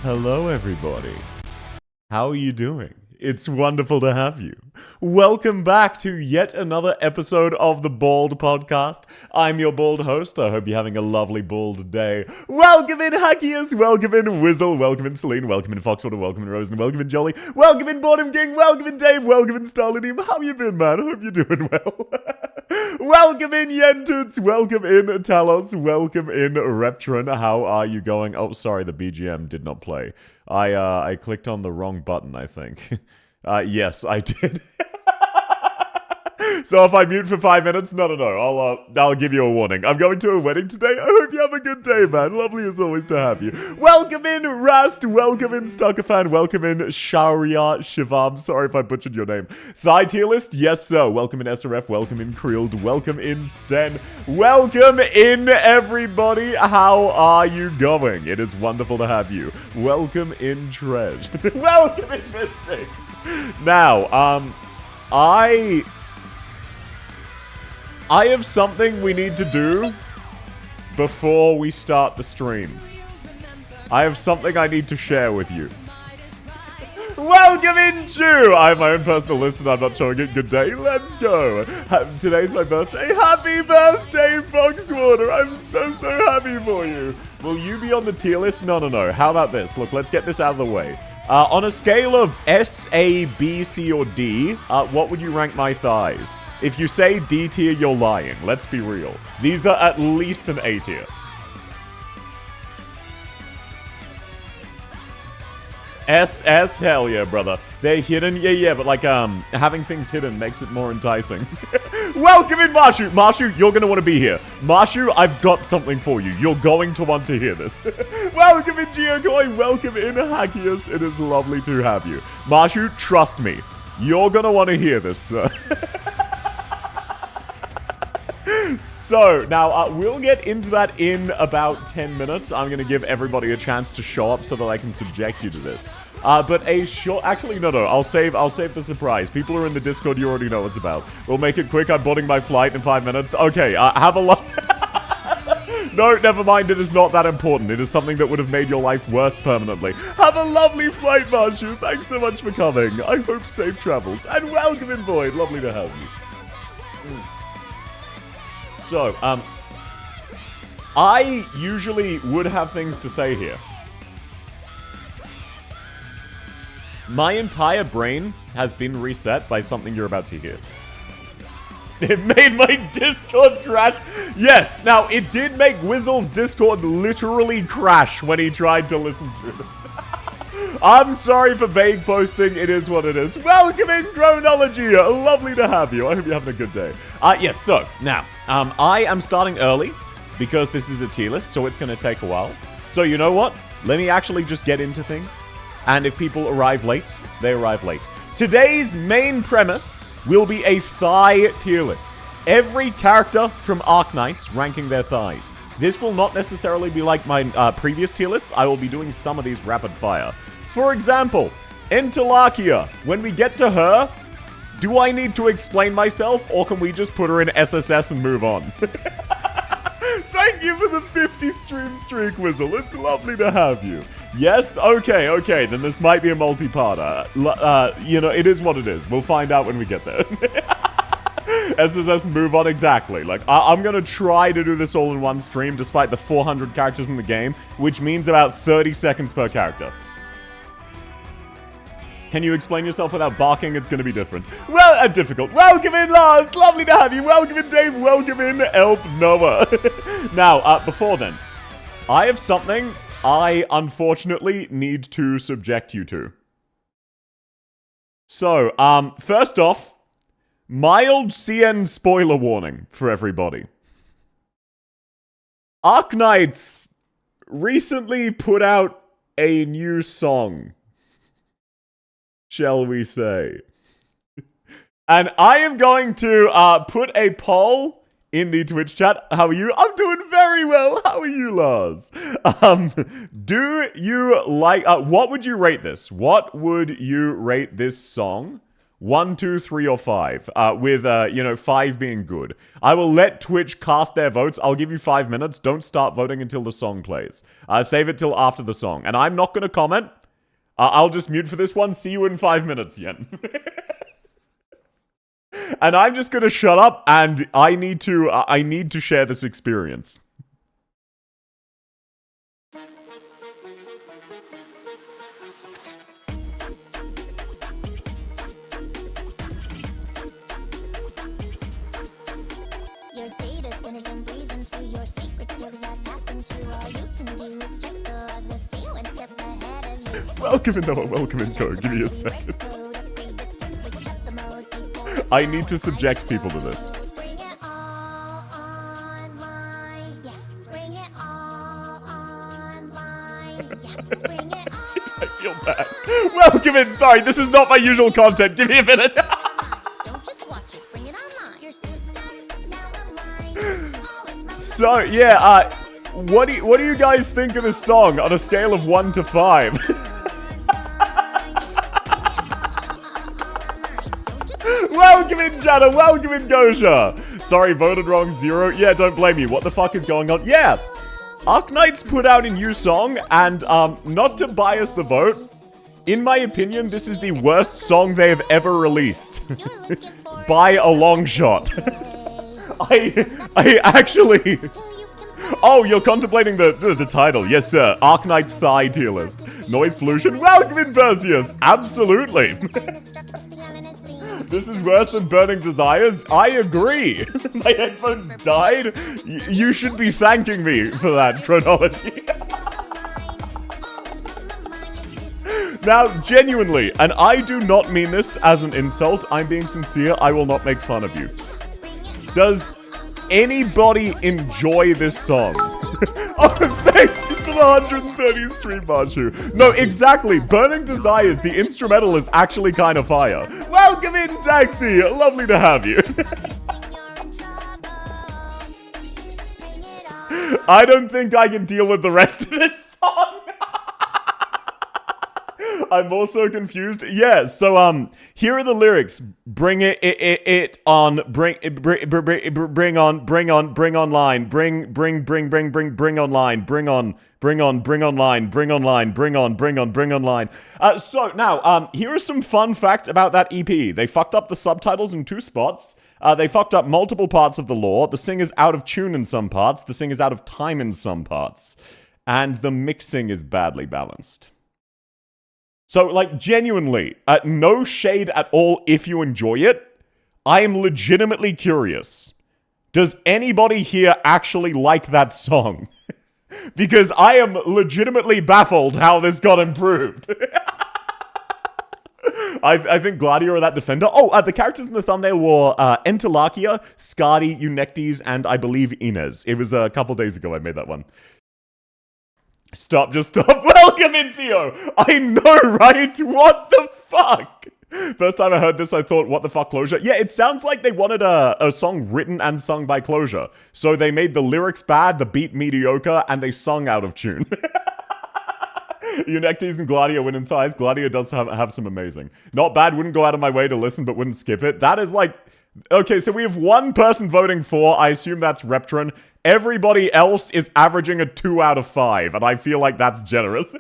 Hello, everybody. How are you doing? It's wonderful to have you. Welcome back to yet another episode of the Bald Podcast. I'm your bald host. I hope you're having a lovely bald day. Welcome in, Hackiers. Welcome in, Wizzle. Welcome in, Celine. Welcome in, Foxwater. Welcome in, Rosen. Welcome in, Jolly. Welcome in, Boredom King. Welcome in, Dave. Welcome in, Starlinim. How you been, man? I hope you're doing well. Welcome in, Yentoots. Welcome in, Talos. Welcome in, Reptron. How are you going? Oh, sorry, the BGM did not play. I clicked on the wrong button, I think. Yes, I did. So if I mute for 5 minutes, no, I'll give you a warning. I'm going to a wedding today. I hope you have a good day, man. Lovely as always to have you. Welcome in, Rast. Welcome in, Stuckafan. Welcome in, Sharia Shivam. Sorry if I butchered your name. Thigh Tierlist? Yes, sir. Welcome in, SRF. Welcome in, Creeled. Welcome in, Sten. Welcome in, everybody. How are you going? It is wonderful to have you. Welcome in, Trez. Welcome in, Mystic. Now, I have something we need to do before we start the stream. I have something I need to share with you. Welcome in, Jew! I have my own personal list and I'm not showing it. Good day. Let's go. Today's my birthday. Happy birthday, Foxwater. I'm so happy for you. Will you be on the tier list? No. How about this? Look, let's get this out of the way. On a scale of S, A, B, C, or D, what would you rank my thighs? If you say D tier, you're lying. Let's be real. These are at least an A tier. S, hell yeah, brother. They're hidden? Yeah, but like, having things hidden makes it more enticing. Welcome in, Marshu! Marshu, you're gonna want to be here. Marshu, I've got something for you. You're going to want to hear this. Welcome in, Geokoi. Welcome in, Hackius. It is lovely to have you. Marshu, trust me. You're gonna want to hear this, sir. So, now, we'll get into that in about 10 minutes. I'm going to give everybody a chance to show up so that I can subject you to this. But a short... Actually, no. I'll save the surprise. People who are in the Discord, you already know what's about. We'll make it quick. I'm boarding my flight in 5 minutes. Okay, have a lot... No, never mind. It is not that important. It is something that would have made your life worse permanently. Have a lovely flight, Marshu. Thanks so much for coming. I hope safe travels. And welcome in, Void. Lovely to have you. So, I usually would have things to say here. My entire brain has been reset by something you're about to hear. It made my Discord crash. Yes, now it did make Wizzle's Discord literally crash when he tried to listen to this. I'm sorry for vague posting. It is what it is. Welcome in, Chronology. Lovely to have you. I hope you're having a good day. Yes, so, now, I am starting early because this is a tier list, so it's going to take a while. So, you know what? Let me actually just get into things. And if people arrive late, they arrive late. Today's main premise will be a thigh tier list. Every character from Arknights ranking their thighs. This will not necessarily be like my previous tier lists. I will be doing some of these rapid fire. For example, Entalakia. When we get to her, do I need to explain myself, or can we just put her in SSS and move on? Thank you for the 50 stream streak, Wizzle. It's lovely to have you. Yes? Okay. Then this might be a multi-parter. You know, it is what it is. We'll find out when we get there. SSS and move on, exactly. Like, I'm gonna try to do this all in one stream, despite the 400 characters in the game, which means about 30 seconds per character. Can you explain yourself without barking? It's gonna be different. Well, difficult. Welcome in, Lars! Lovely to have you. Welcome in, Dave. Welcome in, Elp Noah. Now, before then, I have something I, unfortunately, need to subject you to. So, first off, mild CN spoiler warning for everybody. Arknights recently put out a new song, shall we say. And I am going to put a poll in the Twitch chat. How are you? I'm doing very well. How are you, Lars? Do you like... what would you rate this? What would you rate this song 1, 2, 3, or 5, with, 5 being good. I will let Twitch cast their votes. I'll give you 5 minutes. Don't start voting until the song plays. Save it till after the song. And I'm not going to comment. I'll just mute for this one. See you in 5 minutes, Yen. And I'm just going to shut up, and I need to share this experience. Your data centers and breezing through your secret servers I tap into. All you can do is check the logs and stay one step ahead of you. Welcome in, Noah. Welcome in, Code. Give me a second. I need to subject people to this. Bring it all online. Yeah, bring it all online. Yeah, bring it all. I feel bad. Welcome in. Sorry, this is not my usual content. Give me a minute. Don't just watch it. Bring it online. Your system's now online. So, yeah, what do you guys think of this song on a scale of 1 to 5? Welcome in, Jana. Welcome in, Gosha. Sorry, voted wrong. 0. Yeah, don't blame me. What the fuck is going on? Yeah, Arknights put out a new song, and not to bias the vote, in my opinion, this is the worst song they have ever released. By a long shot. I actually... Oh, you're contemplating the title. Yes, sir. Arknight's Thigh tier list. Noise pollution. Welcome in, Perseus. Absolutely. This is worse than Burning Desires. I agree. My headphones died. You should be thanking me for that, chronology. Now, genuinely, and I do not mean this as an insult. I'm being sincere. I will not make fun of you. Does anybody enjoy this song? Oh, thanks for the 130 stream, Marshu. No, exactly. Burning Desires, the instrumental is actually kind of fire. Welcome in, Taxi. Lovely to have you. I don't think I can deal with the rest of this song. I'm also confused. Yeah, so here are the lyrics. Bring it on, bring online, bring online, bring online. So now, here is some fun fact about that EP. They fucked up the subtitles in 2 spots. They fucked up multiple parts of the lore. The singer's out of tune in some parts. The singer's out of time in some parts. And the mixing is badly balanced. So, like, genuinely, no shade at all if you enjoy it. I am legitimately curious. Does anybody here actually like that song? Because I am legitimately baffled how this got improved. I think Gladio are that defender. Oh, the characters in the thumbnail were Entelakia, Skadi, Eunectes, and I believe Inez. It was a couple days ago I made that one. Stop, just stop. Welcome in, Theo. I know, right? What the fuck? First time I heard this, I thought, what the fuck, Closure? Yeah, it sounds like they wanted a song written and sung by Closure. So they made the lyrics bad, the beat mediocre, and they sung out of tune. Eunectes and Gladio win in thighs. Gladio does have some amazing. Not bad, wouldn't go out of my way to listen, but wouldn't skip it. That is like... Okay, so we have one person voting for, I assume that's Reptron. Everybody else is averaging a 2 out of 5, and I feel like that's generous.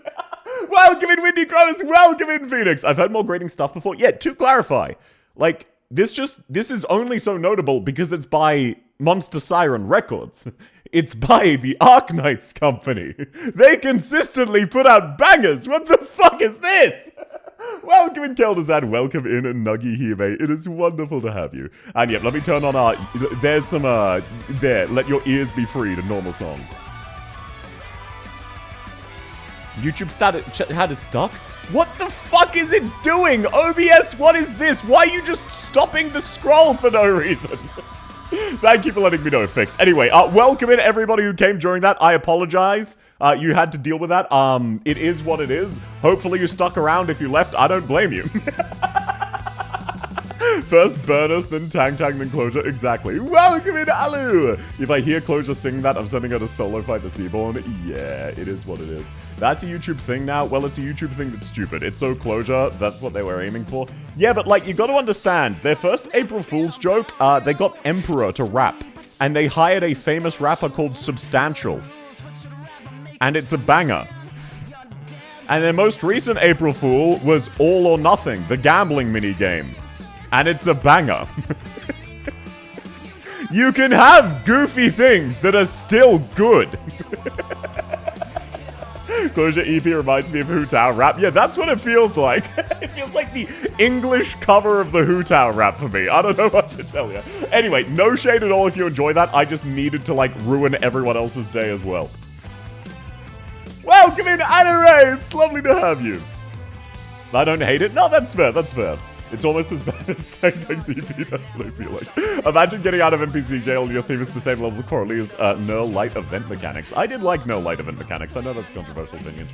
Welcome in, Windy Crows! Welcome in, Phoenix! I've heard more grading stuff before. Yeah, to clarify, like, this is only so notable because it's by Monster Siren Records. It's by the Arknights company. They consistently put out bangers! What the fuck is this? Welcome in, Keldazad. Welcome in, Nuggy Hime. It is wonderful to have you. And yep, let me turn on our... There's some, there. Let your ears be free to normal songs. YouTube had a stuck? What the fuck is it doing? OBS, what is this? Why are you just stopping the scroll for no reason? Thank you for letting me know, Fix. Anyway, welcome in everybody who came during that. I apologize. You had to deal with that. It is what it is. Hopefully you stuck around. If you left, I don't blame you. First Burnus, then Tang Tang, then Closure. Exactly. Welcome in, Alu! If I hear Closure sing that, I'm sending her to solo fight the Seaborn. Yeah, it is what it is. That's a YouTube thing now. Well, it's a YouTube thing that's stupid. It's so Closure. That's what they were aiming for. Yeah, but like, you gotta understand, their first April Fool's joke, they got Emperor to rap. And they hired a famous rapper called Substantial. And it's a banger. And their most recent April Fool was All or Nothing, the gambling minigame. And it's a banger. You can have goofy things that are still good. Closure EP reminds me of Hu Tao rap. Yeah, that's what it feels like. It feels like the English cover of the Hu Tao rap for me. I don't know what to tell you. Anyway, no shade at all if you enjoy that. I just needed to, like, ruin everyone else's day as well. Welcome in, Anna Ray! It's lovely to have you. I don't hate it. No, that's fair. That's fair. It's almost as bad as Tang Tang's EP. That's what I feel like. Imagine getting out of NPC jail and your theme is the same level of Coralie as Nerl Light event mechanics. I did like Nerl Light event mechanics. I know that's a controversial opinion.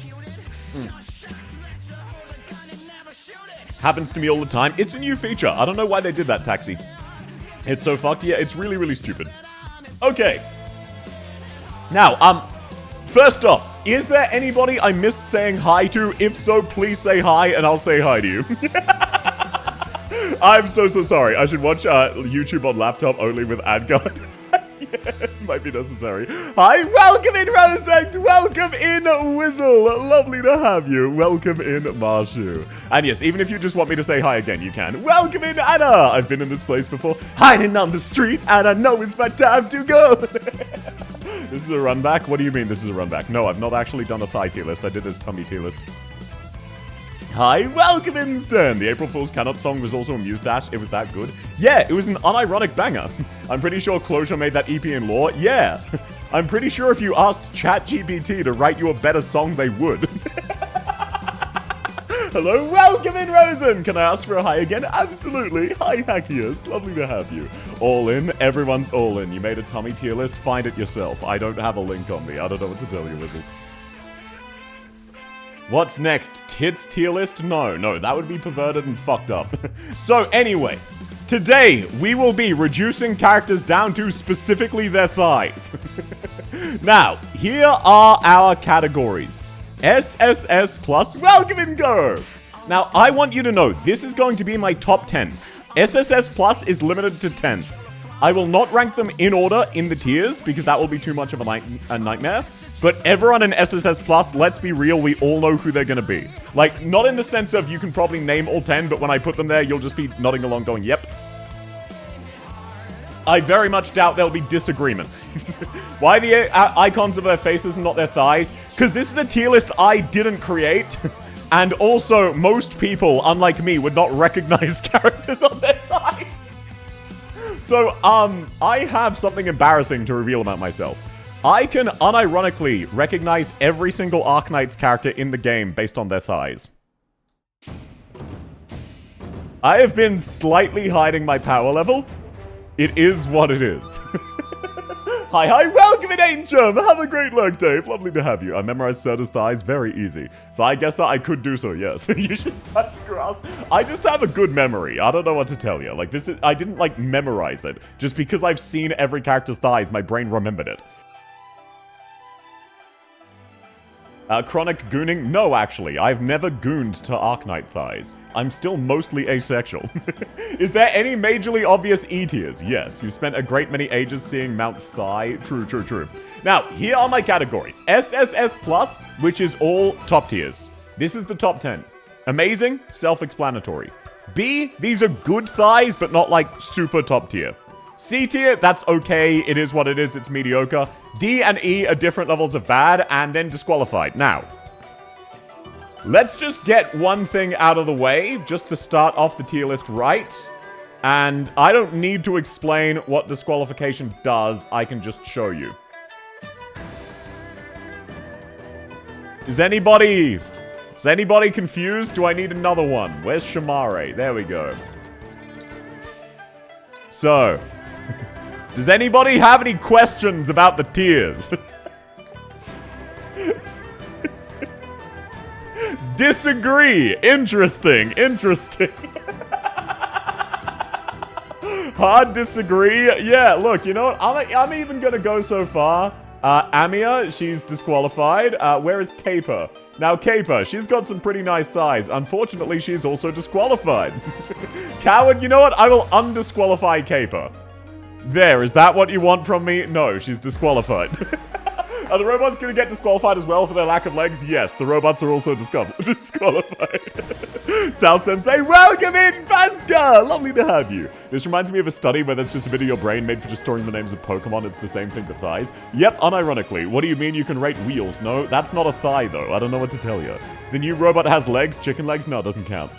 Happens to me all the time. It's a new feature. I don't know why they did that, Taxi. It's so fucked. Yeah, it's really, really stupid. Okay. Now, first off, is there anybody I missed saying hi to? If so, please say hi and I'll say hi to you. I'm so sorry. I should watch YouTube on laptop only with ad guard. Yeah, it might be necessary. Hi, welcome in, Rosect. Welcome in, Wizzle. Lovely to have you. Welcome in, Marshu. And yes, even if you just want me to say hi again, you can. Welcome in, Anna. I've been in this place before, hiding on the street, and I know it's my time to go. This is a run back? What do you mean this is a run back? No, I've not actually done a thigh tier list. I did a tummy tier list. Hi, welcome in, Stern. The April Fool's Cannot song was also a Muse Dash. It was that good. Yeah, it was an unironic banger. I'm pretty sure Closure made that EP in lore. Yeah. I'm pretty sure if you asked ChatGPT to write you a better song, they would. Hello, welcome in, Rosen. Can I ask for a hi again? Absolutely. Hi, Hackius. Lovely to have you. All in. Everyone's all in. You made a tummy tier list. Find it yourself. I don't have a link on me. I don't know what to tell you, Wizard. What's next? Tits tier list? No, that would be perverted and fucked up. So anyway, today we will be reducing characters down to specifically their thighs. Now, here are our categories. SSS plus, welcome in, go! Now, I want you to know, this is going to be my top 10. SSS plus is limited to 10. I will not rank them in order in the tiers, because that will be too much of a nightmare. But everyone in SSS plus, let's be real, we all know who they're gonna be. Like, not in the sense of you can probably name all 10, but when I put them there, you'll just be nodding along going, yep. I very much doubt there'll be disagreements. Why the icons of their faces and not their thighs? Because this is a tier list I didn't create. And also, most people, unlike me, would not recognize characters on their thighs. So, I have something embarrassing to reveal about myself. I can unironically recognize every single Arknight's character in the game based on their thighs. I have been slightly hiding my power level. It is what it is. Hi, welcome in, Ancient! Have a great lurk, Dave. Lovely to have you. I memorized Serta's thighs very easy. Thigh guesser, I could do so, yes. You should touch grass. I just have a good memory. I don't know what to tell you. Like, this is, I didn't, like, memorize it. Just because I've seen every character's thighs, my brain remembered it. Chronic gooning? No, actually. I've never gooned to Arknight thighs. I'm still mostly asexual. Is there any majorly obvious E tiers? Yes. You spent a great many ages seeing Mount Thigh. True. Now, here are my categories. SSS plus, which is all top tiers. This is the top 10. Amazing, self-explanatory. B, these are good thighs, but not like super top tier. C tier, that's okay, it is what it is, it's mediocre. D and E are different levels of bad, and then disqualified. Now, let's just get one thing out of the way, just to start off the tier list right. And I don't need to explain what disqualification does, I can just show you. Is anybody confused? Do I need another one? Where's Shamare? There we go. So, does anybody have any questions about the tiers? Disagree. Interesting. Hard disagree. Yeah, look, you know what? I'm even gonna go so far. Amia, she's disqualified. Where is Caper? Now, Caper, she's got some pretty nice thighs. Unfortunately, she's also disqualified. Coward, you know what? I will undisqualify Caper. There, is that what you want from me? No, she's disqualified. Are the robots going to get disqualified as well for their lack of legs? Yes, the robots are also disqualified. South Sensei, welcome in, Pasca! Lovely to have you. This reminds me of a study where there's just a bit of your brain made for just storing the names of Pokemon. It's the same thing with thighs. Yep, unironically. What do you mean you can rate wheels? No, that's not a thigh, though. I don't know what to tell you. The new robot has legs? Chicken legs? No, it doesn't count.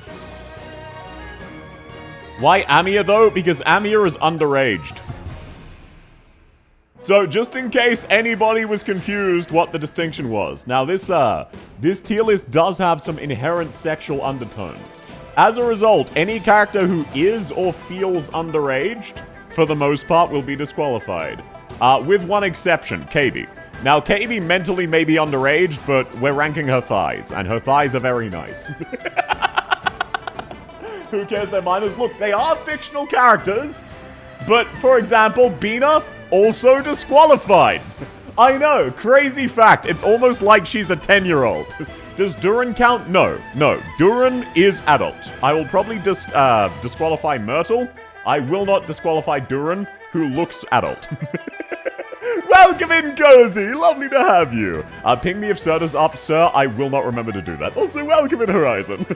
Why Amia, though? Because Amia is underaged. So, just in case anybody was confused what the distinction was. Now, this tier list does have some inherent sexual undertones. As a result, any character who is or feels underaged, for the most part, will be disqualified. With one exception, KB. Now, KB mentally may be underaged, but we're ranking her thighs, and her thighs are very nice. Who cares their minors? Look, they are fictional characters, but, for example, Bina, also disqualified. I know, crazy fact. It's almost like she's a 10-year-old. Does Duran count? No. No, Duran is adult. I will probably disqualify Myrtle. I will not disqualify Duran, who looks adult. Welcome in, Cozy! Lovely to have you. Ping me if Serta's up, sir. I will not remember to do that. Also, welcome in, Horizon.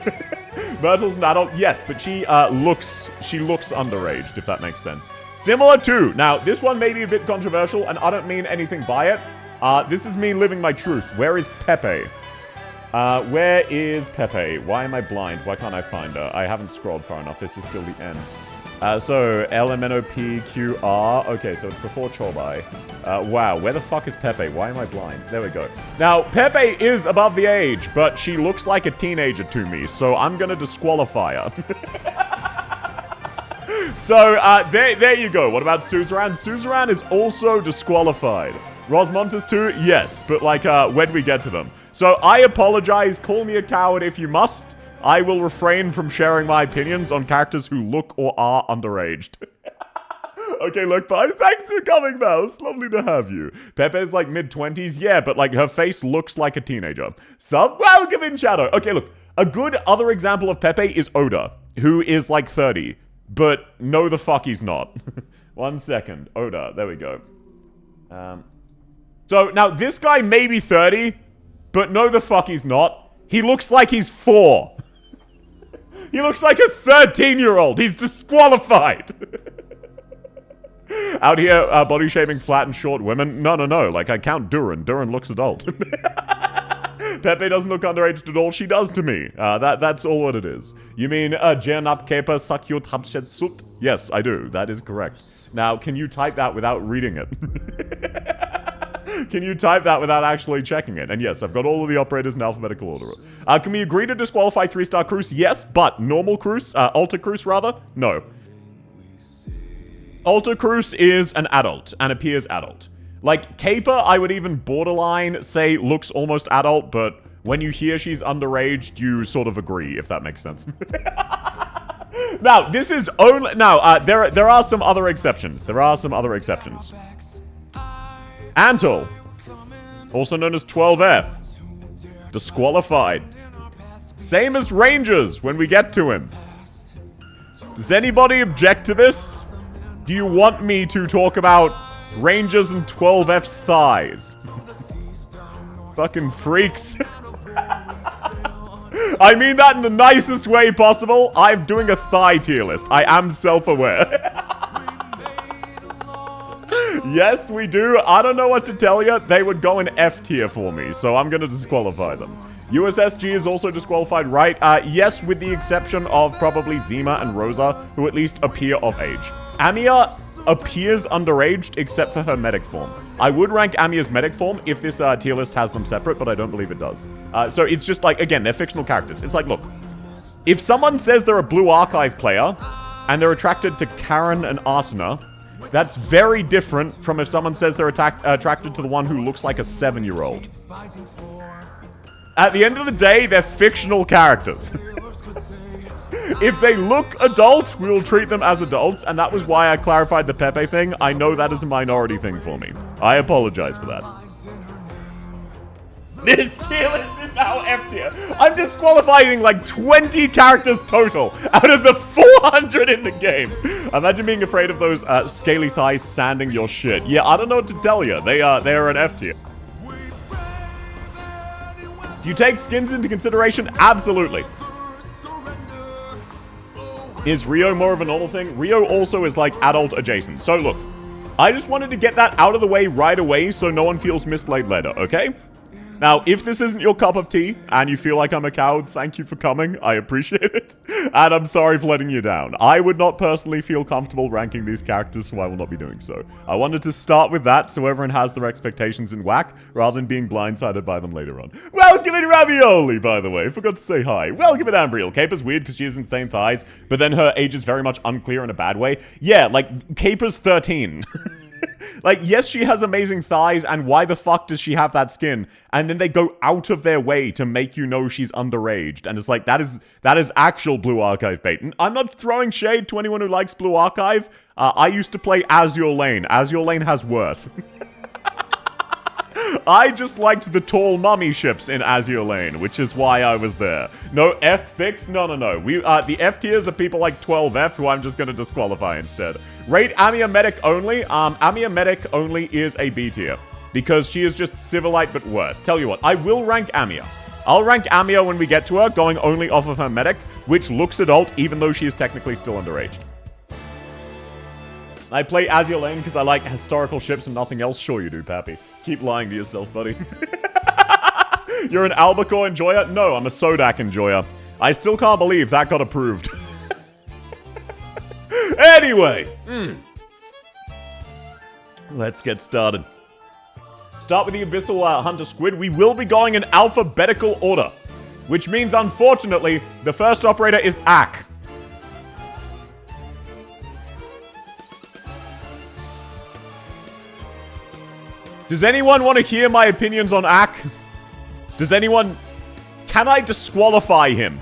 Myrtle's an adult, yes, but she looks underaged, if that makes sense. Similar to, now, this one may be a bit controversial, and I don't mean anything by it. This is me living my truth. Where is Pepe? Where is Pepe? Why am I blind? Why can't I find her? I haven't scrolled far enough. This is still the ends. So, LMNOPQR. Okay, so it's before Chobai. Wow, where the fuck is Pepe? Why am I blind? There we go. Now, Pepe is above the age, but she looks like a teenager to me, so I'm gonna disqualify her. So, there you go. What about Suzerain? Suzerain is also disqualified. Rosmontes too? Yes, but like, when we get to them. So, I apologize. Call me a coward if you must. I will refrain from sharing my opinions on characters who look or are underaged. Okay, look, bye. Thanks for coming, Mouse. Lovely to have you. Pepe's like mid-20s. Yeah, but like her face looks like a teenager. So, welcome in, Shadow. Okay, look. A good other example of Pepe is Oda, who is like 30. But no, the fuck he's not. 1 second. Oda. There we go. So, now, this guy may be 30, but no, the fuck he's not. He looks like he's 4. He looks like a 13-year-old. He's disqualified. Out here, body shaming flat and short women. No. Like, I count Duran. Duran looks adult. Pepe doesn't look underaged at all. She does to me. That's all what it is. You mean, Jernap Kepa Sakyut Habshetsut? Yes, I do. That is correct. Now, can you type that without reading it? Can you type that without actually checking it? And yes, I've got all of the operators in alphabetical order. Can we agree to disqualify 3-star Cruz? Yes, but normal Cruz, Alta Cruz rather? No. Alta Cruz is an adult and appears adult. Like, Caper, I would even borderline say looks almost adult, but when you hear she's underaged, you sort of agree, if that makes sense. Now, this is only... Now, there are some other exceptions. There are some other exceptions. Antle, also known as 12F, disqualified. Same as Rangers when we get to him. Does anybody object to this? Do you want me to talk about Rangers and 12F's thighs? Fucking freaks. I mean that in the nicest way possible. I'm doing a thigh tier list. I am self-aware. Yes, we do. I don't know what to tell you. They would go in F tier for me, so I'm gonna disqualify them. USSG is also disqualified, right? Yes, with the exception of probably Zima and Rosa, who at least appear of age. Amia appears underaged, except for her medic form. I would rank Amia's medic form if this tier list has them separate, but I don't believe it does. So it's just like, again, they're fictional characters. It's like, look, if someone says they're a Blue Archive player, and they're attracted to Karen and Arsena, that's very different from if someone says they're attracted to the one who looks like a 7-year-old. At the end of the day, they're fictional characters. If they look adult, we will treat them as adults, and that was why I clarified the Pepe thing. I know that is a minority thing for me. I apologize for that. This tier list is now F tier. I'm disqualifying like 20 characters total out of the 400 in the game. Imagine being afraid of those scaly thighs sanding your shit. Yeah, I don't know what to tell you. They are an F tier. Do you take skins into consideration? Absolutely. Is Rio more of a normal thing? Rio also is like adult adjacent. So look, I just wanted to get that out of the way right away so no one feels mislaid later, okay? Now, if this isn't your cup of tea, and you feel like I'm a coward, thank you for coming. I appreciate it. And I'm sorry for letting you down. I would not personally feel comfortable ranking these characters, so I will not be doing so. I wanted to start with that so everyone has their expectations in whack, rather than being blindsided by them later on. Welcome in Ravioli, by the way. Forgot to say hi. Welcome in Ambriel. Caper's weird because she has insane thighs, but then her age is very much unclear in a bad way. Yeah, like, Caper's 13. Like, yes, she has amazing thighs, and why the fuck does she have that skin? And then they go out of their way to make you know she's underaged. And it's like, that is actual Blue Archive bait. And I'm not throwing shade to anyone who likes Blue Archive. I used to play Azure Lane. Azure Lane has worse. I just liked the tall mummy ships in Azure Lane, which is why I was there. No F fix? No. The F tiers are people like 12F, who I'm just going to disqualify instead. Rate Amia Medic only. Amia Medic only is a B tier, because she is just Civilite but worse. Tell you what, I will rank Amia. I'll rank Amia when we get to her, going only off of her Medic, which looks adult, even though she is technically still underaged. I play Azure Lane because I like historical ships and nothing else. Sure you do, Pappy. Keep lying to yourself, buddy. You're an Albacore enjoyer? No, I'm a Sodak enjoyer. I still can't believe that got approved. Anyway. Let's get started. Start with the Abyssal Hunter Squid. We will be going in alphabetical order, which means, unfortunately, the first operator is Ak. Does anyone want to hear my opinions on Ak? Does anyone... Can I disqualify him?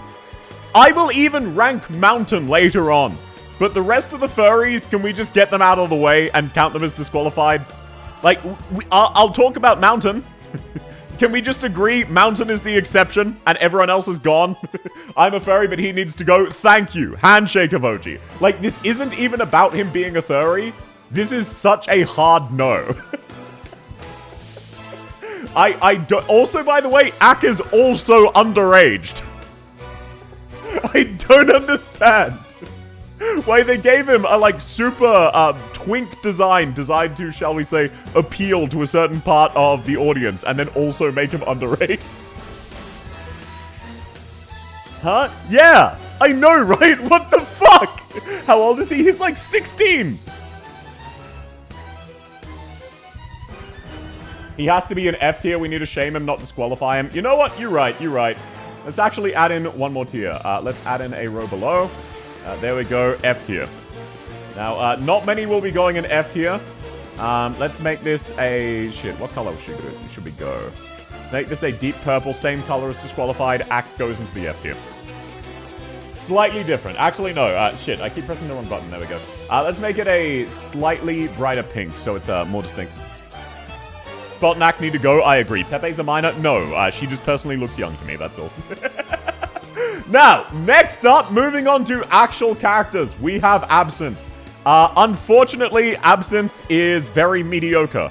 I will even rank Mountain later on. But the rest of the furries, can we just get them out of the way and count them as disqualified? Like, I'll talk about Mountain. Can we just agree Mountain is the exception and everyone else is gone? I'm a furry, but he needs to go. Thank you. Handshake emoji. Like, this isn't even about him being a furry. This is such a hard no. Also, by the way, Ak is also underaged. I don't understand why they gave him a, like, super, twink design designed to, shall we say, appeal to a certain part of the audience, and then also make him underaged. Huh? Yeah! I know, right? What the fuck? How old is he? He's like 16! He has to be an F tier. We need to shame him, not disqualify him. You know what? You're right. You're right. Let's actually add in one more tier. Let's add in a row below. There we go. F tier. Now, not many will be going in F tier. Let's make this a... Shit, what color should we go? Make this a deep purple. Same color as disqualified. Act goes into the F tier. Slightly different. Actually, no. Shit, I keep pressing the wrong button. There we go. Let's make it a slightly brighter pink so it's more distinct. Spotnak need to go, I agree. Pepe's a minor? No, she just personally looks young to me, that's all. Now, next up, moving on to actual characters, we have Absinthe. Unfortunately, Absinthe is very mediocre.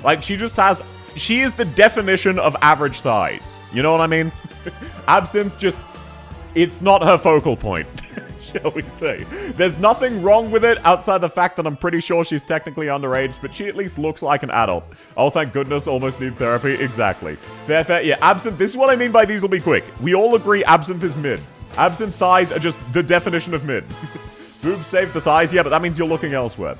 Like, she is the definition of average thighs. You know what I mean? Absinthe just, it's not her focal point. Shall we say. There's nothing wrong with it outside the fact that I'm pretty sure she's technically underage, but she at least looks like an adult. Oh, thank goodness, almost need therapy. Exactly. Fair. Yeah, Absinthe, this is what I mean by these will be quick. We all agree Absinthe is mid. Absinthe thighs are just the definition of mid. Boobs save the thighs, yeah, but that means you're looking elsewhere.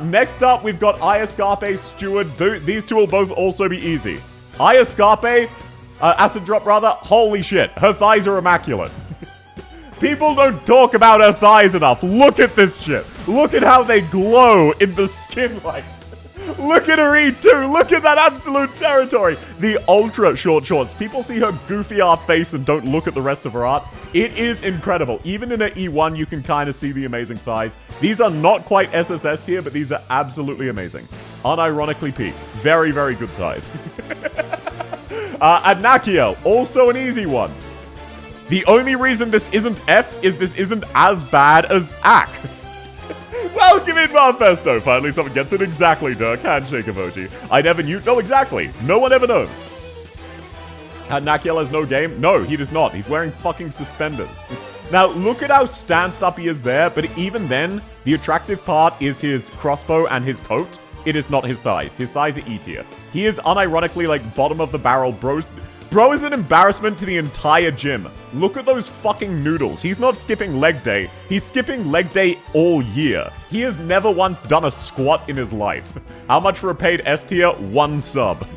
Next up, we've got Ayascape, Steward. These two will both also be easy. Ayascape, Acid Drop rather, holy shit, her thighs are immaculate. People don't talk about her thighs enough. Look at this shit. Look at how they glow in the skin light. Look at her eat too. Look at that absolute territory. The ultra short shorts. People see her goofy ass face and don't look at the rest of her art. It is incredible. Even in an E1, you can kind of see the amazing thighs. These are not quite SSS tier, but these are absolutely amazing. Unironically peak. Very, very good thighs. Adnakiel, also an easy one. The only reason this isn't F is this isn't as bad as Ak. Welcome in, Marfesto. Finally, someone gets it exactly, Dirk. Handshake emoji. I never knew. No, exactly. No one ever knows. Nakiel has no game? No, he does not. He's wearing fucking suspenders. Now, look at how stanced up he is there, but even then, the attractive part is his crossbow and his coat. It is not his thighs. His thighs are E tier. He is unironically like bottom of the barrel, bro. Bro is an embarrassment to the entire gym. Look at those fucking noodles. He's not skipping leg day. He's skipping leg day all year. He has never once done a squat in his life. How much for a paid S tier? 1 sub.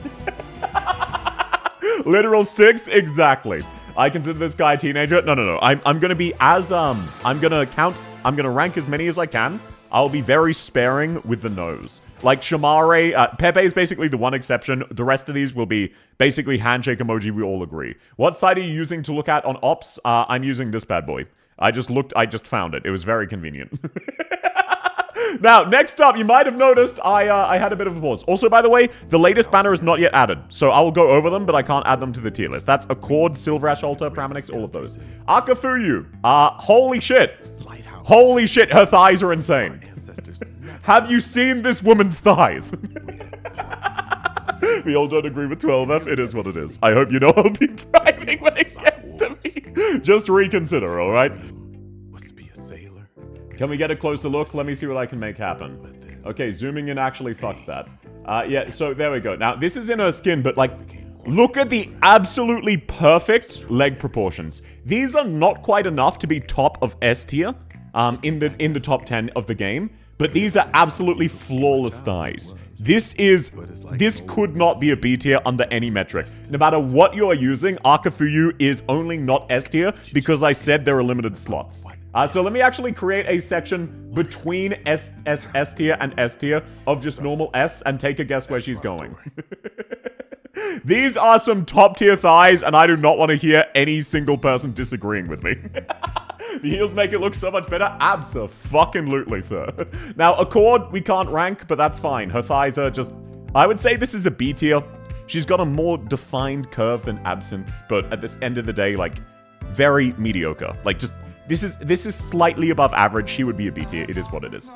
Literal sticks? Exactly. I consider this guy a teenager. No. I'm gonna be as, I'm gonna rank as many as I can. I'll be very sparing with the nose. Like Shamare, Pepe is basically the one exception. The rest of these will be basically handshake emoji, we all agree. What site are you using to look at on ops? I'm using this bad boy. I just found it. It was very convenient. Now, next up, you might have noticed I had a bit of a pause. Also, by the way, the latest banner is not yet added. So I will go over them, but I can't add them to the tier list. That's Accord, Silver Ash Altar, Pramanix, all of those. Akafuyu. Holy shit. Holy shit, her thighs are insane. Have you seen this woman's thighs? We all don't agree with 12F. It is what it is. I hope you know I'll be bribing when it gets to me. Just reconsider, alright? Can we get a closer look? Let me see what I can make happen. Okay, zooming in actually fucked that. Yeah, so there we go. Now, this is in her skin, but like, look at the absolutely perfect leg proportions. These are not quite enough to be top of S tier in the top 10 of the game. But these are absolutely flawless thighs. This could not be a B tier under any metric. No matter what you are using, Akafuyu is only not S tier because I said there are limited slots. So let me actually create a section between S tier and S tier of just normal S and take a guess where she's going. These are some top tier thighs and I do not want to hear any single person disagreeing with me. The heels make it look so much better. Abso-fucking-lutely, sir. Now, Accord, we can't rank, but that's fine. Her thighs are just... I would say this is a B tier. She's got a more defined curve than Absinthe, but at this end of the day, like, very mediocre. Like, just... This is slightly above average. She would be a B tier. It is what it is.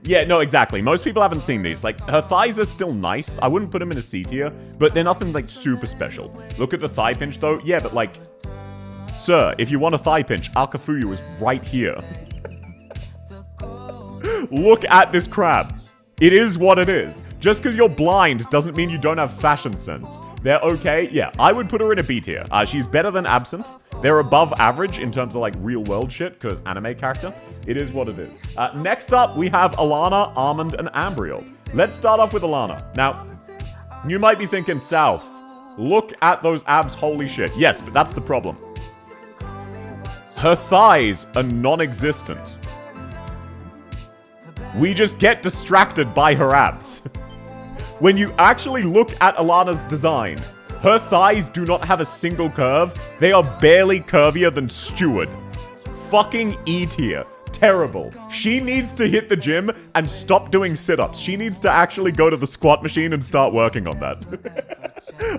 Yeah, no, exactly. Most people haven't seen these. Like, her thighs are still nice. I wouldn't put them in a C tier, but they're nothing, like, super special. Look at the thigh pinch, though. Yeah, but, like, sir, if you want a thigh pinch, Akafuyu is right here. Look at this crab. It is what it is. Just because you're blind doesn't mean you don't have fashion sense. They're okay. Yeah, I would put her in a B tier. She's better than Absinthe. They're above average in terms of, like, real-world shit, because anime character. It is what it is. Next up, we have Alana, Almond, and Ambriel. Let's start off with Alana. Now, you might be thinking, South, look at those abs, holy shit. Yes, but that's the problem. Her thighs are non-existent. We just get distracted by her abs. When you actually look at Alana's design, her thighs do not have a single curve. They are barely curvier than Steward. Fucking E tier. Terrible. She needs to hit the gym and stop doing sit-ups. She needs to actually go to the squat machine and start working on that.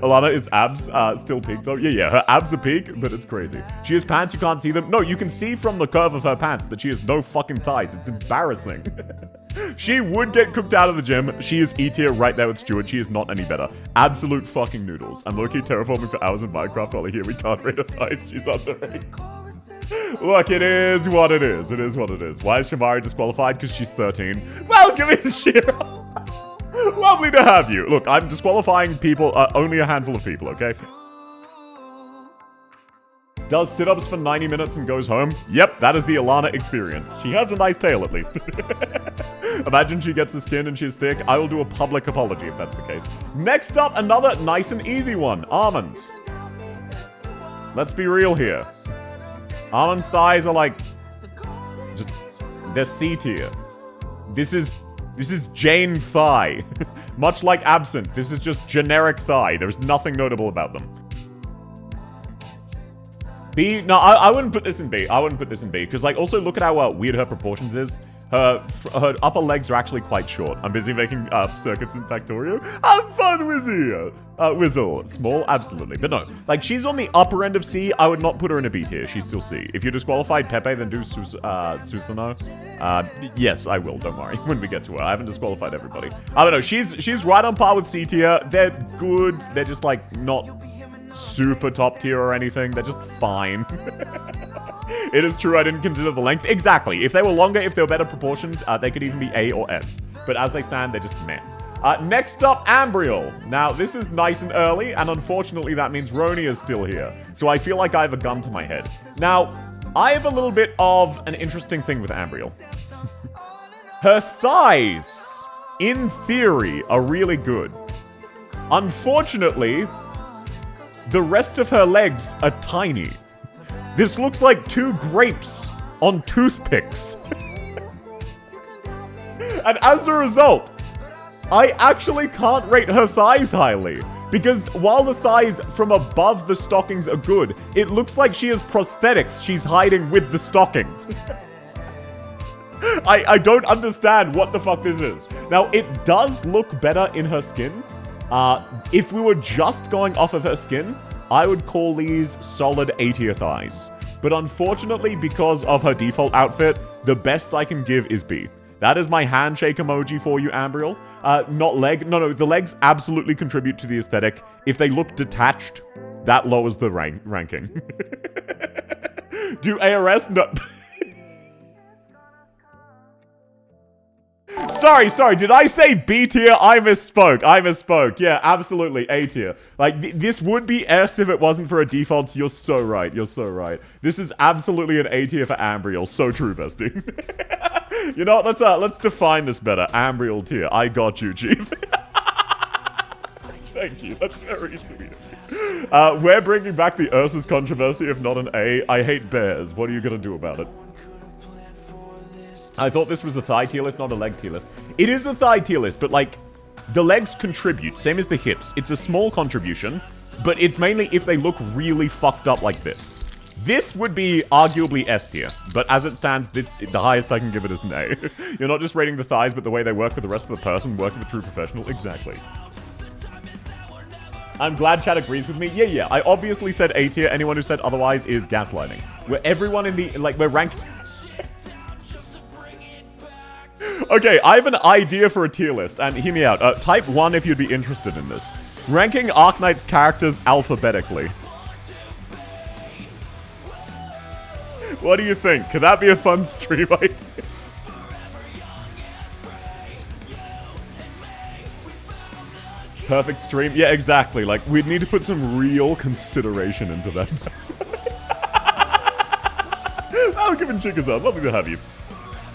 Alana, is abs still peak though? Yeah, her abs are peak, but it's crazy. She has pants, you can't see them. No, you can see from the curve of her pants that she has no fucking thighs. It's embarrassing. She would get cooked out of the gym. She is E tier right there with Stewart. She is not any better. Absolute fucking noodles. I'm low-key terraforming for hours in Minecraft while here we can't rate her thighs. She's underrated. Look, it is what it is. It is what it is. Why is Shamari disqualified? Because she's 13. Welcome in, Shiro. Lovely to have you. Look, I'm disqualifying people, only a handful of people, okay? Does sit-ups for 90 minutes and goes home? Yep, that is the Alana experience. She has a nice tail, at least. Imagine she gets a skin and she's thick. I will do a public apology if that's the case. Next up, another nice and easy one. Almond. Let's be real here. Almond's thighs are like... just They're C tier. This is Jane thigh. Much like Absinthe, this is just generic thigh. There's nothing notable about them. B? No, I wouldn't put this in B. I wouldn't put this in B. Because, like, also look at how weird her proportions is. Her upper legs are actually quite short. I'm busy making circuits in Factorio. Have fun, Wizzy! Wizzle. Small? Absolutely. But no. Like, she's on the upper end of C. I would not put her in a B tier. She's still C. If you disqualified Pepe, then do Susanoo. Yes, I will. Don't worry. When we get to her. I haven't disqualified everybody. I don't know. She's right on par with C tier. They're good. They're just, like, not super top tier or anything. They're just fine. It is true I didn't consider the length. Exactly. If they were longer, if they were better proportioned, they could even be A or S. But as they stand, they're just meh. Next up, Ambriel. Now, this is nice and early, and unfortunately that means Roni is still here. So I feel like I have a gun to my head. Now, I have a little bit of an interesting thing with Ambriel. Her thighs, in theory, are really good. Unfortunately, the rest of her legs are tiny. This looks like 2 grapes on toothpicks. And as a result, I actually can't rate her thighs highly. Because while the thighs from above the stockings are good, it looks like she has prosthetics she's hiding with the stockings. I don't understand what the fuck this is. Now, it does look better in her skin. If we were just going off of her skin, I would call these solid A tier thighs. But unfortunately, because of her default outfit, the best I can give is B. That is my handshake emoji for you, Ambriel. Not leg. No, the legs absolutely contribute to the aesthetic. If they look detached, that lowers the ranking. Do ARS? No. Sorry, did I say B tier? I misspoke. Yeah, absolutely, A tier. Like, this would be S if it wasn't for a default. You're so right. This is absolutely an A tier for Ambriel. So true, bestie. You know what, let's define this better. Ambriel tier. I got you, Chief. Thank you, that's very sweet of you. We're bringing back the Ursus controversy, if not an A. I hate bears. What are you gonna do about it? I thought this was a thigh tier list, not a leg tier list. It is a thigh tier list, but, like, the legs contribute, same as the hips. It's a small contribution, but it's mainly if they look really fucked up like this. This would be arguably S tier, but as it stands, the highest I can give it is an A. You're not just rating the thighs, but the way they work with the rest of the person, working with a true professional. Exactly. I'm glad chat agrees with me. Yeah, I obviously said A tier. Anyone who said otherwise is gaslighting. Where everyone in the, like, we're ranked... Okay, I have an idea for a tier list, and hear me out. Type 1 if you'd be interested in this. Ranking Arknight's characters alphabetically. What do you think? Could that be a fun stream idea? Perfect stream? Yeah, exactly. Like, we'd need to put some real consideration into that. I'll give it Chickasaw. Lovely to have you.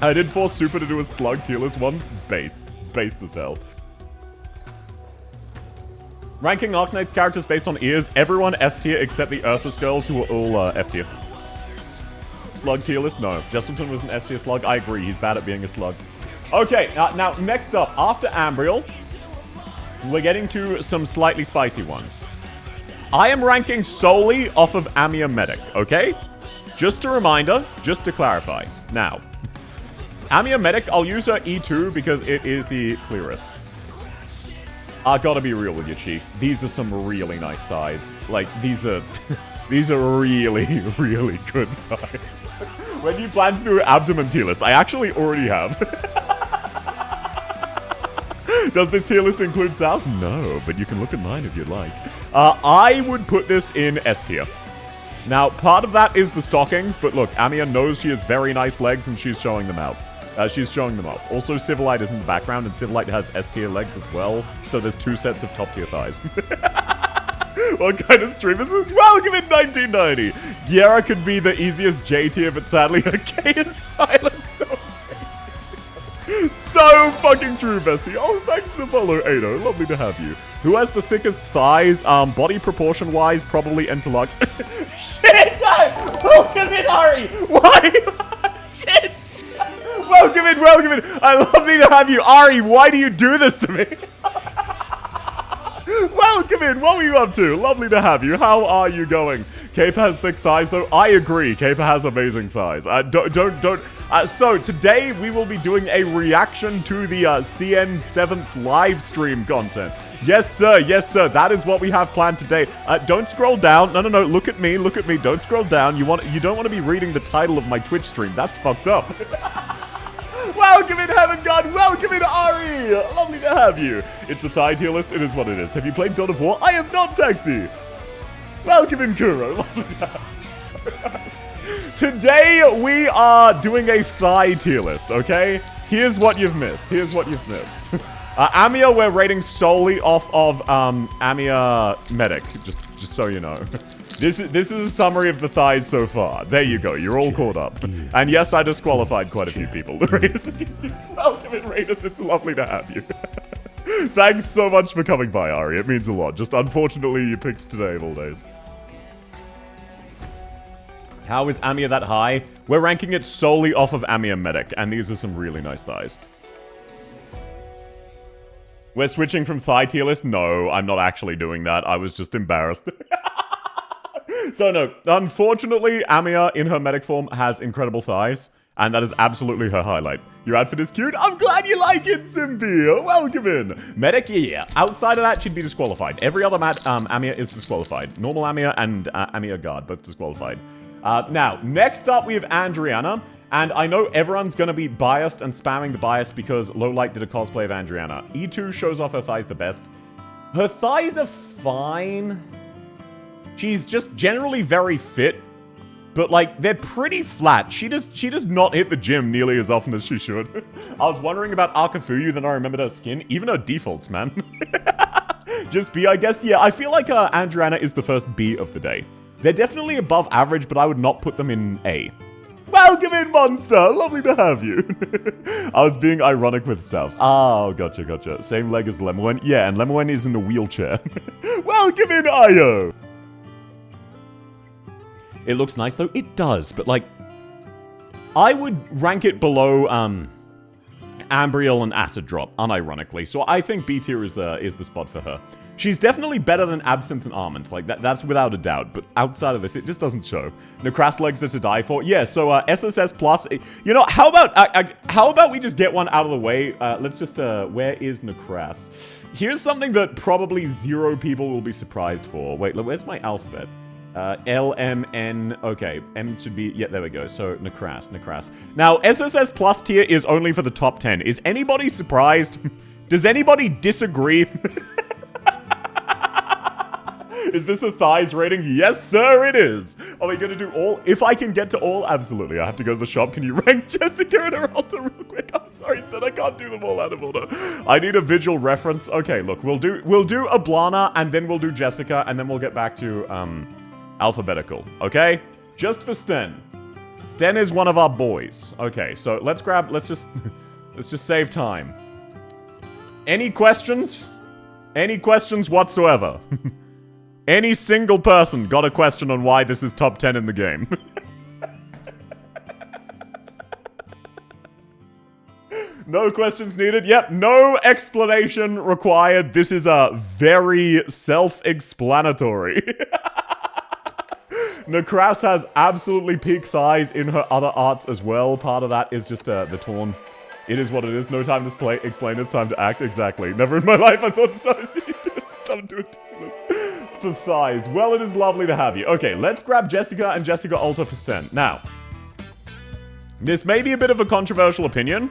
I did force Super to do a slug tier list one. Based as hell. Ranking Arknight's characters based on ears. Everyone S tier except the Ursus girls who are all F tier. Slug tier list? No. Jesselton was an S tier slug. I agree. He's bad at being a slug. Okay, now next up, after Ambriel, we're getting to some slightly spicy ones. I am ranking solely off of Amia Medic, okay? Just a reminder, just to clarify. Now, Amia Medic, I'll use her E2 because it is the clearest. I gotta be real with you, Chief. These are some really nice thighs. Like, these are really, really good thighs. When do you plan to do an abdomen tier list? I actually already have. Does this tier list include South? No, but you can look at mine if you'd like. I would put this in S tier. Now, part of that is the stockings, but look, Amia knows she has very nice legs and she's showing them out. She's showing them off. Also, Civilite is in the background, and Civilite has S-tier legs as well, so there's 2 sets of top-tier thighs. What kind of stream is this? Welcome in 1990! Yera could be the easiest J-tier, but sadly her K is silent, so fucking true, bestie. Oh, thanks for the follow, Ado. Lovely to have you. Who has the thickest thighs? Body proportion-wise, probably Enterlock. Shit, no! Look at it, Ari! Why? Shit! Welcome in, welcome in. Lovely to have you. Ari, why do you do this to me? Welcome in. What were you up to? Lovely to have you. How are you going? Caper has thick thighs, though. I agree. Caper has amazing thighs. So today we will be doing a reaction to the CN 7th live stream content. Yes, sir. Yes, sir. That is what we have planned today. Don't scroll down. No. Look at me. Look at me. Don't scroll down. You don't want to be reading the title of my Twitch stream. That's fucked up. Welcome in, Heaven God. Welcome in, Ari. Lovely to have you. It's a thigh tier list. It is what it is. Have you played Dawn of War? I have not, Taxi. Welcome in, Kuro. Lovely to have you. Today, we are doing a thigh tier list, okay? Here's what you've missed. Here's what you've missed. Amiya, we're rating solely off of Amiya Medic, just so you know. This is a summary of the thighs so far. There you go. You're all caught up. And yes, I disqualified quite a few people. Welcome in, Raiders. It's lovely to have you. Thanks so much for coming by, Ari. It means a lot. Just unfortunately, you picked today of all days. How is Amiya that high? We're ranking it solely off of Amiya Medic, and these are some really nice thighs. We're switching from thigh tier list? No, I'm not actually doing that. I was just embarrassed. So no, unfortunately, Amiya in her medic form has incredible thighs, and that is absolutely her highlight. Your outfit is cute. I'm glad you like it, Simpy. Welcome in. Medic, yeah. Outside of that, she'd be disqualified. Every other Amiya is disqualified. Normal Amiya and Amiya Guard, both disqualified. Now, next up, we have Andriana. And I know everyone's going to be biased and spamming the bias because Lowlight did a cosplay of Andriana. E2 shows off her thighs the best. Her thighs are fine. She's just generally very fit. But, like, they're pretty flat. She does not hit the gym nearly as often as she should. I was wondering about Akafuyu, then I remembered her skin. Even her defaults, man. Just B, I guess. Yeah, I feel like Andriana is the first B of the day. They're definitely above average, but I would not put them in A. Welcome in, Monster! Lovely to have you. I was being ironic with South. Oh, gotcha. Same leg as Lemoen. Yeah, and Lemoen is in a wheelchair. Welcome in, Io! It looks nice, though. It does, but, like, I would rank it below, Ambriel and Acid Drop, unironically. So I think B tier is the spot for her. She's definitely better than Absinthe and Almond. Like, that's without a doubt. But outside of this, it just doesn't show. Necras legs are to die for. Yeah, so SSS Plus. You know, how about we just get one out of the way? Let's just, where is Necras? Here's something that probably 0 people will be surprised for. Wait, where's my alphabet? L, M, N, okay, M should be, yeah, there we go, so Necras. Now, SSS Plus tier is only for the top 10. Is anybody surprised? Does anybody disagree? Is this a thighs rating? Yes, sir, it is. Are we gonna do all? If I can get to all, absolutely. I have to go to the shop. Can you rank Jessica and her altar real quick? I'm sorry, Stan, I can't do them all out of order. I need a visual reference. Okay, look, we'll do Ablana, and then we'll do Jessica, and then we'll get back to, alphabetical, okay? Just for Sten. Sten is one of our boys. Okay, so let's just save time. Any questions? Any questions whatsoever? Any single person got a question on why this is top 10 in the game? No questions needed. Yep, no explanation required. This is very self-explanatory. Necras has absolutely peak thighs in her other arts as well. Part of that is just the torn. It is what it is. No time to explain. It's time to act. Exactly. Never in my life I thought someone do a tier list for thighs. Well, it is lovely to have you. Okay, let's grab Jessica and Jessica Alter for Sten. Now, this may be a bit of a controversial opinion.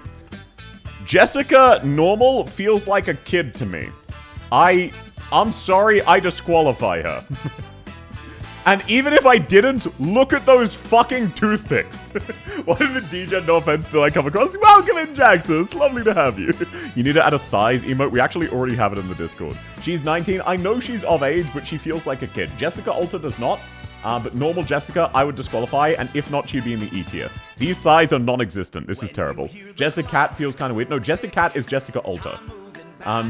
Jessica normal feels like a kid to me. I'm sorry, I disqualify her. And even if I didn't, look at those fucking toothpicks. What is the DJ? No offense, did I come across? Welcome in, Jaxus. Lovely to have you. You need to add a thighs emote. We actually already have it in the Discord. She's 19. I know she's of age, but she feels like a kid. Jessica Alter does not. But normal Jessica, I would disqualify, and if not, she'd be in the E tier. These thighs are non-existent. This is terrible. Jessica Cat feels kind of weird. No, Jessica Cat is Jessica Alter.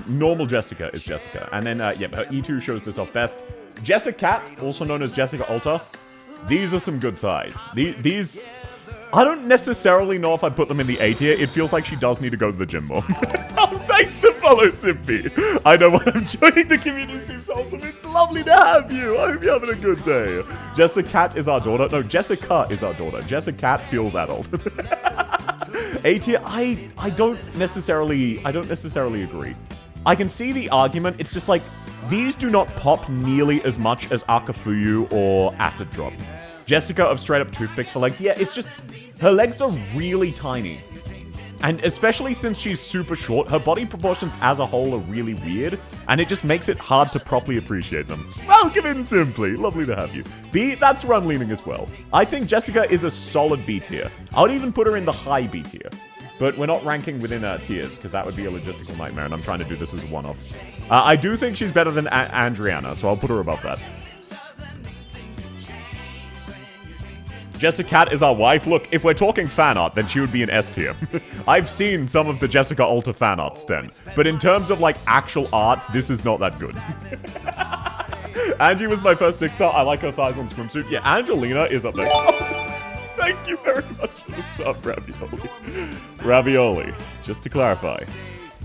Normal Jessica is Jessica. And then, yeah, her E2 shows this off best. Jessica Cat, also known as Jessica Alter. These are some good thighs. These I don't necessarily know if I'd put them in the A tier. It feels like she does need to go to the gym more. Oh, thanks to follow, Simpy. I know what I'm doing. The community seems awesome. It's lovely to have you. I hope you're having a good day. Jessica Cat is our daughter. No, Jessica is our daughter. Jessica Cat feels adult. A tier, I don't necessarily agree. I can see the argument. It's just like, these do not pop nearly as much as Akafuyu or Acid Drop. Jessica of straight up toothpicks for legs. Yeah, it's just, her legs are really tiny. And especially since she's super short, her body proportions as a whole are really weird, and it just makes it hard to properly appreciate them. Welcome in, Simply. Lovely to have you. B, that's where I'm leaning as well. I think Jessica is a solid B tier. I would even put her in the high B tier. But we're not ranking within tiers, because that would be a logistical nightmare, and I'm trying to do this as a one-off. I do think she's better than Andriana, so I'll put her above that. Jessica Cat is our wife. Look, if we're talking fan art, then she would be an S tier. I've seen some of the Jessica Alta fan art, Sten. But in terms of, like, actual art, this is not that good. Angie was my first 6-star. I like her thighs on swimsuit. Yeah, Angelina is up next. Thank you very much for the sub, Ravioli. Ravioli, just to clarify.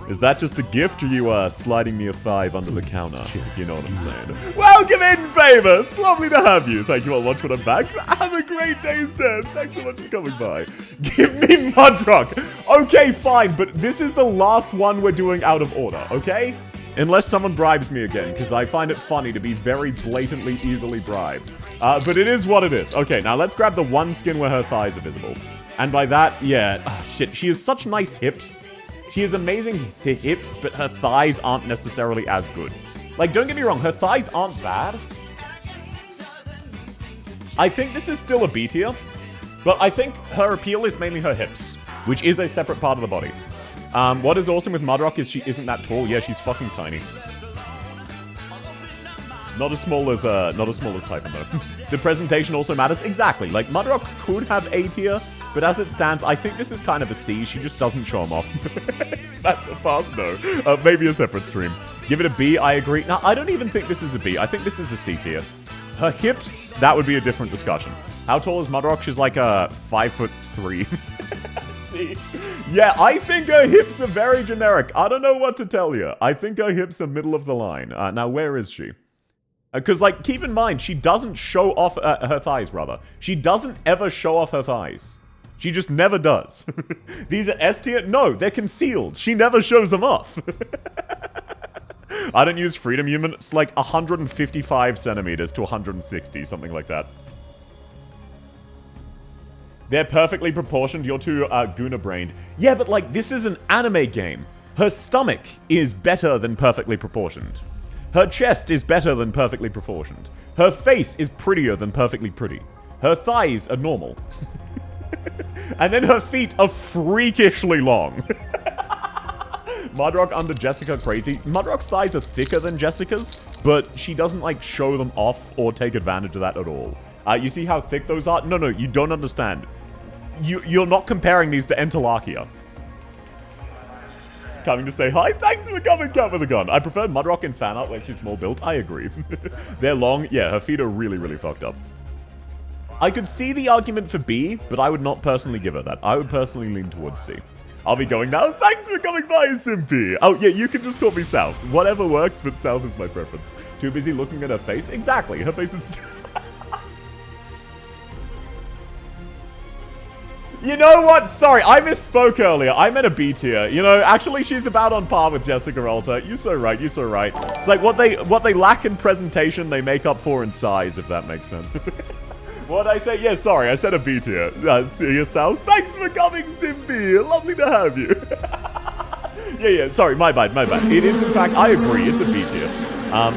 Is that just a gift, or you sliding me a 5 under the counter, if you know what I'm saying? Welcome in, Famous! Lovely to have you. Thank you all much when I'm back. Have a great day, Stan. Thanks so much for coming by. Give me Mudrock. Okay, fine, but this is the last one we're doing out of order, okay? Unless someone bribes me again, because I find it funny to be very blatantly, easily bribed. But it is what it is. Okay, now let's grab the one skin where her thighs are visible. And by that, yeah, shit, she has such nice hips. She has amazing hips, but her thighs aren't necessarily as good. Like, don't get me wrong, her thighs aren't bad. I think this is still a B tier, but I think her appeal is mainly her hips, which is a separate part of the body. What is awesome with Mudrock is she isn't that tall. Yeah, she's fucking tiny. Not as small as Typhon, though. The presentation also matters. Exactly. Like, Mudrock could have A tier, but as it stands, I think this is kind of a C. She just doesn't show him off. Smash or pass? No. Maybe a separate stream. Give it a B, I agree. Now, I don't even think this is a B. I think this is a C tier. Her hips, that would be a different discussion. How tall is Mudrock? She's like a 5'3". C. Yeah, I think her hips are very generic. I don't know what to tell you. I think her hips are middle of the line. Now, where is she? Because, like, keep in mind, she doesn't show off her thighs, rather. She doesn't ever show off her thighs. She just never does. These are S tier? No, they're concealed. She never shows them off. I don't use Freedom Human. It's like 155 centimeters to 160, something like that. They're perfectly proportioned. You're too Guna-brained. Yeah, but, like, this is an anime game. Her stomach is better than perfectly proportioned. Her chest is better than perfectly proportioned. Her face is prettier than perfectly pretty. Her thighs are normal. And then her feet are freakishly long. Mudrock under Jessica crazy. Mudrock's thighs are thicker than Jessica's, but she doesn't, like, show them off or take advantage of that at all. You see how thick those are? No, you don't understand. You're not comparing these to Entalachia. Coming to say hi. Thanks for coming, Cat with a Gun. I prefer Mudrock in fan art when she's more built. I agree. They're long. Yeah, her feet are really, really fucked up. I could see the argument for B, but I would not personally give her that. I would personally lean towards C. I'll be going now. Thanks for coming by, Simpy. Oh, yeah, you can just call me South. Whatever works, but South is my preference. Too busy looking at her face? Exactly. Her face is... You know what? Sorry, I misspoke earlier. I meant a B tier. You know, actually, she's about on par with Jessica Alta. You're so right. You're so right. It's like what they lack in presentation, they make up for in size, if that makes sense. What did I say? Yeah, sorry, I said a B tier. See yourself. Thanks for coming, Simpy. Lovely to have you. Yeah, sorry, my bad. It is, in fact, I agree, it's a B tier.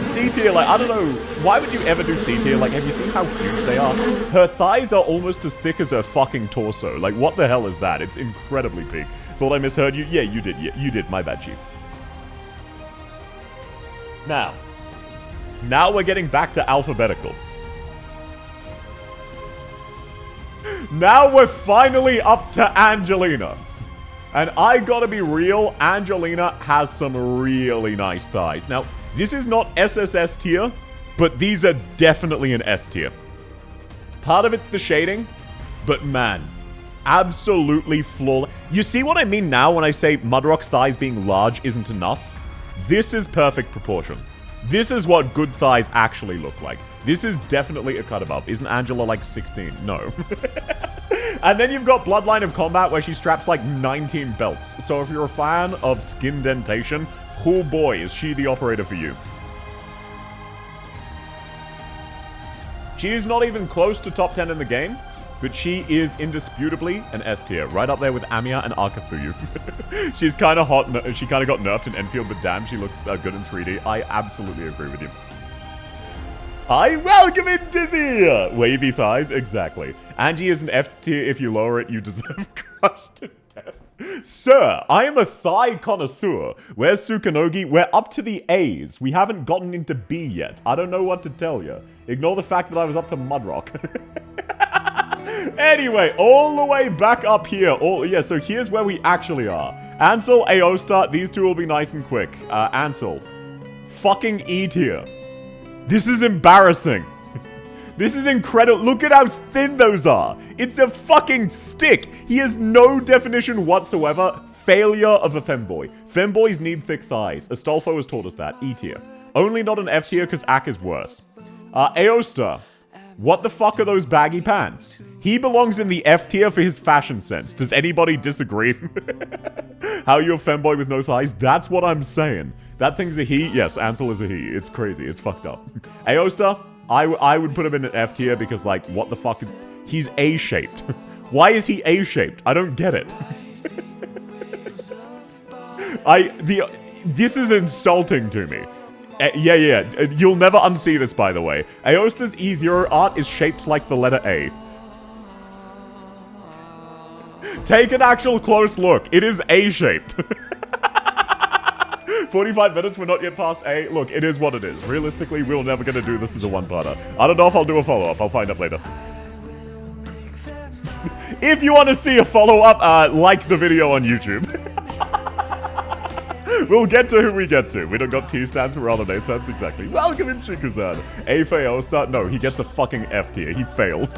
C tier, like, I don't know, why would you ever do C tier? Like, have you seen how huge they are? Her thighs are almost as thick as her fucking torso. Like, what the hell is that? It's incredibly big. Thought I misheard you? Yeah, you did. Yeah, you did. My bad, Chief. Now we're getting back to alphabetical. Now we're finally up to Angelina. And I gotta be real, Angelina has some really nice thighs. Now, this is not SSS tier, but these are definitely an S tier. Part of it's the shading, but man, Absolutely flawless. You see what I mean now when I say Mudrock's thighs being large isn't enough? This is perfect proportion. This is what good thighs actually look like. This is definitely a cut above. Isn't Angela like 16? No. And then you've got Bloodline of Combat where she straps like 19 belts. So if you're a fan of skin dentation, oh boy, is she the operator for you. She is not even close to top 10 in the game, but she is indisputably an S tier, right up there with Amiya and Arkafuyu. She's kind of hot. She kind of got nerfed in Enfield, but damn, she looks good in 3D. I absolutely agree with you. I welcome in Dizzy! Wavy thighs, exactly. Angie is an F tier. If you lower it, you deserve crushed to death. Sir, I am a thigh connoisseur. Where's Sukanogi? We're up to the A's. We haven't gotten into B yet. I don't know what to tell you. Ignore the fact that I was up to Mudrock. Anyway, all the way back up here. So here's where we actually are. Ansel, Aosta, these two will be nice and quick. Ansel, fucking E tier. This is embarrassing. This is incredible. Look at how thin those are. It's a fucking stick. He has no definition whatsoever. Failure of a femboy. Femboys need thick thighs. Astolfo has taught us that. E tier. Only not an F tier because Ak is worse. Aosta. What the fuck are those baggy pants? He belongs in the F tier for his fashion sense. Does anybody disagree? How you're a femboy with no thighs? That's what I'm saying. That thing's a he? Yes, Ansel is a he. It's crazy. It's fucked up. Aosta, I would put him in an F tier because, like, what the fuck? He's A-shaped. Why is he A-shaped? I don't get it. This is insulting to me. Yeah. You'll never unsee this, by the way. Aosta's E0 art is shaped like the letter A. Take an actual close look. It is A-shaped. 45 minutes, we're not yet past A. Look, it is what it is. Realistically, we're never going to do this as a one-parter. I don't know if I'll do a follow-up. I'll find out later. If you want to see a follow-up, like the video on YouTube. We'll get to who we get to. We don't got T stands, but rather A stands, exactly. Welcome in, Chikuzan. A for Aosta? No, he gets a fucking F tier. He fails.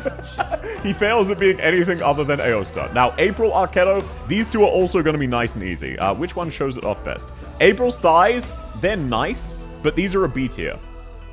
He fails at being anything other than Aosta. Now, April, Arketo, these two are also going to be nice and easy. Which one shows it off best? April's thighs, they're nice, but these are a B tier.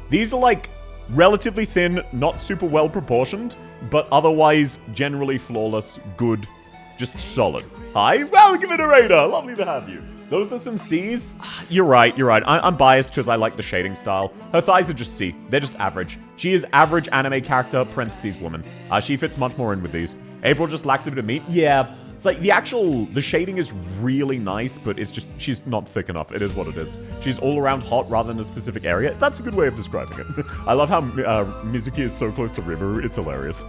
These are like relatively thin, not super well proportioned, but otherwise generally flawless, good, just solid. Hi, welcome in, Narrator. Lovely to have you. Those are some C's. You're right. I'm biased because I like the shading style. Her thighs are just C. They're just average. She is average anime character, parentheses woman. She fits much more in with these. April just lacks a bit of meat. Yeah. It's like the shading is really nice, but it's just, she's not thick enough. It is what it is. She's all around hot rather than a specific area. That's a good way of describing it. I love how Mizuki is so close to Rimuru. It's hilarious.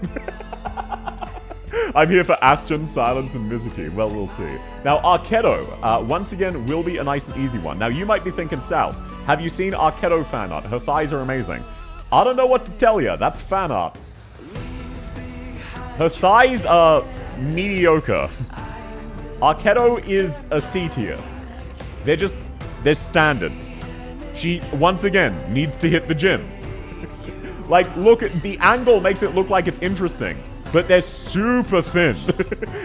I'm here for Aston, Silence, and Mizuki. Well, we'll see. Now, Arketo, once again, will be a nice and easy one. Now, you might be thinking, Sal, have you seen Arketo fan art? Her thighs are amazing. I don't know what to tell you. That's fan art. Her thighs are mediocre. Arketo is a C tier. They're standard. She, once again, needs to hit the gym. Like, look, the angle makes it look like it's interesting. But they're super thin.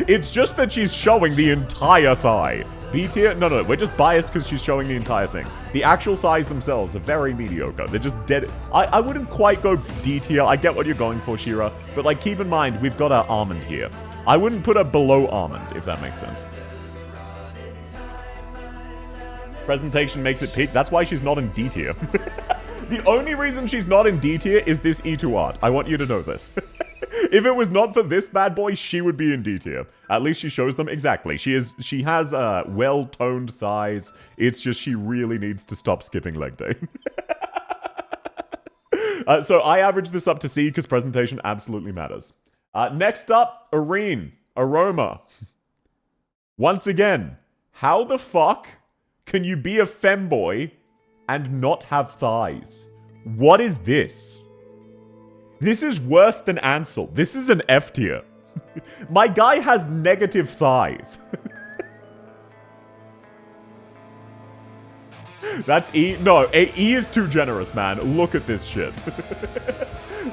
It's just that she's showing the entire thigh. B tier? No, we're just biased because she's showing the entire thing. The actual thighs themselves are very mediocre. They're just dead. I wouldn't quite go D tier. I get what you're going for, Shira. But, like, keep in mind, we've got our almond here. I wouldn't put her below almond, if that makes sense. Presentation makes it peak. That's why she's not in D tier. The only reason she's not in D tier is this E2 art. I want you to know this. If it was not for this bad boy, she would be in D tier. At least she shows them exactly. She has well-toned thighs. It's just she really needs to stop skipping leg day. So I average this up to C because presentation absolutely matters. Next up, Irene. Aroma. Once again, how the fuck can you be a femboy and not have thighs? What is this? This is worse than Ansel. This is an F tier. My guy has negative thighs. That's E. No, E is too generous, man. Look at this shit.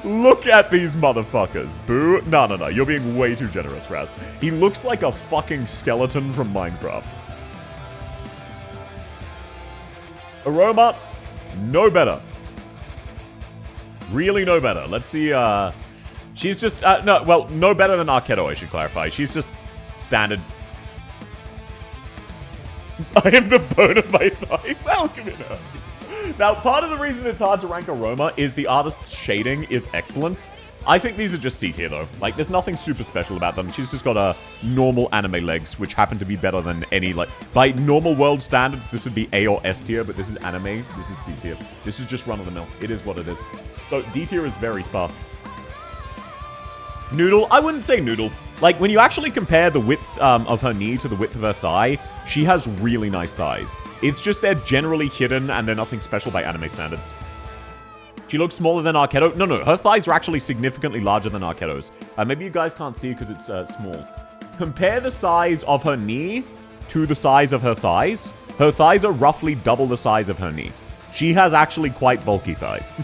Look at these motherfuckers. Boo. No, no, no. You're being way too generous, Raz. He looks like a fucking skeleton from Minecraft. Aroma, no better. Really no better. Let's see, she's just, no, well, no better than Arketo, I should clarify. She's just standard. I am the bone of my thigh. Welcome in. Now, part of the reason it's hard to rank Aroma is the artist's shading is excellent. I think these are just C tier, though. Like, there's nothing super special about them. She's just got normal anime legs, which happen to be better than any, like... By normal world standards, this would be A or S tier, but this is anime. This is C tier. This is just run-of-the-mill. It is what it is. So, D tier is very sparse. Noodle? I wouldn't say noodle. Like, when you actually compare the width of her knee to the width of her thigh, she has really nice thighs. It's just they're generally hidden, and they're nothing special by anime standards. She looks smaller than Arketo. No, her thighs are actually significantly larger than Arketo's. Maybe you guys can't see because it's small. Compare the size of her knee to the size of her thighs. Her thighs are roughly double the size of her knee. She has actually quite bulky thighs.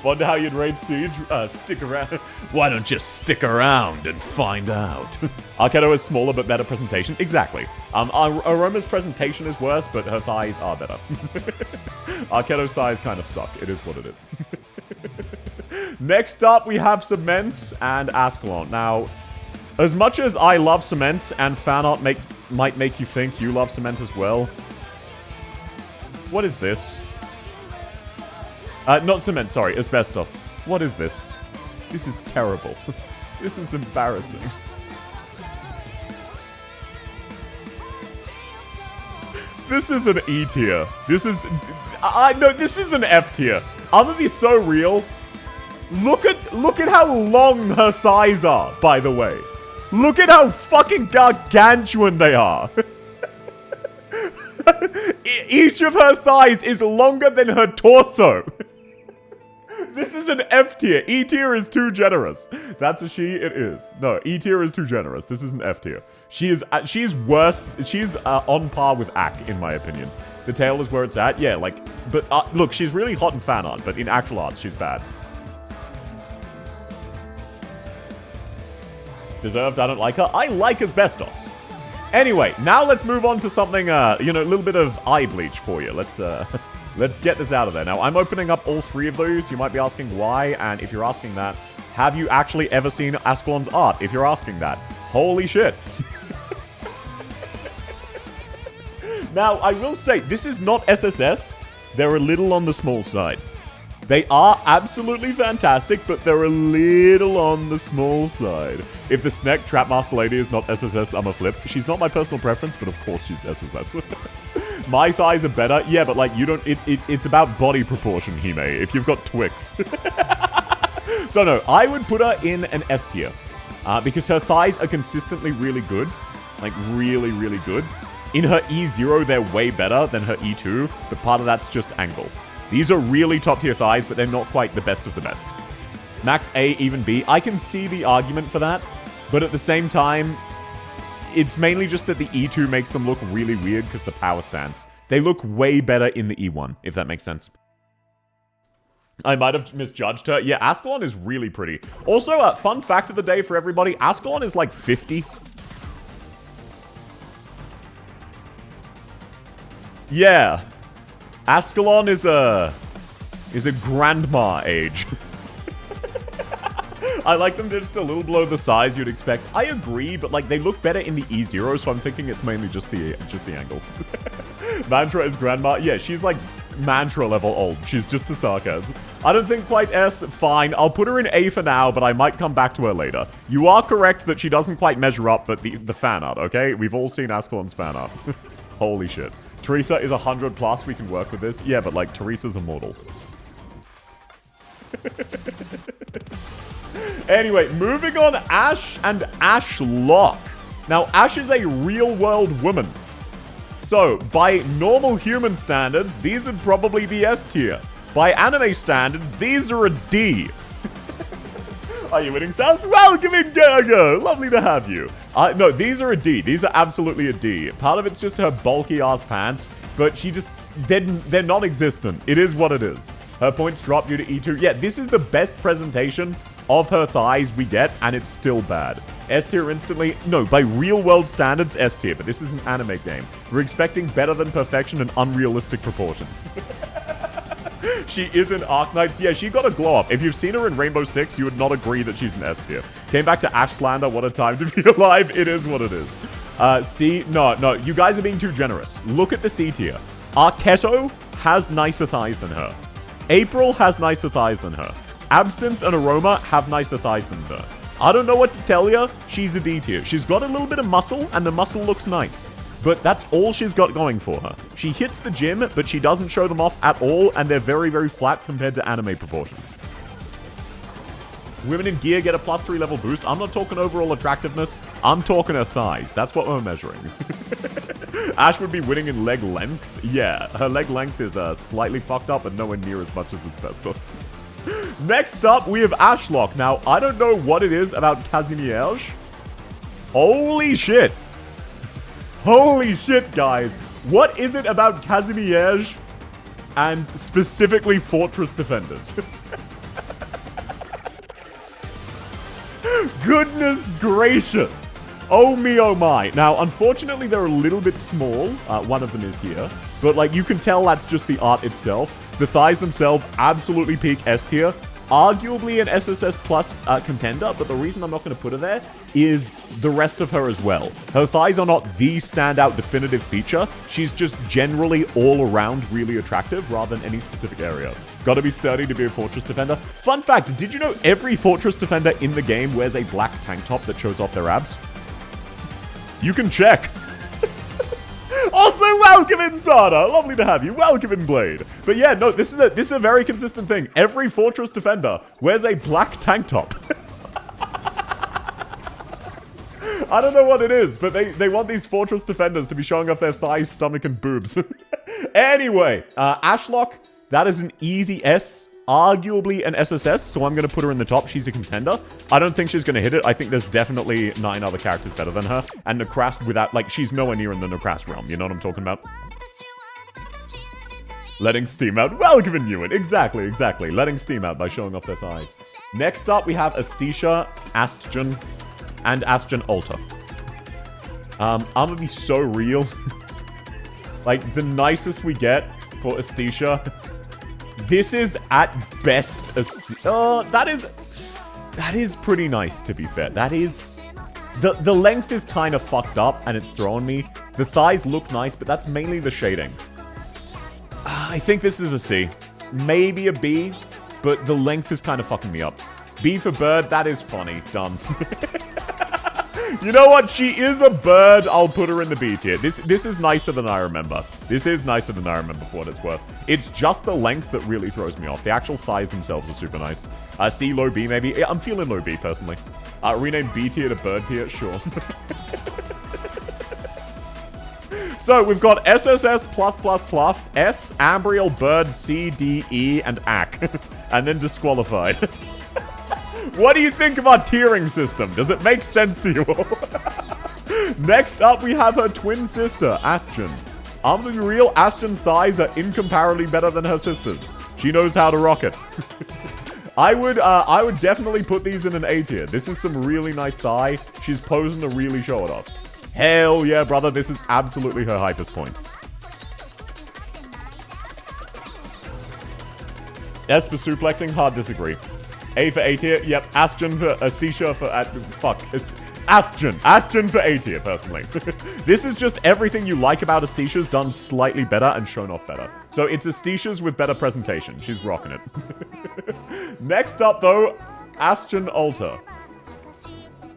Wonder how you'd rate Siege? Stick around. Why don't you stick around and find out? Arketo is smaller but better presentation. Exactly. Aroma's presentation is worse, but her thighs are better. Arketo's thighs kind of suck. It is what it is. Next up, we have Cement and Ascalon. Now, as much as I love Cement and fan art might make you think you love Cement as well. What is this? Not Cement, sorry. Asbestos. What is this? This is terrible. This is embarrassing. This is an E tier. This is... no, this is an F tier. Aren't these so real? Look at how long her thighs are, by the way. Look at how fucking gargantuan they are. Each of her thighs is longer than her torso. This is an F tier. E tier is too generous. That's a she. It is. No, E tier is too generous. This is an F tier. She is worse. She's on par with Ack, in my opinion. The tail is where it's at. Yeah, like, but look, she's really hot in fan art, but in actual art, she's bad. Deserved. I don't like her. I like Asbestos. Anyway, now let's move on to something, a little bit of eye bleach for you. Let's get this out of there. Now, I'm opening up all three of those. You might be asking why, and if you're asking that, have you actually ever seen Ascalon's art? If you're asking that, holy shit. Now, I will say, this is not SSS. They're a little on the small side. They are absolutely fantastic, but they're a little on the small side. If the Sneck Trapmaster Lady is not SSS, I'm a flip. She's not my personal preference, but of course she's SSS. My thighs are better. Yeah, but like, you don't... It's about body proportion, Hime, if you've got Twix. So no, I would put her in an S tier. Because her thighs are consistently really good. Like, really, really good. In her E0, they're way better than her E2, but part of that's just angle. These are really top-tier thighs, but they're not quite the best of the best. Max A, even B. I can see the argument for that, but at the same time, it's mainly just that the E2 makes them look really weird because the power stance. They look way better in the E1, if that makes sense. I might have misjudged her. Yeah, Ascalon is really pretty. Also, a fun fact of the day for everybody, Ascalon is like 50. Yeah. Ascalon is a grandma age. I like them just a little below the size you'd expect. I agree, but like they look better in the E0, so I'm thinking it's mainly just the angles. Mantra is grandma. Yeah, she's like Mantra level old. She's just a sarcasm. I don't think quite S. Fine, I'll put her in A for now, but I might come back to her later. You are correct that she doesn't quite measure up, but the fan art, okay? We've all seen Ascalon's fan art. Holy shit. Teresa is 100 plus, we can work with this. Yeah, but like, Teresa's immortal. Anyway, moving on, Ash and Ashlock. Now, Ash is a real-world woman. So, by normal human standards, these would probably be S tier. By anime standards, these are a D. Are you winning, South? Welcome in, Gergo. Lovely to have you. No, these are a D. These are absolutely a D. Part of it's just her bulky-ass pants, but she just... They're non-existent. It is what it is. Her points drop due to E2. Yeah, this is the best presentation of her thighs we get, and it's still bad. S tier instantly. No, by real-world standards, S tier, but this is an anime game. We're expecting better than perfection and unrealistic proportions. She is in Arknights. Yeah, she got a glow up. If you've seen her in Rainbow Six, you would not agree that she's an S tier. Came back to Ashlander. What a time to be alive. It is what it is. C. No, you guys are being too generous. Look at the C tier. Arketo has nicer thighs than her. April has nicer thighs than her. Absinthe and Aroma have nicer thighs than her. I don't know what to tell you. She's a D tier. She's got a little bit of muscle, and the muscle looks nice. But that's all she's got going for her. She hits the gym, but she doesn't show them off at all, and they're very, very flat compared to anime proportions. Women in gear get a +3 level boost. I'm not talking overall attractiveness. I'm talking her thighs. That's what we're measuring. Ash would be winning in leg length. Yeah, her leg length is slightly fucked up and nowhere near as much as asbestos. Next up, we have Ashlock. Now, I don't know what it is about Kazimierz. Holy shit. Holy shit, guys. What is it about Kazimierz and specifically Fortress Defenders? Goodness gracious. Oh me, oh my. Now, unfortunately, they're a little bit small. One of them is here. But, like, you can tell that's just the art itself. The thighs themselves, absolutely peak S tier. Arguably an SSS Plus contender, but the reason I'm not going to put her there is the rest of her as well. Her thighs are not the standout definitive feature. She's just generally all around really attractive rather than any specific area. Gotta be sturdy to be a Fortress Defender. Fun fact, did you know every Fortress Defender in the game wears a black tank top that shows off their abs? You can check. Also, welcome in, Sada. Lovely to have you. Welcome in, Blade. But yeah, no, this is a very consistent thing. Every Fortress Defender wears a black tank top. I don't know what it is, but they want these Fortress Defenders to be showing off their thighs, stomach, and boobs. Anyway, Ashlock, that is an easy S. Arguably an SSS, so I'm going to put her in the top. She's a contender. I don't think she's going to hit it. I think there's definitely 9 other characters better than her. And Necrast without, like, she's nowhere near in the Necrast realm. You know what I'm talking about? Letting steam out. Welcome in, Ewan. Exactly. Letting steam out by showing off their thighs. Next up, we have Astisha, Astgen, and Astgen Alta. I'm going to be so real. Like, the nicest we get for Astisha... This is at best that is pretty nice, to be fair. That is the length is kind of fucked up and it's thrown me. The thighs look nice, but that's mainly the shading. I think this is a C. Maybe a B, but the length is kind of fucking me up. B for bird, that is funny. Done. You know what? She is a bird. I'll put her in the B tier. This is nicer than I remember. This is nicer than I remember for what it's worth. It's just the length that really throws me off. The actual thighs themselves are super nice. C, low B maybe. Yeah, I'm feeling low B personally. Rename B tier to bird tier? Sure. So, we've got SSS+++, S, Ambriel, Bird, C, D, E, and AC. And then disqualified. What do you think of our tiering system? Does it make sense to you all? Next up, we have her twin sister, Astgen. I'm gonna be real, Astgen's thighs are incomparably better than her sister's. She knows how to rock it. I would definitely put these in an A tier. This is some really nice thigh. She's posing to really show it off. Hell yeah, brother. This is absolutely her hypest point. S for suplexing, hard disagree. A for A tier, yep. Astgen for Astisha for Astgen for A tier, personally. This is just everything you like about Astisha's done slightly better and shown off better. So it's Astisha's with better presentation. She's rocking it. Next up, though, Astgen Alta.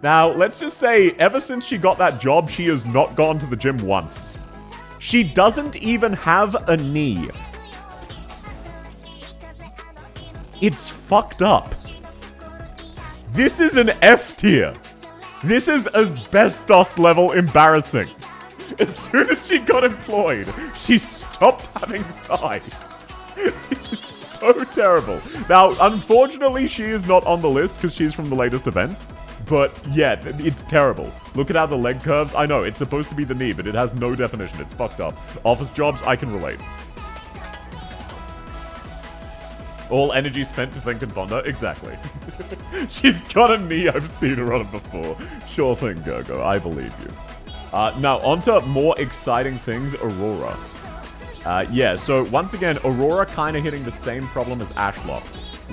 Now, let's just say, ever since she got that job, she has not gone to the gym once. She doesn't even have a knee. It's fucked up. This is an F tier. This is asbestos level embarrassing. As soon as she got employed, she stopped having thighs. This is so terrible. Now, unfortunately, she is not on the list because she's from the latest event. But yeah, it's terrible. Look at how the leg curves. I know, it's supposed to be the knee, but it has no definition. It's fucked up. Office jobs, I can relate. All energy spent to think and ponder. Exactly. She's got a knee. I've seen her on it before. Sure thing, Gergo. I believe you. Now, onto more exciting things, Aurora. Yeah, so once again, Aurora kind of hitting the same problem as Ashlock.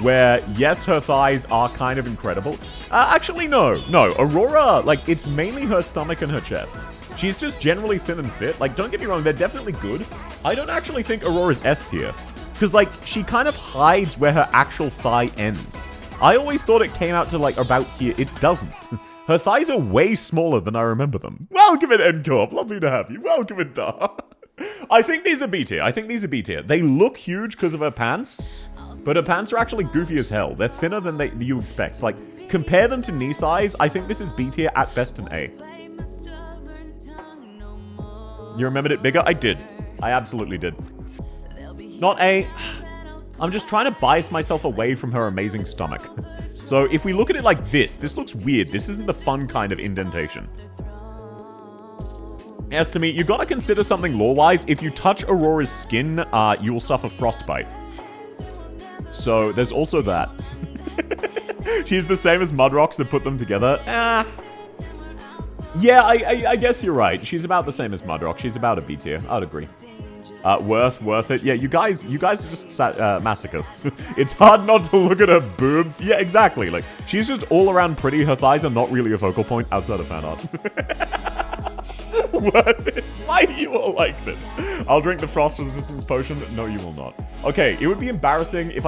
Where, yes, her thighs are kind of incredible. Actually, no. No, Aurora, like, it's mainly her stomach and her chest. She's just generally thin and fit. Like, don't get me wrong, they're definitely good. I don't actually think Aurora's S tier. Because, like, she kind of hides where her actual thigh ends. I always thought it came out to, like, about here. It doesn't. Her thighs are way smaller than I remember them. Welcome in, N-Corp. Lovely to have you. Welcome in, Dar. I think these are B tier. I think these are B tier. They look huge because of her pants. But her pants are actually goofy as hell. They're thinner than you expect. Like, compare them to knee size. I think this is B tier, at best an A. You remembered it bigger? I did. I absolutely did. Not A. I'm just trying to bias myself away from her amazing stomach. So if we look at it like this looks weird. This isn't the fun kind of indentation. As to me, you gotta consider something lore-wise. If you touch Aurora's skin, you will suffer frostbite. So there's also that. She's the same as Mudrocks to put them together. Yeah, I guess you're right. She's about the same as Mudrock. She's about a B tier. I'd agree. Worth it. Yeah, you guys are just masochists. It's hard not to look at her boobs. Yeah, exactly. Like, she's just all around pretty. Her thighs are not really a focal point outside of fan art. Why do you all like this? I'll drink the frost resistance potion. No, you will not. Okay, it would be embarrassing if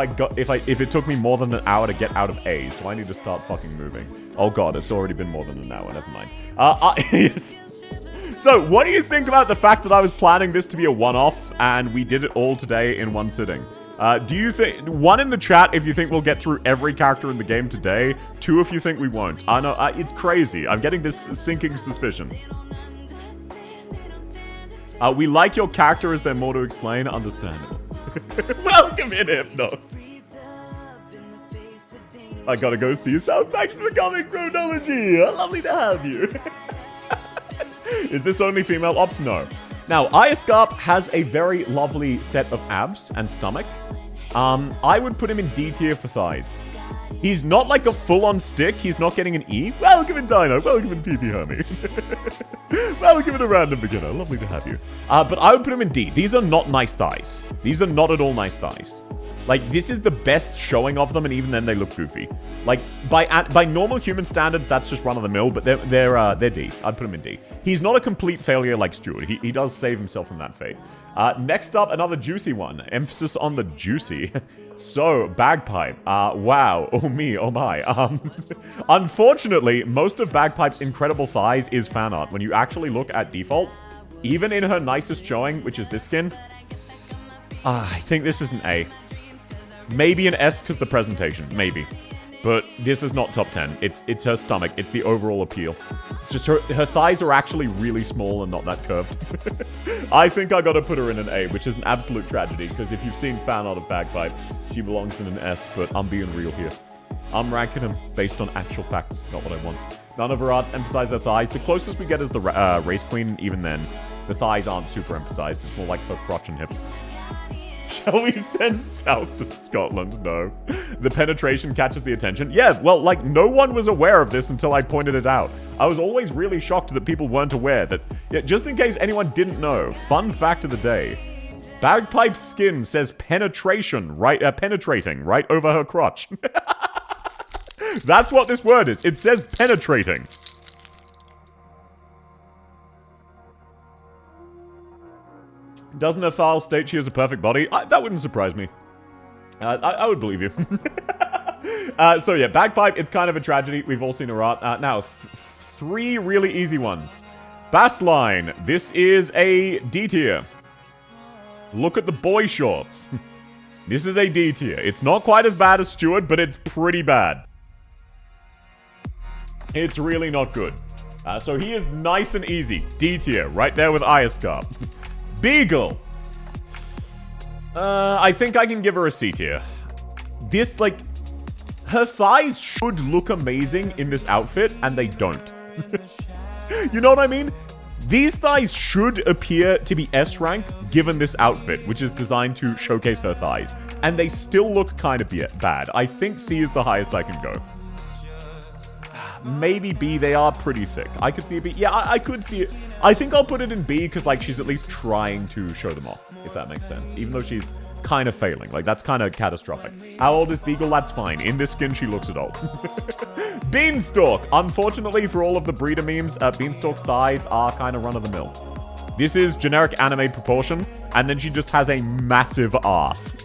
it took me more than an hour to get out of A, so I need to start fucking moving. Oh god, it's already been more than an hour. Never mind. Yes. So, what do you think about the fact that I was planning this to be a one-off and we did it all today in one sitting? Do you think... 1 in the chat if you think we'll get through every character in the game today. 2 if you think we won't. I know, it's crazy. I'm getting this sinking suspicion. We like your character. Is there more to explain? Understandable. Welcome in, Hypno. I gotta go see you, South. Thanks for coming, Chronology. Lovely to have you. Is this only female ops? No. Now, Iascarp has a very lovely set of abs and stomach. I would put him in D tier for thighs. He's not like a full-on stick. He's not getting an E. Welcome in, Dino. Welcome in, PP Hermie. Welcome in, a random beginner. Lovely to have you. But I would put him in D. These are not nice thighs. These are not at all nice thighs. Like, this is the best showing of them, and even then they look goofy. Like, by normal human standards, that's just run-of-the-mill, but they're D. I'd put him in D. He's not a complete failure like Stuart. He does save himself from that fate. Next up, another juicy one. Emphasis on the juicy. So, Bagpipe. Wow. Oh me, oh my. Unfortunately, most of Bagpipe's incredible thighs is fan art. When you actually look at default, even in her nicest showing, which is this skin, I think this is an A. Maybe an S because the presentation. Maybe. But this is not top 10. It's her stomach. It's the overall appeal. It's just her thighs are actually really small and not that curved. I think I gotta put her in an A, which is an absolute tragedy, because if you've seen fan art of Bagpipe, she belongs in an S, but I'm being real here. I'm ranking them based on actual facts, not what I want. None of her arts emphasize her thighs. The closest we get is the Race Queen, even then. The thighs aren't super emphasized. It's more like her crotch and hips. Shall we send south to Scotland? No. The penetration catches the attention. Yeah, well, like, no one was aware of this until I pointed it out. I was always really shocked that people weren't aware that... Yeah, just in case anyone didn't know, fun fact of the day. Bagpipe's skin says penetration, right, penetrating, right over her crotch. That's what this word is. It says penetrating. Doesn't her file state she has a perfect body? That wouldn't surprise me. I would believe you. So yeah, Bagpipe, it's kind of a tragedy. We've all seen her art. Now, 3 really easy ones. Bassline, this is a D tier. Look at the boy shorts. This is a D tier. It's not quite as bad as Stewart, but it's pretty bad. It's really not good. So he is nice and easy. D tier, right there with Iascarp. Beagle. I think I can give her a C tier. This, like, her thighs should look amazing in this outfit, and they don't. You know what I mean? These thighs should appear to be S rank given this outfit, which is designed to showcase her thighs. And they still look kind of bad. I think C is the highest I can go. Maybe B, they are pretty thick. I could see a B. Yeah, I could see it. I think I'll put it in B because, like, she's at least trying to show them off, if that makes sense. Even though she's kind of failing. Like, that's kind of catastrophic. How old is Beagle? That's fine. In this skin, she looks adult. Beanstalk. Unfortunately, for all of the breeder memes, Beanstalk's thighs are kind of run-of-the-mill. This is generic anime proportion, and then she just has a massive ass.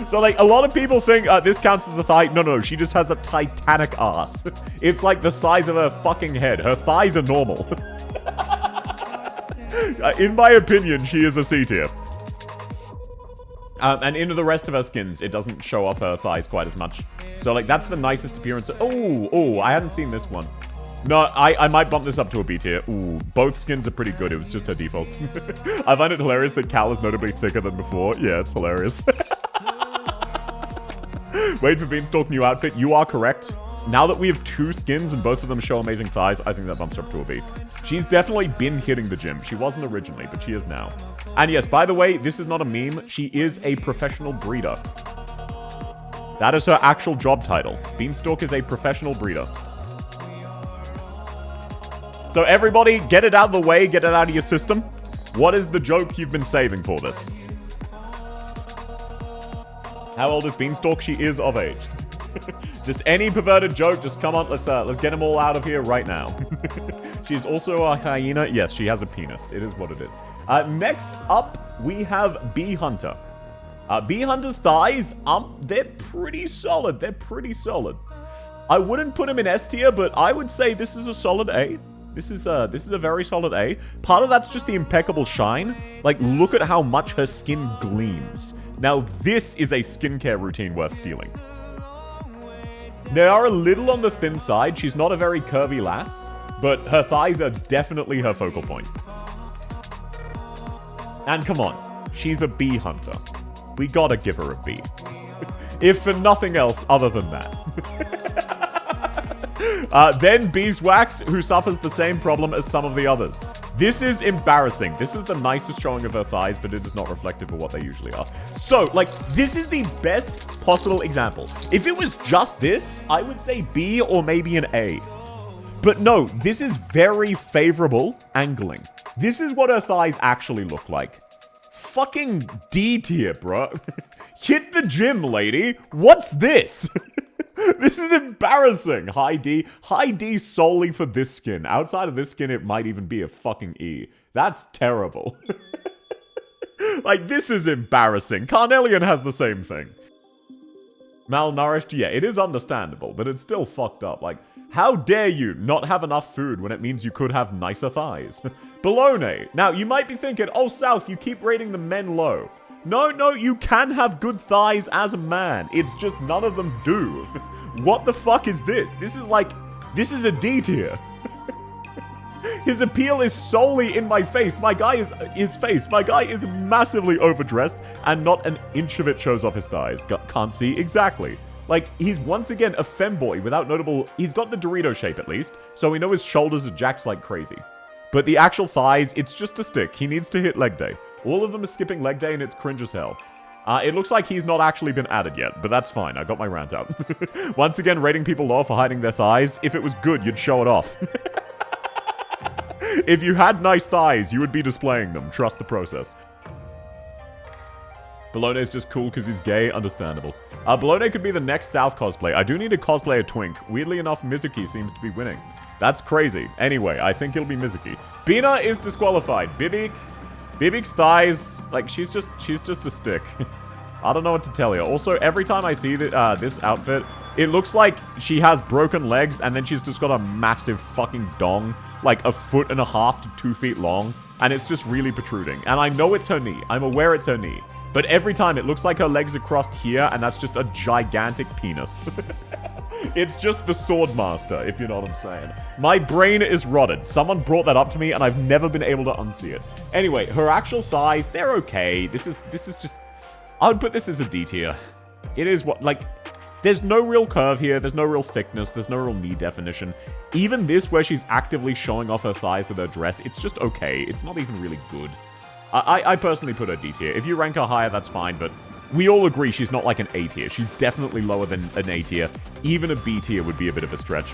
So, like, a lot of people think this counts as the thigh. No, she just has a titanic ass. It's like the size of her fucking head. Her thighs are normal. In my opinion, she is a C tier. And into the rest of her skins, it doesn't show off her thighs quite as much. So, like, that's the nicest appearance. Oh, I hadn't seen this one. No, I might bump this up to a B tier. Ooh, both skins are pretty good. It was just her defaults. I find it hilarious that Cal is notably thicker than before. Yeah, it's hilarious. Wait for Beanstalk new outfit. You are correct. Now that we have two skins and both of them show amazing thighs, I think that bumps her up to a B. She's definitely been hitting the gym. She wasn't originally, but she is now. And yes, by the way, this is not a meme. She is a professional breeder. That is her actual job title. Beanstalk is a professional breeder. So everybody, get it out of the way. Get it out of your system. What is the joke you've been saving for this? How old is Beanstalk? She is of age. Just any perverted joke, just come on, let's get them all out of here right now. She's also a hyena. Yes, she has a penis. It is what it is. Next up, we have Bee Hunter. Bee Hunter's thighs, they're pretty solid. They're pretty solid. I wouldn't put him in S tier, but I would say this is a solid A. This is a very solid A. Part of that's just the impeccable shine. Like, look at how much her skin gleams. Now, this is a skincare routine worth stealing. They are a little on the thin side. She's not a very curvy lass, but her thighs are definitely her focal point. And come on, she's a bee hunter. We gotta give her a B. If for nothing else other than that. Then Beeswax, who suffers the same problem as some of the others. This is embarrassing. This is the nicest showing of her thighs, but it is not reflective of what they usually are. So, like, this is the best possible example. If it was just this, I would say B or maybe an A. But no, this is very favorable angling. This is what her thighs actually look like. Fucking D tier, bro. Hit the gym, lady. What's this? This is embarrassing. High D solely for this skin. Outside of this skin, it might even be a fucking E. That's terrible. Like, this is embarrassing. Carnelian has the same thing. Malnourished, yeah, it is understandable, but it's still fucked up. Like, how dare you not have enough food when it means you could have nicer thighs? Bologna. Now, you might be thinking, oh, South, you keep rating the men low. No, you can have good thighs as a man. It's just none of them do. What the fuck is this? This is a D tier. His appeal is solely in my face. My guy is his face. My guy is massively overdressed, and not an inch of it shows off his thighs. Can't see exactly. Like, he's once again a femboy without notable... He's got the Dorito shape, at least, so we know his shoulders are jacked like crazy. But the actual thighs, it's just a stick. He needs to hit leg day. All of them are skipping leg day, and it's cringe as hell. It looks like he's not actually been added yet, but that's fine. I got my rant out. Once again, rating people low for hiding their thighs. If it was good, you'd show it off. If you had nice thighs, you would be displaying them. Trust the process. Bologna is just cool because he's gay. Understandable. Bologna could be the next South cosplay. I do need to cosplay a twink. Weirdly enough, Mizuki seems to be winning. That's crazy. Anyway, I think it'll be Mizuki. Bina is disqualified. Bibik's thighs, like, she's just a stick. I don't know what to tell you. Also, every time I see this outfit, it looks like she has broken legs, and then she's just got a massive fucking dong, like 1.5 to 2 feet long, and it's just really protruding. And I know it's her knee. I'm aware it's her knee. But every time, it looks like her legs are crossed here, and that's just a gigantic penis. It's just the Swordmaster, if you know what I'm saying. My brain is rotted. Someone brought that up to me, and I've never been able to unsee it. Anyway, her actual thighs, they're okay. This is just... I would put this as a D tier. It is what, like... There's no real curve here. There's no real thickness. There's no real knee definition. Even this, where she's actively showing off her thighs with her dress, it's just okay. It's not even really good. I personally put her D tier. If you rank her higher, that's fine, but we all agree she's not like an A tier. She's definitely lower than an A tier. Even a B tier would be a bit of a stretch.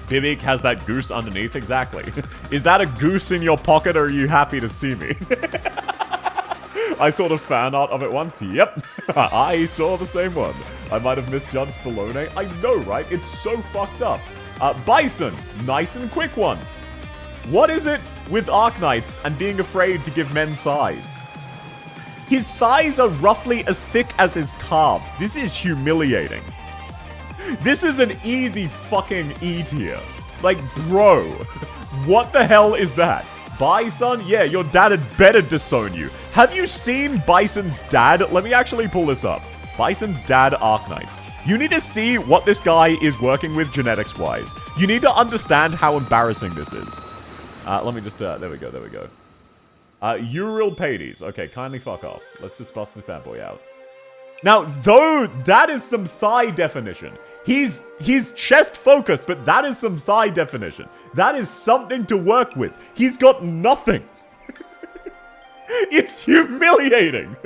Bibik has that goose underneath, exactly. Is that a goose in your pocket, or are you happy to see me? I saw the fan art of it once. Yep, I saw the same one. I might have misjudged Bologna. I know, right? It's so fucked up. Bison, nice and quick one. What is it with Arknights and being afraid to give men thighs? His thighs are roughly as thick as his calves. This is humiliating. This is an easy fucking E tier. Like, bro, what the hell is that? Bison? Yeah, your dad had better disown you. Have you seen Bison's dad? Let me actually pull this up. Bison dad Arknights. You need to see what this guy is working with genetics-wise. You need to understand how embarrassing this is. Let me just, there we go. Ural Pades. Okay, kindly fuck off. Let's just bust this bad boy out. Now, though, that is some thigh definition. He's chest focused, but that is some thigh definition. That is something to work with. He's got nothing. It's humiliating.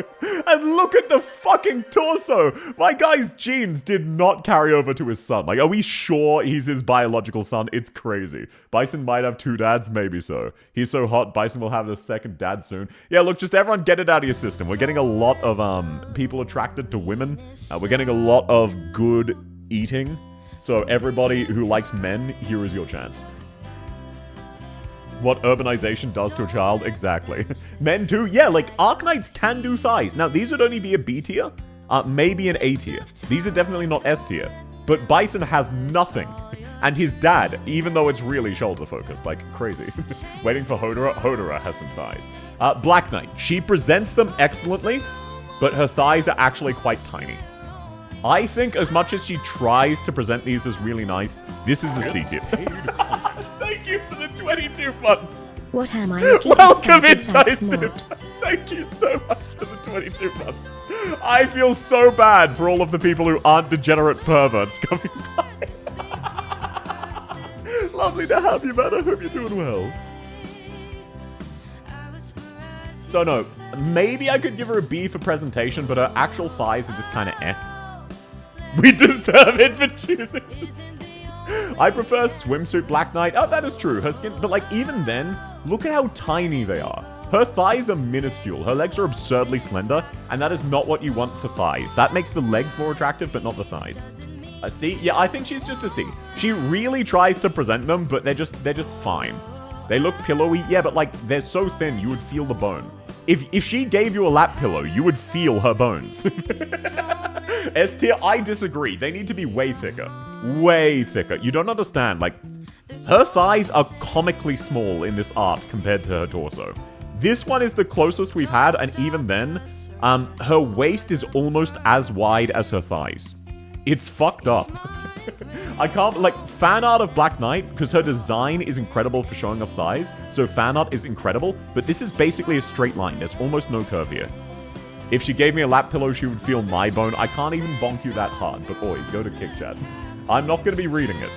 And look at the fucking torso. My guy's genes did not carry over to his son. Like, are we sure he's his biological son? It's crazy. Bison might have two dads, maybe so. He's so hot, Bison will have a second dad soon. Yeah, look, just everyone get it out of your system. We're getting a lot of people attracted to women. We're getting a lot of good eating. So everybody who likes men, here is your chance. What urbanization does to a child, exactly. Men too, yeah, like, Arknights can do thighs. Now, these would only be a B tier, maybe an A tier. These are definitely not S tier. But Bison has nothing. And his dad, even though it's really shoulder-focused, like, crazy. Waiting for Hodora. Hodora has some thighs. Black Knight, she presents them excellently, but her thighs are actually quite tiny. I think as much as she tries to present these as really nice, this is a C tier. Thank you for the 22 months. What am I looking Welcome in, so Tyson. smart? Thank you so much for the 22 months. I feel so bad for all of the people who aren't degenerate perverts coming by. Lovely to have you, man. I hope you're doing well. Don't know. Maybe I could give her a B for presentation, but her actual thighs are just kind of eh. We deserve it for choosing. I prefer swimsuit Black Knight. Oh, that is true. Her skin, but like even then, look at how tiny they are. Her thighs are minuscule. Her legs are absurdly slender, and that is not what you want for thighs. That makes the legs more attractive, but not the thighs. A C? Yeah, I think she's just a C. She really tries to present them, but they're just fine. They look pillowy, yeah, but like they're so thin you would feel the bone. If she gave you a lap pillow, you would feel her bones. S tier, I disagree. They need to be way thicker. Way thicker. You don't understand. Like, her thighs are comically small in this art compared to her torso. This one is the closest we've had, and even then, her waist is almost as wide as her thighs. It's fucked up. I can't, like, fan art of Black Knight, because her design is incredible for showing off thighs, so fan art is incredible, but this is basically a straight line. There's almost no curve here. If she gave me a lap pillow, she would feel my bone. I can't even bonk you that hard, but oi, go to Kick Chat. I'm not going to be reading it.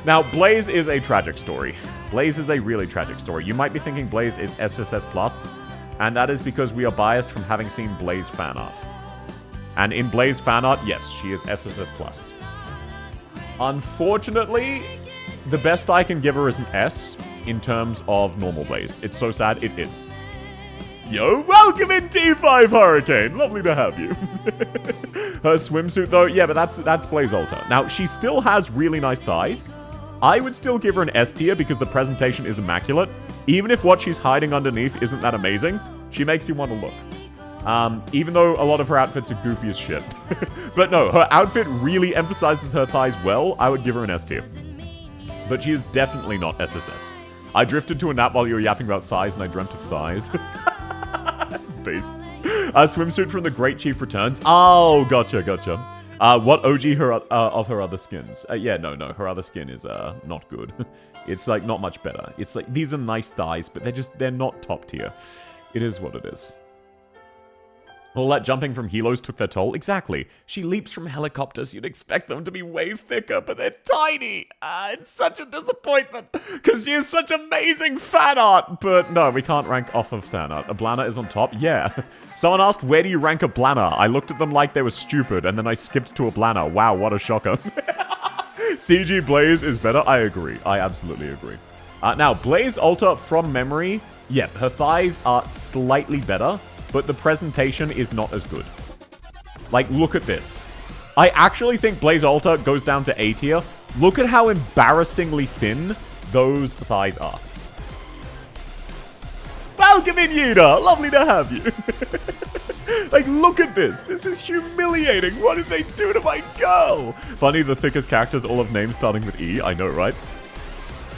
Now, Blaze is a tragic story. Blaze is a really tragic story. You might be thinking Blaze is SSS+, and that is because we are biased from having seen Blaze fan art. And in Blaze fan art, yes, she is SSS+. Unfortunately, the best I can give her is an S in terms of normal Blaze. It's so sad, it is. Yo, welcome in T5 Hurricane. Lovely to have you. Her swimsuit, though, yeah, but that's Blaze Alta. Now, she still has really nice thighs. I would still give her an S tier because the presentation is immaculate. Even if what she's hiding underneath isn't that amazing, she makes you want to look. Even though a lot of her outfits are goofy as shit. But no, her outfit really emphasizes her thighs well. I would give her an S tier. But she is definitely not SSS. I drifted to a nap while you were yapping about thighs and I dreamt of thighs. Beast. A swimsuit from the Great Chief returns. Oh, gotcha. What OG of her other skins? Yeah, no, her other skin is not good. It's like not much better. It's like these are nice thighs, but they're not top tier. It is what it is. All that jumping from helos took their toll. Exactly. She leaps from helicopters. You'd expect them to be way thicker, but they're tiny. It's such a disappointment because she has such amazing fan art. But no, we can't rank off of fan art. A Blanna is on top. Yeah. Someone asked, where do you rank a Blanna? I looked at them like they were stupid, and then I skipped to a Blanna. Wow, what a shocker. CG Blaze is better. I agree. I absolutely agree. Now, Blaze Alter from memory. Yeah, her thighs are slightly better, but the presentation is not as good. Like, look at this. I actually think Blaze Alter goes down to A tier. Look at how embarrassingly thin those thighs are. Welcome in, Yuda! Lovely to have you. Like, look at this. This is humiliating. What did they do to my girl? Funny, the thickest characters all have names starting with E. I know, right?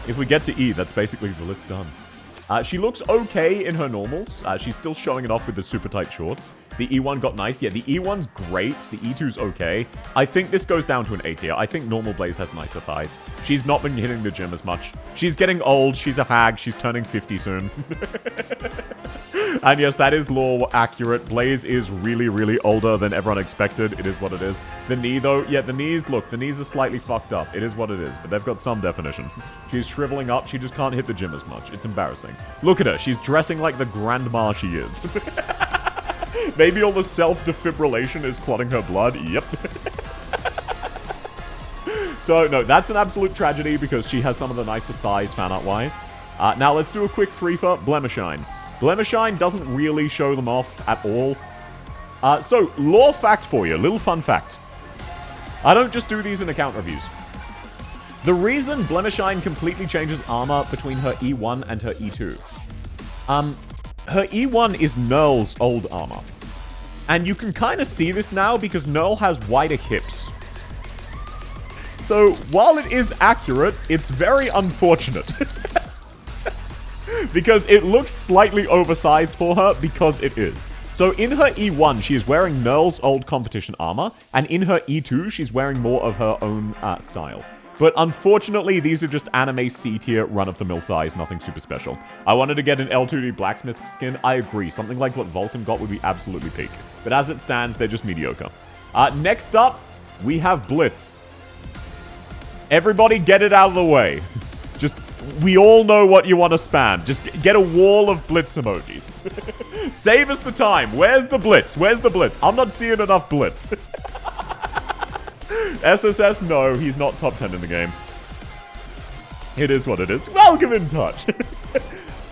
If we get to E, that's basically the list done. She looks okay in her normals. She's still showing it off with the super tight shorts. The E1 got nice. Yeah, the E1's great. The E2's okay. I think this goes down to an A tier. I think normal Blaze has nicer thighs. She's not been hitting the gym as much. She's getting old. She's a hag. She's turning 50 soon. And yes, that is lore accurate. Blaze is really, really older than everyone expected. It is what it is. The knee, though, yeah, the knees, look, the knees are slightly fucked up. It is what it is, but they've got some definition. She's shriveling up. She just can't hit the gym as much. It's embarrassing. Look at her. She's dressing like the grandma she is. Maybe all the self-defibrillation is clotting her blood. Yep. So, no, that's an absolute tragedy because she has some of the nicest thighs fan art-wise. Now, let's do a quick three for Blemishine. Blemishine doesn't really show them off at all. So, lore fact for you. Little fun fact. I don't just do these in account reviews. The reason Blemishine completely changes armor between her E1 and her E2. Her E1 is Nerl's old armor. And you can kind of see this now because Nerl has wider hips. So, while it is accurate, it's very unfortunate. Because it looks slightly oversized for her because it is. So in her E1, she is wearing Nerl's old competition armor, and in her E2, she's wearing more of her own style. But unfortunately, these are just anime C-tier run-of-the-mill thighs, nothing super special. I wanted to get an L2D blacksmith skin. I agree, something like what Vulcan got would be absolutely peak. But as it stands, they're just mediocre. Next up, we have Blitz. Everybody get it out of the way. Just, we all know what you want to spam. Just get a wall of Blitz emojis. Save us the time. Where's the Blitz? Where's the Blitz? I'm not seeing enough Blitz. SSS, no, he's not top 10 in the game. It is what it is. Welcome in touch.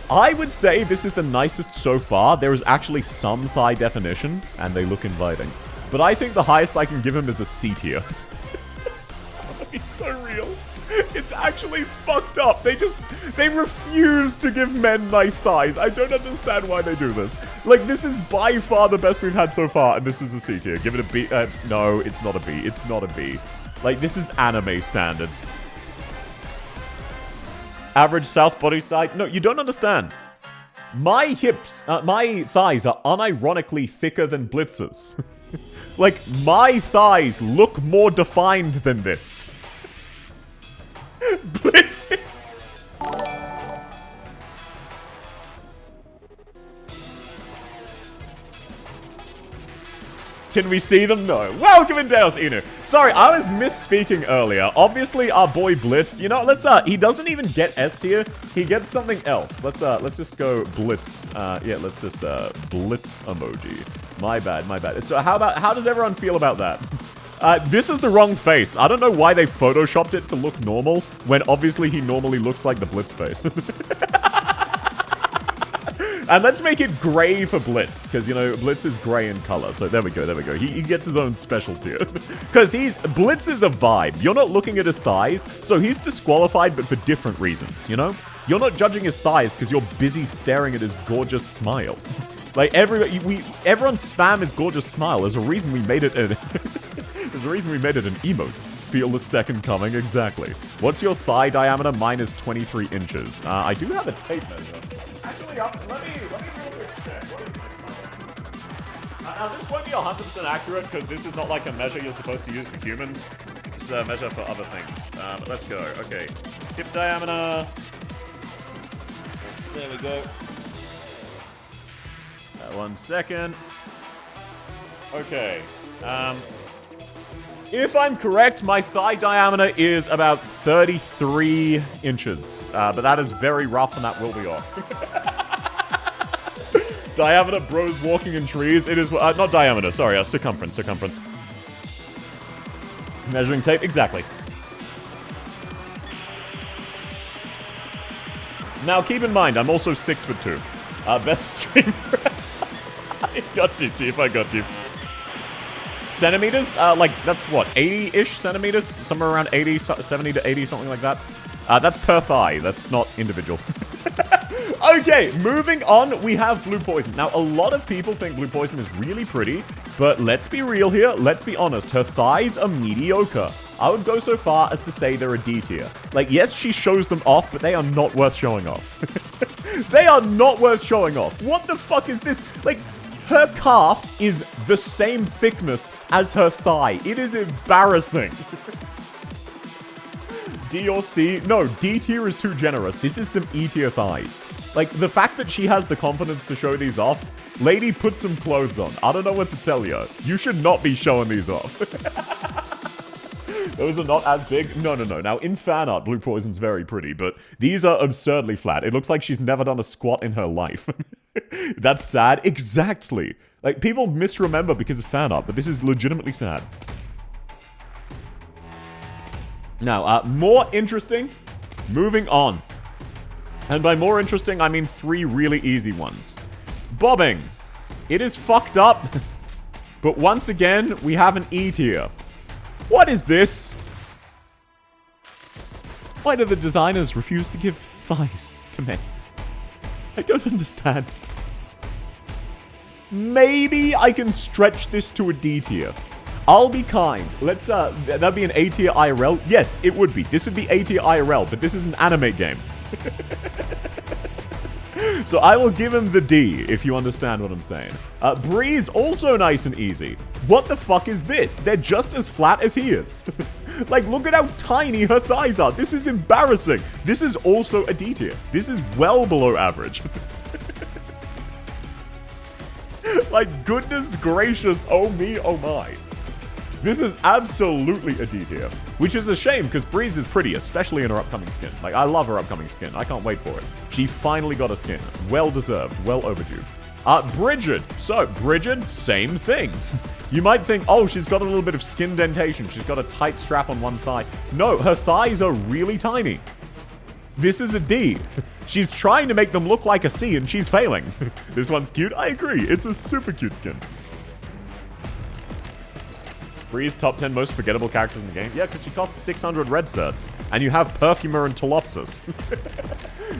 I would say this is the nicest so far. There is actually some thigh definition, and they look inviting. But I think the highest I can give him is a C tier. He's so real. It's actually fucked up. They refuse to give men nice thighs. I don't understand why they do this. Like, this is by far the best we've had so far, and this is a C tier. Give it a B. No, it's not a B. It's not a B. Like, this is anime standards. Average South body side? No, you don't understand. My hips, my thighs are unironically thicker than Blitz's. Like, my thighs look more defined than this. Blitz. Can we see them? No. Welcome in, Deus Inu. Sorry, I was misspeaking earlier. Obviously, our boy Blitz, you know, he doesn't even get S tier. He gets something else. Let's just go Blitz. Yeah, let's just, Blitz emoji. My bad. So how does everyone feel about that? This is the wrong face. I don't know why they photoshopped it to look normal, when obviously he normally looks like the Blitz face. And let's make it gray for Blitz, because, you know, Blitz is gray in color. So there we go. He gets his own special tier. Because Blitz is a vibe. You're not looking at his thighs, so he's disqualified, but for different reasons, you know? You're not judging his thighs because you're busy staring at his gorgeous smile. Like, everyone's spam his gorgeous smile. There's a reason we made it an emote. Feel the second coming, exactly. What's your thigh diameter? Mine is 23 inches. I do have a tape measure. Actually, let me real quick check. What is my thigh? Now, this won't be 100% accurate because this is not like a measure you're supposed to use for humans. It's a measure for other things. Let's go. Okay. Hip diameter. There we go. 1 second. Okay. If I'm correct, my thigh diameter is about 33 inches. But that is very rough and that will be off. Diameter, bros walking in trees. It is, not diameter, sorry, circumference. Measuring tape, exactly. Now, keep in mind, I'm also 6'2". Best streamer. I got you, Chief, I got you. Centimeters? Like, that's what, 80-ish centimeters? Somewhere around 80, 70 to 80, something like that. That's per thigh, that's not individual. Okay, moving on, we have Blue Poison. Now, a lot of people think Blue Poison is really pretty, but let's be real here, let's be honest, her thighs are mediocre. I would go so far as to say they're a D tier. Like, yes, she shows them off, but they are not worth showing off. They are not worth showing off. What the fuck is this? Like, her calf is the same thickness as her thigh. It is embarrassing. D or C? No, D tier is too generous. This is some E tier thighs. Like, the fact that she has the confidence to show these off, lady, put some clothes on. I don't know what to tell you. You should not be showing these off. Those are not as big. No. Now, in fan art, Blue Poison's very pretty, but these are absurdly flat. It looks like she's never done a squat in her life. That's sad. Exactly. Like, people misremember because of fan art, but this is legitimately sad. Now, more interesting, moving on. And by more interesting, I mean 3 really easy ones. Bobbing. It is fucked up, but once again, we have an E tier. What is this? Why do the designers refuse to give thighs to men? I don't understand. Maybe I can stretch this to a D tier. I'll be kind. Let's, that'd be an A tier IRL? Yes, it would be. This would be A tier IRL, but this is an anime game. So I will give him the D, if you understand what I'm saying. Breeze, also nice and easy. What the fuck is this? They're just as flat as he is. Like, look at how tiny her thighs are. This is embarrassing. This is also a D tier. This is well below average. Like, goodness gracious, oh me, oh my. This is absolutely a D tier, which is a shame because Breeze is pretty, especially in her upcoming skin. Like, I love her upcoming skin. I can't wait for it. She finally got a skin. Well deserved. Well overdue. Bridget. So, Bridget, same thing. You might think, oh, she's got a little bit of skin dentation. She's got a tight strap on one thigh. No, her thighs are really tiny. This is a D. She's trying to make them look like a C and she's failing. This one's cute. I agree. It's a super cute skin. Breeze, top 10 most forgettable characters in the game. Yeah, because she costs 600 red certs. And you have Perfumer and Telopsis.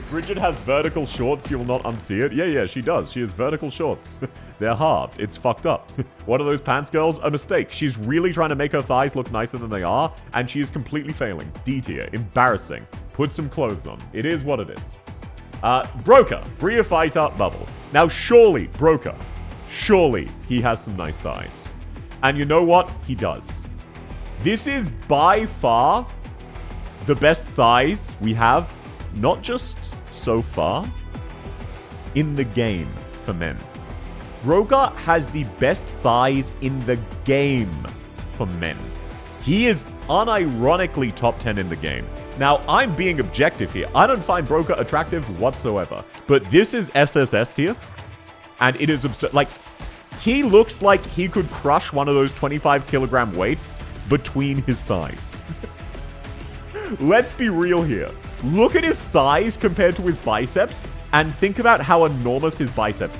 Bridget has vertical shorts. You will not unsee it. Yeah, she does. She has vertical shorts. They're halved. It's fucked up. What are those pants, girls? A mistake. She's really trying to make her thighs look nicer than they are. And she is completely failing. D tier. Embarrassing. Put some clothes on. It is what it is. Broker. Bria Fighter, Bubble. Now, surely, Broker. Surely, he has some nice thighs. And you know what? He does. This is by far the best thighs we have, not just so far, in the game for men. Broker has the best thighs in the game for men. He is unironically top 10 in the game. Now, I'm being objective here. I don't find Broker attractive whatsoever. But this is SSS tier. And it is absurd. Like, he looks like he could crush one of those 25 kilogram weights between his thighs. Let's be real here. Look at his thighs compared to his biceps and think about how enormous his biceps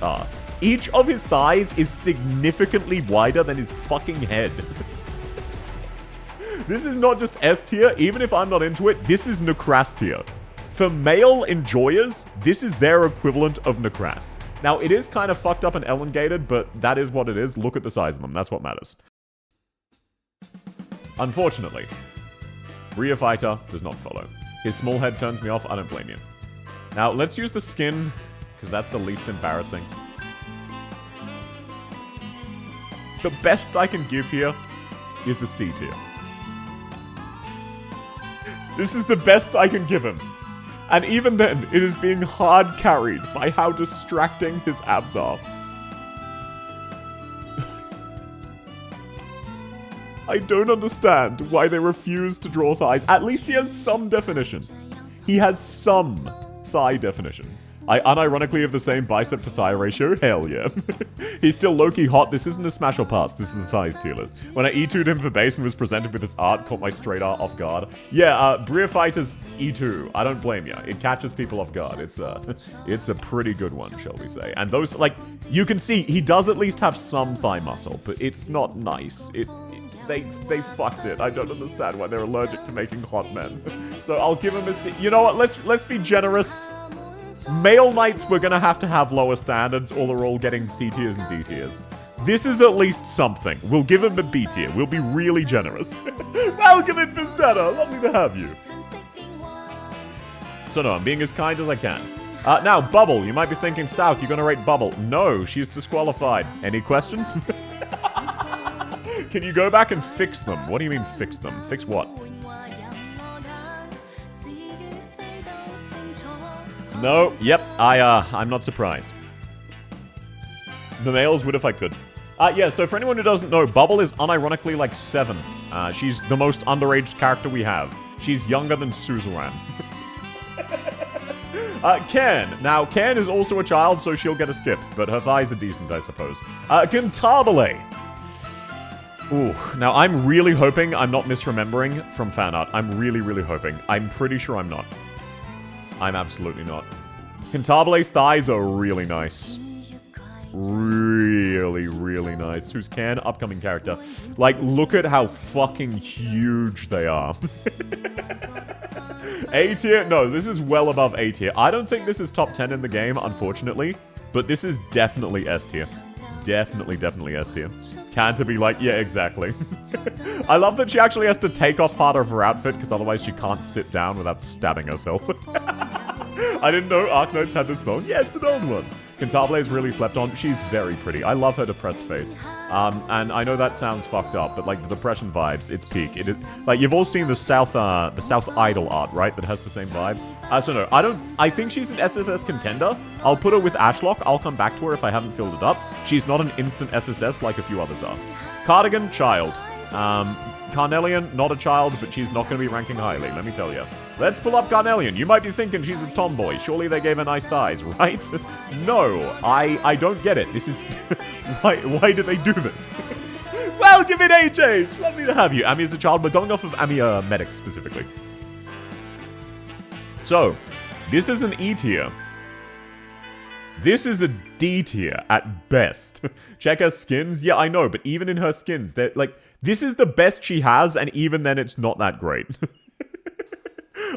are. Each of his thighs is significantly wider than his fucking head. This is not just S tier. Even if I'm not into it, this is Necras tier. For male enjoyers, this is their equivalent of Necras. Now, it is kind of fucked up and elongated, but that is what it is. Look at the size of them. That's what matters. Unfortunately, Bria Fighter does not follow. His small head turns me off. I don't blame you. Now, let's use the skin, because that's the least embarrassing. The best I can give here is a C tier. This is the best I can give him. And even then, it is being hard carried by how distracting his abs are. I don't understand why they refuse to draw thighs. At least he has some definition. He has some thigh definition. I unironically have the same bicep to thigh ratio. Hell yeah. He's still low-key hot. This isn't a smash or pass. This is a thighs tier list. When I E2'd him for base and was presented with this art, caught my straight art off guard. Yeah, Bria Fighter's E2. I don't blame you. It catches people off guard. It's a pretty good one, shall we say. And those, like, you can see he does at least have some thigh muscle, but it's not nice. They fucked it. I don't understand why they're allergic to making hot men. So I'll give him a C. You know what? Let's be generous. Male knights, we're gonna have to have lower standards, or they're all getting C tiers and D tiers. This is at least something. We'll give him a B tier. We'll be really generous. Welcome in, Vicetta. Lovely to have you. So no, I'm being as kind as I can. Now, Bubble. You might be thinking, South, you're gonna rate Bubble. No, she's disqualified. Any questions? Can you go back and fix them? What do you mean fix them? Fix what? No, yep, I'm not surprised. The males would if I could. Yeah, so for anyone who doesn't know, Bubble is unironically like 7. She's the most underaged character we have. She's younger than Suzerain. Ken. Now, Ken is also a child, so she'll get a skip, but her thighs are decent, I suppose. Cantabile. Ooh, now I'm really hoping I'm not misremembering from fan art. I'm really, really hoping. I'm pretty sure I'm not. I'm absolutely not. Cantabile's thighs are really nice. Really, really nice. Who's Can? Upcoming character. Like, look at how fucking huge they are. A tier? No, this is well above A tier. I don't think this is top 10 in the game, unfortunately. But this is definitely S tier. Definitely S tier. Can't to be like, yeah, exactly. I love that she actually has to take off part of her outfit, because otherwise she can't sit down without stabbing herself. I didn't know Arknights had this song. Yeah, it's an old one. Cantabile is really slept on. She's very pretty. I love her depressed face. And I know that sounds fucked up, but like the depression vibes, it's peak. It is like you've all seen the South Idol art, right? That has the same vibes. So no, I think she's an SSS contender. I'll put her with Ashlock. I'll come back to her if I haven't filled it up. She's not an instant SSS like a few others are. Cardigan, child. Carnelian, not a child, but she's not going to be ranking highly, let me tell you. Let's pull up Carnelian. You might be thinking she's a tomboy. Surely they gave her nice thighs, right? No, I don't get it. This is... why did they do this? Well, give it HH! Lovely to have you. Ami is a child. We're going off of Ami Medic specifically. So, this is an E tier. This is a D tier at best. Check her skins. Yeah, I know, but even in her skins, they're like... This is the best she has, and even then it's not that great.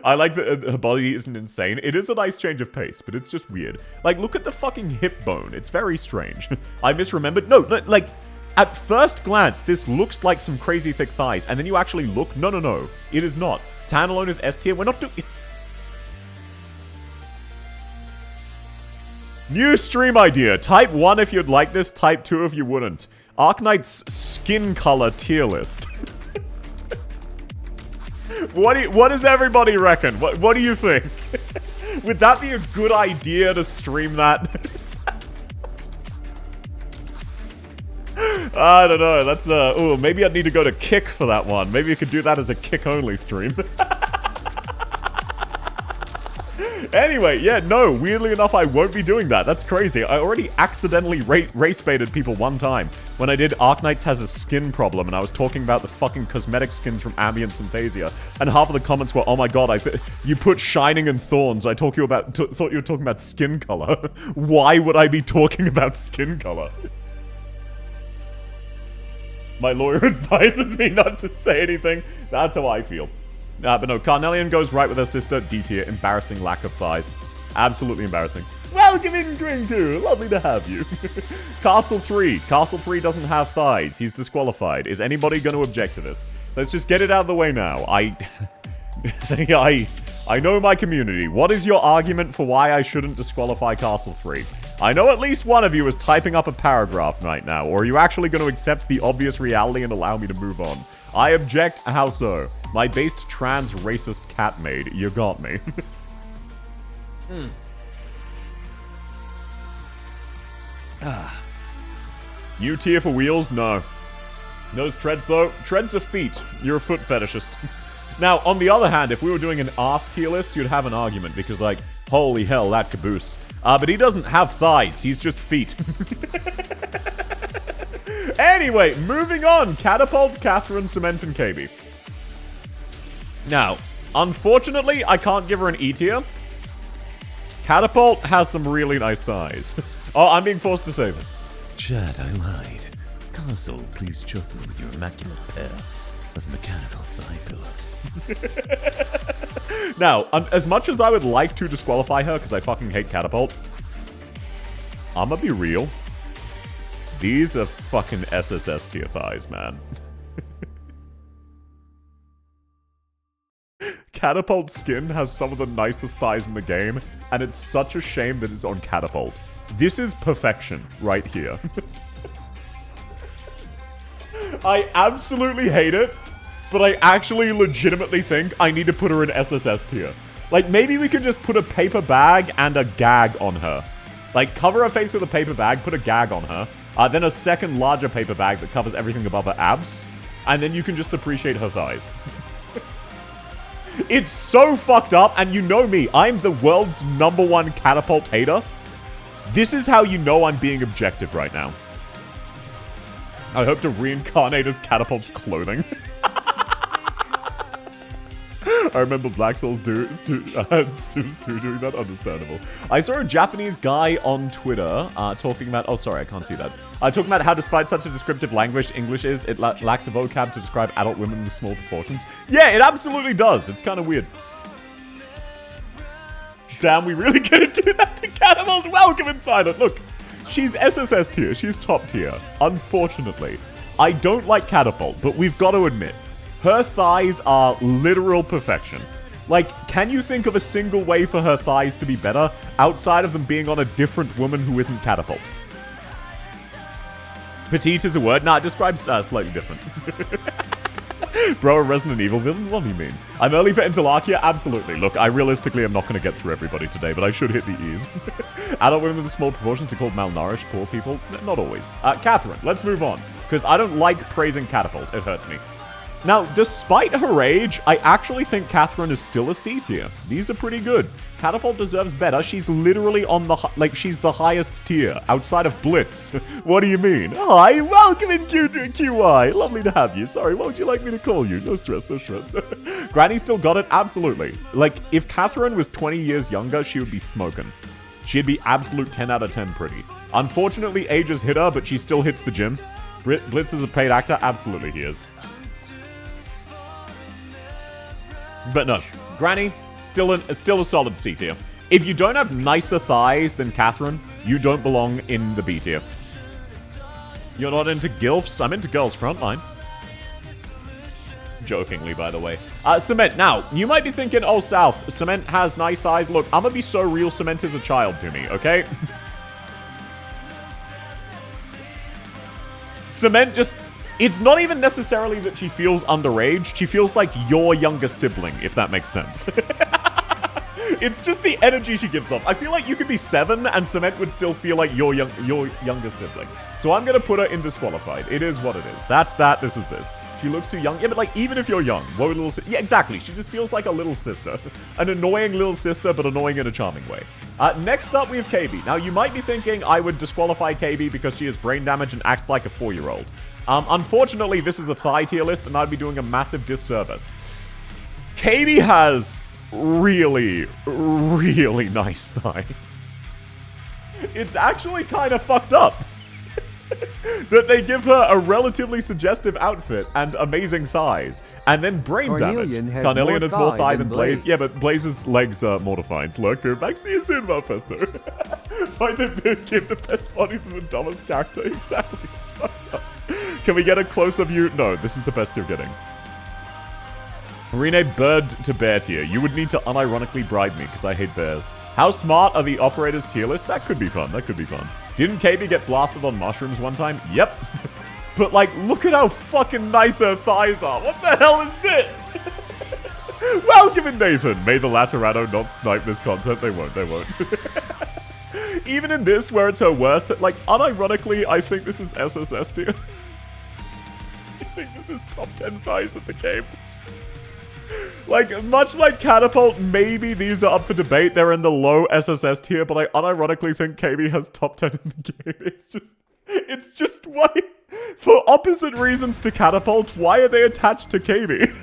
I like that her body isn't insane. It is a nice change of pace, but it's just weird. Like, look at the fucking hip bone. It's very strange. I misremembered. No, like, at first glance, this looks like some crazy thick thighs, and then you actually look. No. It is not. Tan alone is S tier. We're not doing... New stream idea. Type 1 if you'd like this, type 2 if you wouldn't. Arknight's skin color tier list. What does everybody reckon? What do you think? Would that be a good idea to stream that? I don't know. That's oh, maybe I'd need to go to Kick for that one. Maybe you could do that as a Kick only stream. Anyway, yeah, no, weirdly enough, I won't be doing that. That's crazy. I already accidentally race baited people one time when I did Arknights has a skin problem, and I was talking about the fucking cosmetic skins from Ambient Symphasia, and half of the comments were, oh my god, you put Shining and Thorns, I thought you were talking about skin color. Why would I be talking about skin color? My lawyer advises me not to say anything. That's how I feel. But no, Carnelian goes right with her sister, D tier. Embarrassing lack of thighs. Absolutely embarrassing. Welcome in, Grinku! Lovely to have you. Castle 3. Castle 3 doesn't have thighs. He's disqualified. Is anybody going to object to this? Let's just get it out of the way now. I know my community. What is your argument for why I shouldn't disqualify Castle 3? I know at least one of you is typing up a paragraph right now, or are you actually going to accept the obvious reality and allow me to move on? I object. How so? My based trans racist cat maid. You got me. You tier for wheels? No. Those treads, though? Treads are feet. You're a foot fetishist. Now, on the other hand, if we were doing an ass tier list, you'd have an argument, because, like, holy hell, that caboose. But he doesn't have thighs. He's just feet. Anyway, moving on. Catapult, Catherine, Cement, and KB. Now, unfortunately, I can't give her an E tier. Catapult has some really nice thighs. Oh, I'm being forced to say this. Chad, I lied. Console, please choke me with your immaculate pair of mechanical thigh pillows. Now, as much as I would like to disqualify her, because I fucking hate Catapult, I'ma be real. These are fucking SSS tier thighs, man. Catapult skin has some of the nicest thighs in the game, and it's such a shame that it's on Catapult. This is perfection right here. I absolutely hate it, but I actually legitimately think I need to put her in SSS tier. Like, maybe we could just put a paper bag and a gag on her. Like, cover her face with a paper bag, put a gag on her, then a second larger paper bag that covers everything above her abs, and then you can just appreciate her thighs. It's so fucked up, and you know me, I'm the world's #1 Catapult hater. This is how you know I'm being objective right now. I hope to reincarnate as Catapult's clothing. I remember Black Souls 2 doing that. Understandable. I saw a Japanese guy on Twitter talking about... Oh, sorry, I can't see that. Talking about how despite such a descriptive language English is, it lacks a vocab to describe adult women with small proportions. Yeah, it absolutely does. It's kind of weird. Damn, we really gonna do that to Catapult? Welcome inside it. Look, she's SSS tier. She's top tier. Unfortunately, I don't like Catapult, but we've got to admit, her thighs are literal perfection. Like, can you think of a single way for her thighs to be better outside of them being on a different woman who isn't Catapult? Petite is a word? Nah, it describes slightly different. Bro, a Resident Evil villain? What do you mean? I'm early for Interlacia? Absolutely. Look, I realistically am not going to get through everybody today, but I should hit the E's. Adult women with small proportions are called malnourished, poor people? Not always. Catherine, let's move on, because I don't like praising Catapult. It hurts me. Now, despite her age, I actually think Catherine is still a C tier. These are pretty good. Catapult deserves better. She's literally on the... she's the highest tier, outside of Blitz. What do you mean? Hi, welcome in QY. Lovely to have you. Sorry, what would you like me to call you? No stress, no stress. Granny still got it? Absolutely. Like, if Catherine was 20 years younger, she would be smoking. She'd be absolute 10 out of 10 pretty. Unfortunately, age has hit her, but she still hits the gym. Blitz is a paid actor? Absolutely he is. But no, Granny, still a solid C tier. If you don't have nicer thighs than Catherine, you don't belong in the B tier. You're not into GILFs? I'm into girls frontline. Jokingly, by the way. Cement, now, you might be thinking, oh, South, Cement has nice thighs. Look, I'm gonna be so real, Cement is a child to me, okay? Cement just... It's not even necessarily that she feels underage. She feels like your younger sibling, if that makes sense. It's just the energy she gives off. I feel like you could be 7 and Cement would still feel like your younger sibling. So I'm going to put her in disqualified. It is what it is. That's that. This is this. She looks too young. Yeah, but like, even if you're young, what would little yeah, exactly. She just feels like a little sister. An annoying little sister, but annoying in a charming way. Next up, we have KB. Now, you might be thinking I would disqualify KB because she has brain damage and acts like a 4-year-old. Unfortunately, this is a thigh tier list, and I'd be doing a massive disservice. KB has really, really nice thighs. It's actually kind of fucked up that they give her a relatively suggestive outfit and amazing thighs, and then brain damage. Carnelian has more thigh than Blaze. Yeah, but Blaze's legs are more defined. Look, we're back. See you soon, Malfesto. Why they give the best body to the dumbest character? Exactly. It's fucked up. Can we get a close-up view? No, this is the best you're getting. Rename bird to bear tier. You would need to unironically bribe me because I hate bears. How smart are the operators tier list? That could be fun. That could be fun. Didn't KB get blasted on mushrooms one time? Yep. But like, look at how fucking nice her thighs are. What the hell is this? Welcome in, Nathan. May the Laterano not snipe this content. They won't. They won't. Even in this, where it's her worst, like, unironically, I think this is SSS tier. I think this is top 10 thighs in the game. Like, much like Catapult, maybe these are up for debate. They're in the low SSS tier, but I unironically think KB has top 10 in the game. It's just why, for opposite reasons to Catapult, why are they attached to KB?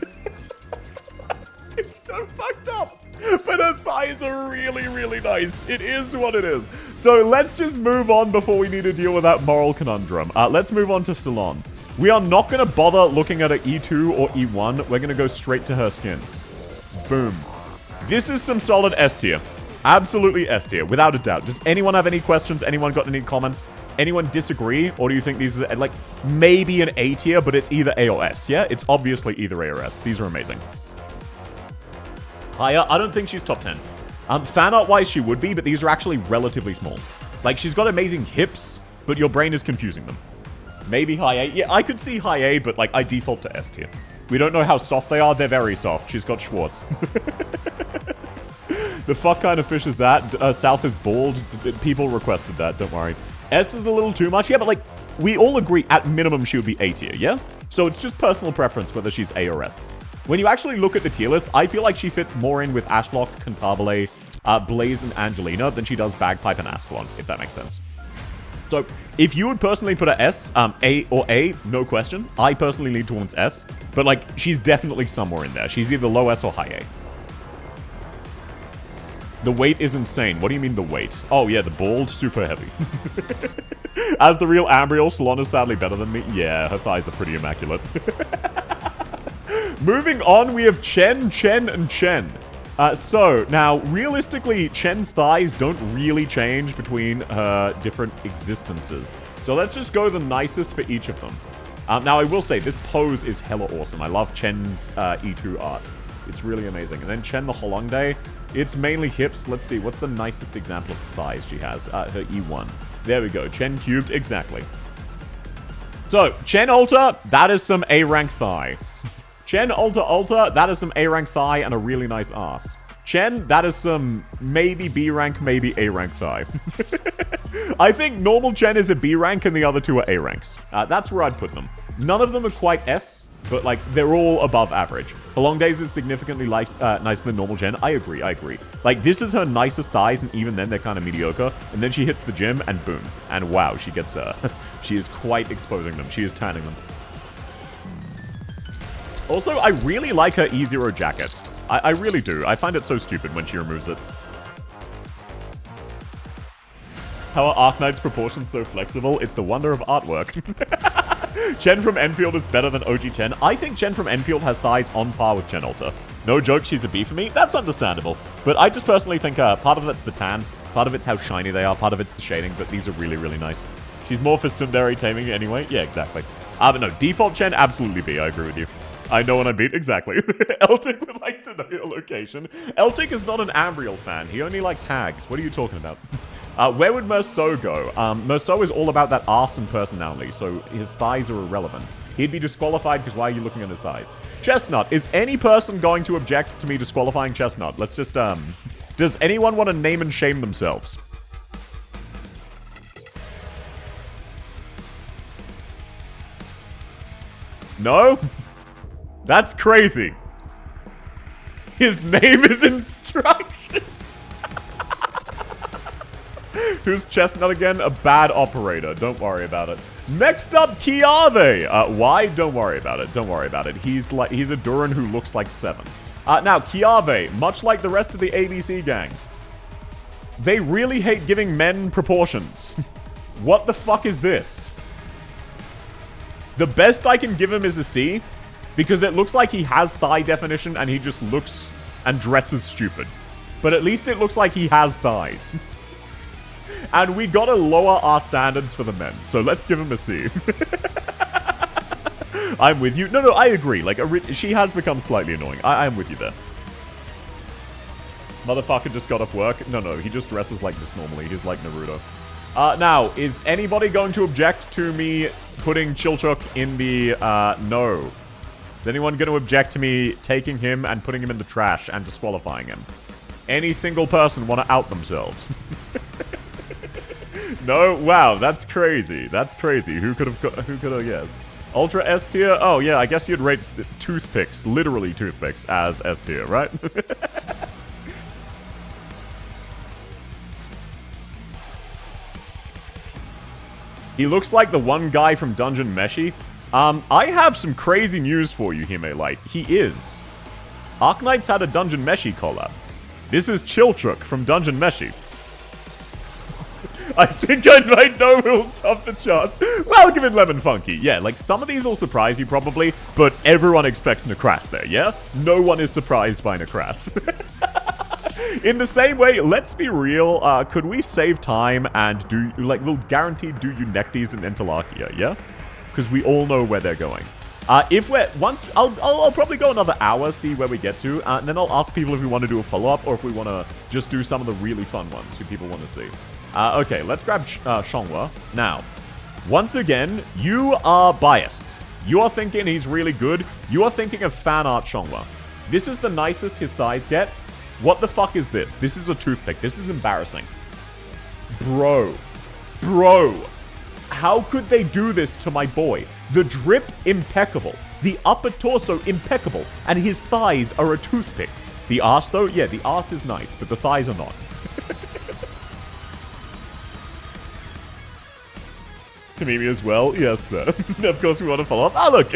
It's so fucked up. But her thighs are really, really nice. It is what it is. So let's just move on before we need to deal with that moral conundrum. Let's move on to Salon. We are not going to bother looking at her E2 or E1. We're going to go straight to her skin. Boom. This is some solid S tier. Absolutely S tier, without a doubt. Does anyone have any questions? Anyone got any comments? Anyone disagree? Or do you think these are, like, maybe an A tier, but it's either A or S, yeah? It's obviously either A or S. These are amazing. Higher? I don't think she's top 10. Fan art-wise, she would be, but these are actually relatively small. Like, she's got amazing hips, but your brain is confusing them. Maybe high A. Yeah, I could see high A, but, like, I default to S tier. We don't know how soft they are. They're very soft. She's got Schwartz. The fuck kind of fish is that? South is bald. People requested that. Don't worry. S is a little too much. Yeah, but, like, we all agree at minimum she would be A tier, yeah? So it's just personal preference whether she's A or S. When you actually look at the tier list, I feel like she fits more in with Ashlock, Cantabile, Blaze, and Angelina than she does Bagpipe and Ascalon, if that makes sense. So, if you would personally put her S, A or A, no question. I personally lean towards S, but, like, she's definitely somewhere in there. She's either low S or high A. The weight is insane. What do you mean the weight? Oh, yeah, the bald, super heavy. As the real Ambriel, Salon is sadly better than me. Yeah, her thighs are pretty immaculate. Moving on, we have Chen, and Chen. So, now, realistically, Chen's thighs don't really change between her different existences. So let's just go the nicest for each of them. Now, I will say, this pose is hella awesome. I love Chen's E2 art. It's really amazing. And then Chen the Holongdae, it's mainly hips. Let's see, what's the nicest example of thighs she has? Her E1. There we go, Chen cubed, exactly. So, Chen Alta, that is some A-rank thigh. Chen Alta, that is some A-rank thigh and a really nice ass. Chen, that is some maybe B-rank, maybe A-rank thigh. I think normal Chen is a B-rank and the other two are A-ranks. That's where I'd put them. None of them are quite S, but, like, they're all above average. Holongdae's is significantly nicer than normal Chen. I agree. Like, this is her nicest thighs, and even then they're kind of mediocre. And then she hits the gym, and boom. And wow, she gets, she is quite exposing them. She is tanning them. Also, I really like her E0 jacket. I really do. I find it so stupid when she removes it. How are Arknight's proportions so flexible? It's the wonder of artwork. Chen from Enfield is better than OG Chen. I think Chen from Enfield has thighs on par with Chen Alta. No joke, she's a B for me. That's understandable. But I just personally think part of it's the tan, part of it's how shiny they are, part of it's the shading, but these are really, really nice. She's more for Sundari taming anyway. Yeah, exactly. But no, default Chen, absolutely B. I agree with you. I know when I beat. Exactly. Eltic would like to know your location. Eltic is not an Ambriel fan. He only likes hags. What are you talking about? Where would Merceau go? Merceau is all about that arse and personality, so his thighs are irrelevant. He'd be disqualified because why are you looking at his thighs? Chestnut. Is any person going to object to me disqualifying Chestnut? Let's just, does anyone want to name and shame themselves? No? That's crazy. His name is Instruction. Who's Chestnut again? A bad operator. Don't worry about it. Next up, Kiave. Why? Don't worry about it. Don't worry about it. He's a Duran who looks like 7. Now, Kiave, much like the rest of the ABC gang, they really hate giving men proportions. What the fuck is this? The best I can give him is a C, because it looks like he has thigh definition and he just looks and dresses stupid. But at least it looks like he has thighs. And we gotta lower our standards for the men, so let's give him a C. I'm with you. No, I agree. Like, she has become slightly annoying. I'm with you there. Motherfucker just got off work. No, he just dresses like this normally. He's like Naruto. Now, is anybody going to object to me putting Chilchuk in the, no. Is anyone going to object to me taking him and putting him in the trash and disqualifying him? Any single person want to out themselves? No? Wow, that's crazy. That's crazy. Who could have guessed? Ultra S tier? Oh, yeah, I guess you'd rate toothpicks, literally toothpicks, as S tier, right? He looks like the one guy from Dungeon Meshi. I have some crazy news for you, Hime-Light. He is. Arknights had a Dungeon Meshi collab. This is Chilchuk from Dungeon Meshi. I think I might know who'll top the charts. Welcome in Lemon Funky. Yeah, like, some of these will surprise you probably, but everyone expects Necras there, yeah? No one is surprised by Necras. In the same way, let's be real, could we save time and do, like, we'll guaranteed do you Necties and Interlacia, yeah? Because we all know where they're going. If we're, I'll probably go another hour, see where we get to, and then I'll ask people if we want to do a follow-up, or if we want to just do some of the really fun ones who people want to see. Okay, let's grab Xianghua. Now, once again, you are biased. You are thinking he's really good. You are thinking of fan art Xianghua. This is the nicest his thighs get. What the fuck is this? This is a toothpick. This is embarrassing. Bro. How could they do this to my boy? The drip, impeccable. The upper torso, impeccable. And his thighs are a toothpick. The arse, though? Yeah, the arse is nice, but the thighs are not. Tamimi as well? Yes, sir. Of course we want to follow up. Ah, look!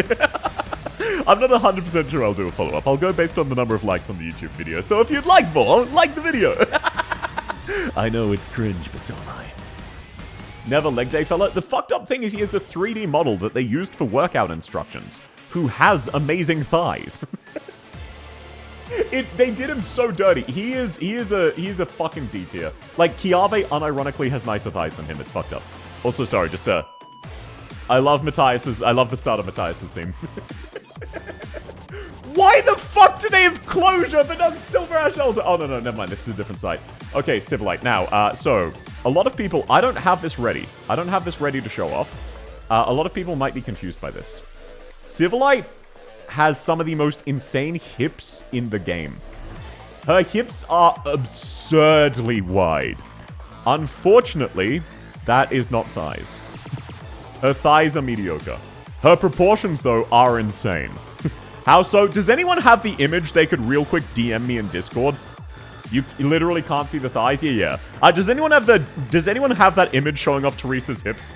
I'm not 100% sure I'll do a follow-up. I'll go based on the number of likes on the YouTube video. So if you'd like more, like the video. I know it's cringe, but so am I. Never leg day fella. The fucked up thing is he has a 3D model that they used for workout instructions, who has amazing thighs. They did him so dirty. He is a fucking D tier. Like, Kiave unironically has nicer thighs than him. It's fucked up. Also, sorry, just I love the start of Matthias's theme. Why the fuck do they have closure but not Silver Ash Altar? Oh, no, never mind. This is a different site. Okay, Civilite. Now, so, a lot of people... I don't have this ready. I don't have this ready to show off. A lot of people might be confused by this. Civilite has some of the most insane hips in the game. Her hips are absurdly wide. Unfortunately, that is not thighs. Her thighs are mediocre. Her proportions, though, are insane. How so? Does anyone have the image they could real quick DM me in Discord? You literally can't see the thighs? Yeah. Does anyone have that image showing off Teresa's hips?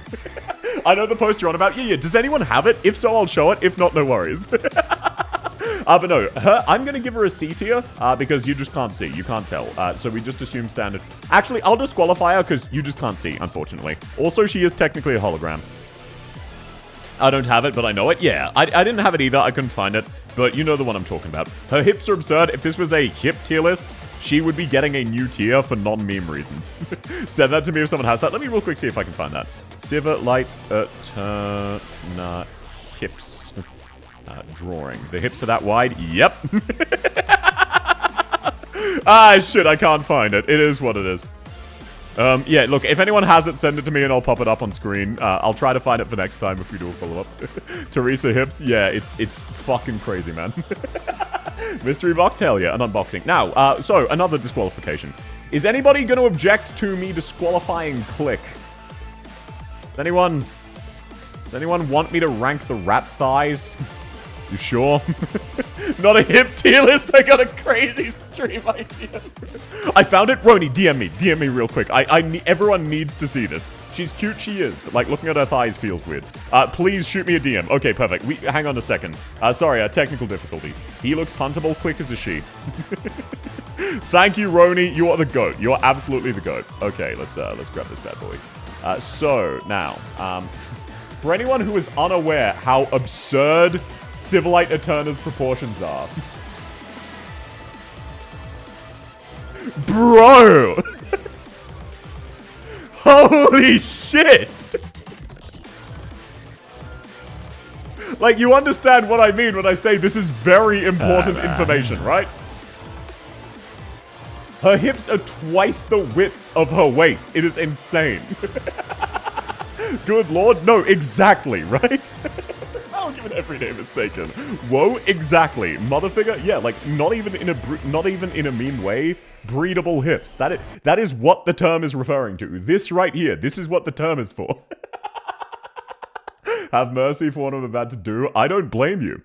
I know the post you're on about. Yeah. Does anyone have it? If so, I'll show it. If not, no worries. But no, I'm going to give her a C tier, because you just can't see. You can't tell. So we just assume standard. Actually, I'll disqualify her because you just can't see, unfortunately. Also, she is technically a hologram. I don't have it, but I know it. Yeah, I didn't have it either. I couldn't find it. But you know the one I'm talking about. Her hips are absurd. If this was a hip tier list, she would be getting a new tier for non-meme reasons. Send that to me if someone has that. Let me real quick see if I can find that. Civilite Eterna hips. Drawing. The hips are that wide? Yep. Shit, I can't find it. It is what it is. Yeah, look, if anyone has it, send it to me and I'll pop it up on screen. I'll try to find it for next time if we do a follow-up. Teresa hips? Yeah, it's fucking crazy, man. Mystery box? Hell yeah, an unboxing. Now, so, another disqualification. Is anybody going to object to me disqualifying Click? Does anyone want me to rank the rat's thighs? You sure? Not a hip tier list. I got a crazy stream idea. I found it. Roni, DM me. DM me real quick. Everyone needs to see this. She's cute, she is. But, like, looking at her thighs feels weird. Please shoot me a DM. Okay, perfect. Hang on a second. Sorry, technical difficulties. He looks puntable. Quick as a she. Thank you, Roni. You are the GOAT. You are absolutely the GOAT. Okay, let's grab this bad boy. So, now, for anyone who is unaware how absurd Civilite Eterna's proportions are. Bro! Holy shit! Like, you understand what I mean when I say this is very important information, right? Her hips are twice the width of her waist. It is insane. Good lord. No, exactly, right? I'll give it every name it's taken. Whoa, exactly. Mother figure? Yeah, like, not even in a mean way. Breedable hips. That is what the term is referring to. This right here. This is what the term is for. Have mercy for what I'm about to do. I don't blame you.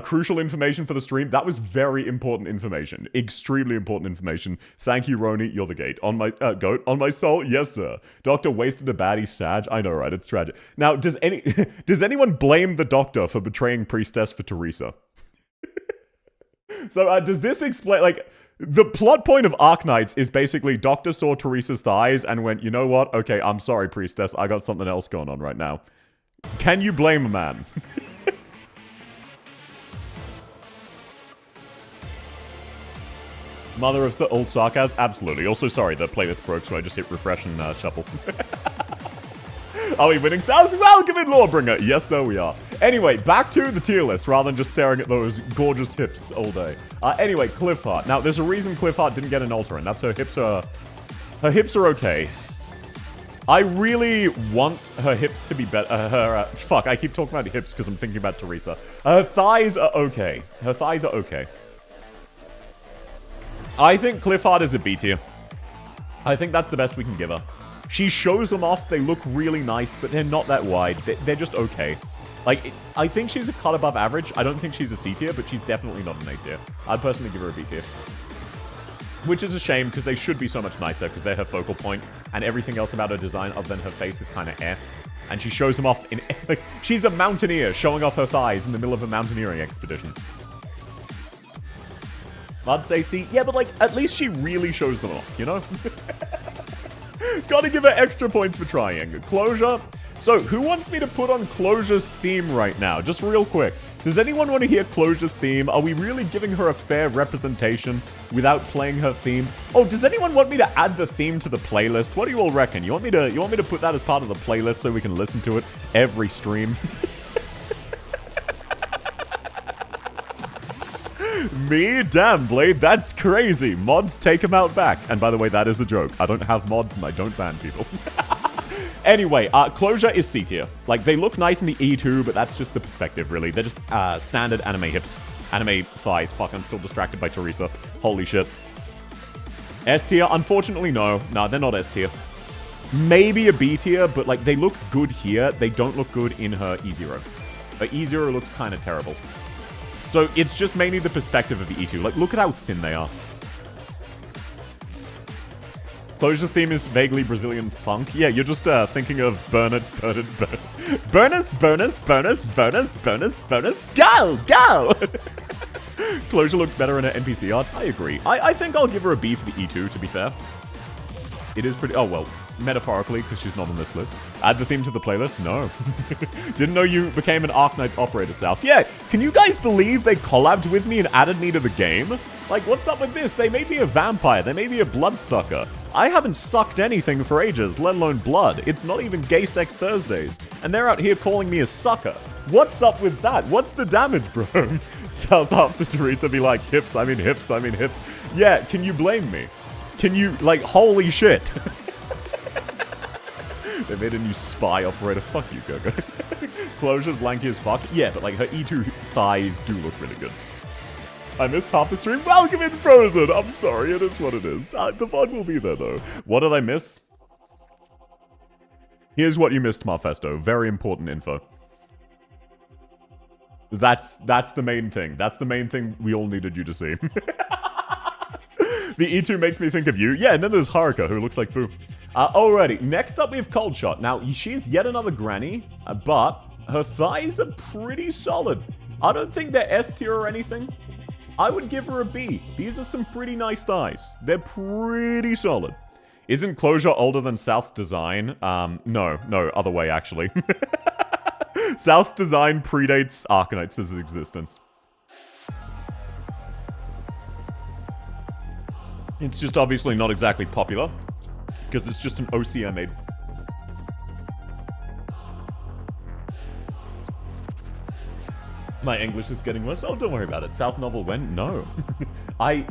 Crucial information for the stream. That was very important information. Extremely important information. Thank you, Roni. You're the gate. On my goat. On my soul. Yes, sir. Doctor wasted a baddie, Sag. I know, right? It's tragic. Now, does anyone blame the doctor for betraying Priestess for Teresa? So, does this explain, like, the plot point of Arknights is basically Doctor saw Teresa's thighs and went, you know what? Okay, I'm sorry, Priestess. I got something else going on right now. Can you blame a man? Mother of old sarcasm? Absolutely. Also, sorry, the playlist broke, so I just hit refresh and shuffle. Are we winning? Welcome in, Lawbringer! Yes, sir, we are. Anyway, back to the tier list, rather than just staring at those gorgeous hips all day. Anyway, Cliffheart. Now, there's a reason Cliffheart didn't get an altar, and that's her hips are... Her hips are okay. I really want her hips to be better. Fuck, I keep talking about hips because I'm thinking about Teresa. Her thighs are okay. Her thighs are okay. I think Cliffheart is a B tier. I think that's the best we can give her. She shows them off. They look really nice, but they're not that wide. They're just okay. Like, I think she's a cut above average. I don't think she's a C tier, but she's definitely not an A tier. I'd personally give her a B tier. Which is a shame, because they should be so much nicer, because they're her focal point, and everything else about her design other than her face is kind of eh. And she shows them off in... Like, she's a mountaineer showing off her thighs in the middle of a mountaineering expedition. I'd say C. Yeah, but, like, at least she really shows them off, you know? Gotta give her extra points for trying. Closure. So, who wants me to put on Closure's theme right now? Just real quick. Does anyone want to hear Closure's theme? Are we really giving her a fair representation without playing her theme? Oh, does anyone want me to add the theme to the playlist? What do you all reckon? You want me to put that as part of the playlist so we can listen to it every stream? Me? Damn, Blade, that's crazy. Mods take him out back. And by the way, that is a joke. I don't have mods and I don't ban people. Anyway, Closure is C tier. Like, they look nice in the E2, but that's just the perspective, really. They're just standard anime hips. Anime thighs. Fuck, I'm still distracted by Teresa. Holy shit. S tier? Unfortunately, no. Nah, they're not S tier. Maybe a B tier, but, like, they look good here. They don't look good in her E0. Her E0 looks kind of terrible. So, it's just mainly the perspective of the E2. Like, look at how thin they are. Closure's theme is vaguely Brazilian funk. Yeah, you're just thinking of Bernard, Burnus, go, go! Closure looks better in her NPC arts. I agree. I think I'll give her a B for the E2, to be fair. It is pretty... Oh, well, metaphorically, because she's not on this list. Add the theme to the playlist? No. Didn't know you became an Arknights operator, South. Yeah, can you guys believe they collabed with me and added me to the game? Like, what's up with this? They made me a vampire. They made me a bloodsucker. I haven't sucked anything for ages, let alone blood. It's not even Gay Sex Thursdays. And they're out here calling me a sucker. What's up with that? What's the damage, bro? South after Teresa be like, hips, I mean hips, I mean hips. Yeah, can you blame me? Can you, like, holy shit. They made a new spy operator. Fuck you, Gogo. Closure's lanky as fuck. Yeah, but, like, her E2 thighs do look really good. I missed half the stream. Welcome in, Frozen. I'm sorry, it is what it is. The VOD will be there, though. What did I miss? Here's what you missed, Marfesto. Very important info. That's the main thing. That's the main thing we all needed you to see. The E2 makes me think of you. Yeah, and then there's Haruka, who looks like Boo. Alrighty, next up we have Cold Shot. Now, she's yet another granny, but her thighs are pretty solid. I don't think they're S tier or anything. I would give her a B. These are some pretty nice thighs. They're pretty solid. Isn't Closure older than South's design? No, other way, actually. South design predates Arknights' existence. It's just obviously not exactly popular, because it's just an OC I made. My English is getting worse. Oh, don't worry about it. South novel when? No.